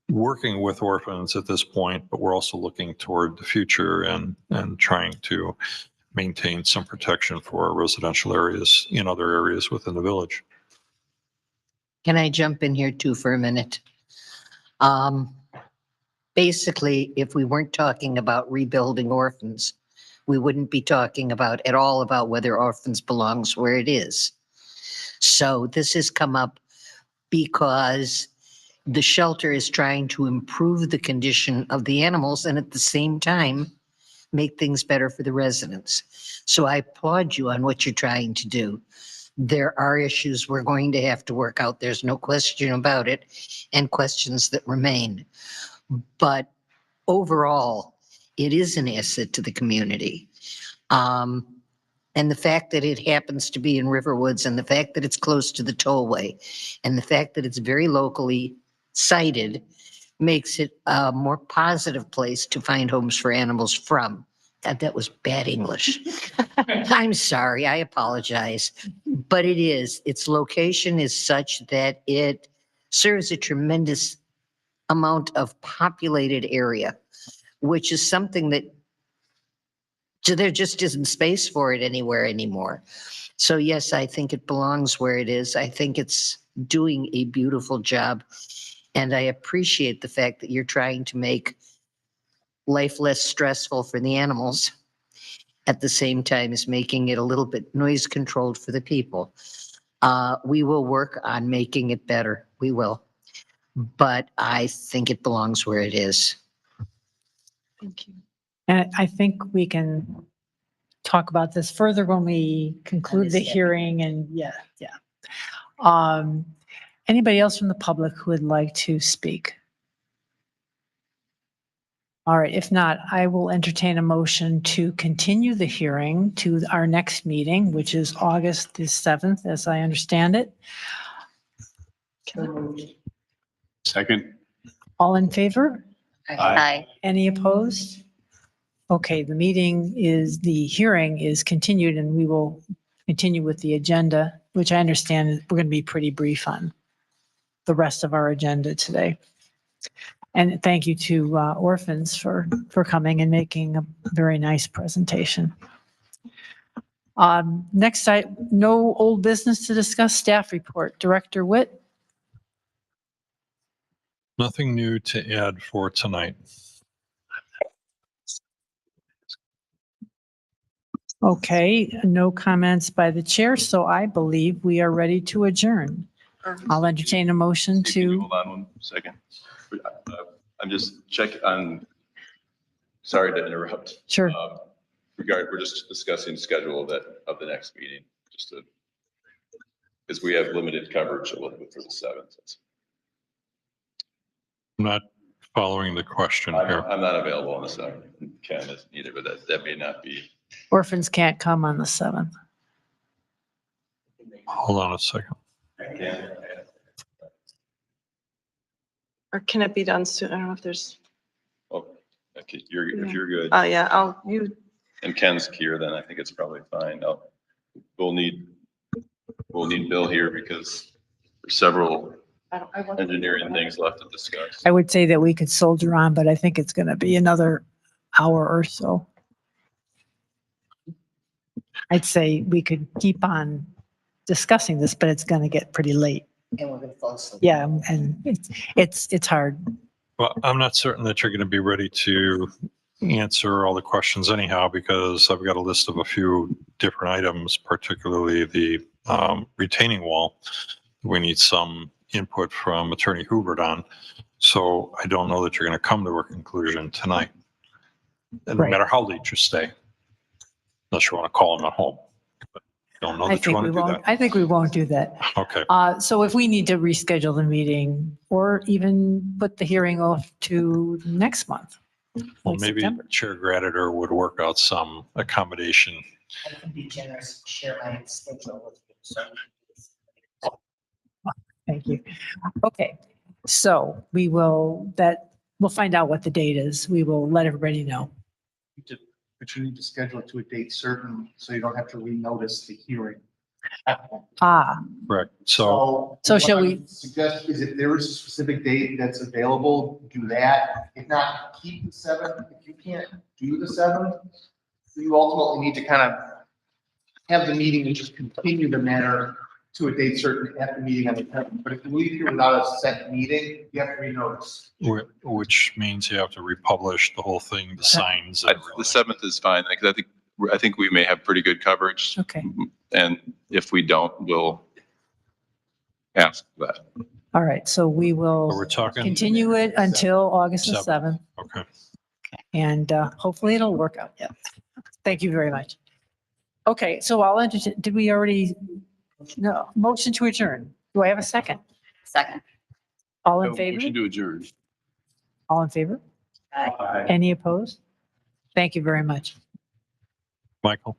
working with orphans at this point, but we're also looking toward the future and trying to maintain some protection for our residential areas in other areas within the village. Can I jump in here too for a minute? Basically, if we weren't talking about rebuilding orphans, we wouldn't be talking at all about whether orphans belongs where it is. So this has come up because the shelter is trying to improve the condition of the animals and at the same time make things better for the residents. So I applaud you on what you're trying to do. There are issues we're going to have to work out. There's no question about it, and questions that remain. But overall, it is an asset to the community. And the fact that it happens to be in Riverwoods, and the fact that it's close to the tollway, and the fact that it's very locally sited makes it a more positive place to find homes for animals from. God, that was bad English. I'm sorry, I apologize. But it is, its location is such that it serves a tremendous amount of populated area, which is something that there just isn't space for it anywhere anymore. So yes, I think it belongs where it is. I think it's doing a beautiful job. And I appreciate the fact that you're trying to make life less stressful for the animals at the same time as making it a little bit noise controlled for the people. We will work on making it better. We will. But I think it belongs where it is. Thank you. And I think we can talk about this further when we conclude the hearing and yeah. Anybody else from the public who would like to speak? All right, if not, I will entertain a motion to continue the hearing to our next meeting, which is August the 7th, as I understand it. Second. All in favor? Aye. Any opposed? Okay, the hearing is continued, and we will continue with the agenda, which I understand we're going to be pretty brief on the rest of our agenda today. And thank you to Orphans for coming and making a very nice presentation. Next, no old business to discuss. Staff report. Director Witt. Nothing new to add for tonight. Okay, no comments by the chair, so I believe we are ready to adjourn. I'll entertain a motion Can you to, hold on 1 second? I'm just checking on, sorry to interrupt. sure. We're just discussing schedule of the next meeting, because we have limited coverage a little bit for the 7th. I'm not following the question here. I'm not available on the 7th. Ken isn't either, but that may not be. Orphans can't come on the 7th. Hold on a second. Or can it be done soon? I don't know if there's, Oh, okay, if you're good. yeah, And Ken's here, then I think it's probably fine. We'll need Bill here because there's several engineering things left to discuss. I would say that we could soldier on, but I think it's going to be another hour or so. I'd say we could keep on discussing this, but it's going to get pretty late. And we're going to fall asleep. Yeah, and it's hard. Well, I'm not certain that you're going to be ready to answer all the questions anyhow, because I've got a list of a few different items, particularly the retaining wall. We need some input from Attorney Hubert on. So I don't know that you're going to come to a conclusion tonight. And no Right. matter how late you stay, unless you want to call him at home. But I don't know I that you think want we to do won't, that. I think we won't do that. Okay. So if we need to reschedule the meeting or even put the hearing off to next month. Well, like maybe September. Chair Graditor would work out some accommodation. I can be generous, share my schedule with you. So Thank you. Okay. So we'll find out what the date is. We will let everybody know. But you need to schedule it to a date certain, so you don't have to renotice the hearing. Ah, Correct. So So shall what I we- would Suggest is if there is a specific date that's available, do that. If not, keep the 7th. If you can't do the 7th, you ultimately need to kind of have the meeting and just continue the matter to a date certain at the meeting on the 10th. But if you leave here without a set meeting, you have to renotice. which means you have to republish the whole thing, the signs and The everything. 7th is fine, because I think we may have pretty good coverage. okay. And if we don't, we'll ask that. All right. So we So will we're talking, continue it until August the 7th. okay. And hopefully it'll work out. Yeah. Thank you very much. Okay, so did we already, no, motion to adjourn. Do I have a second? Second. All in No, favor? Motion to adjourn. All in favor? Any opposed? Thank you very much. Michael?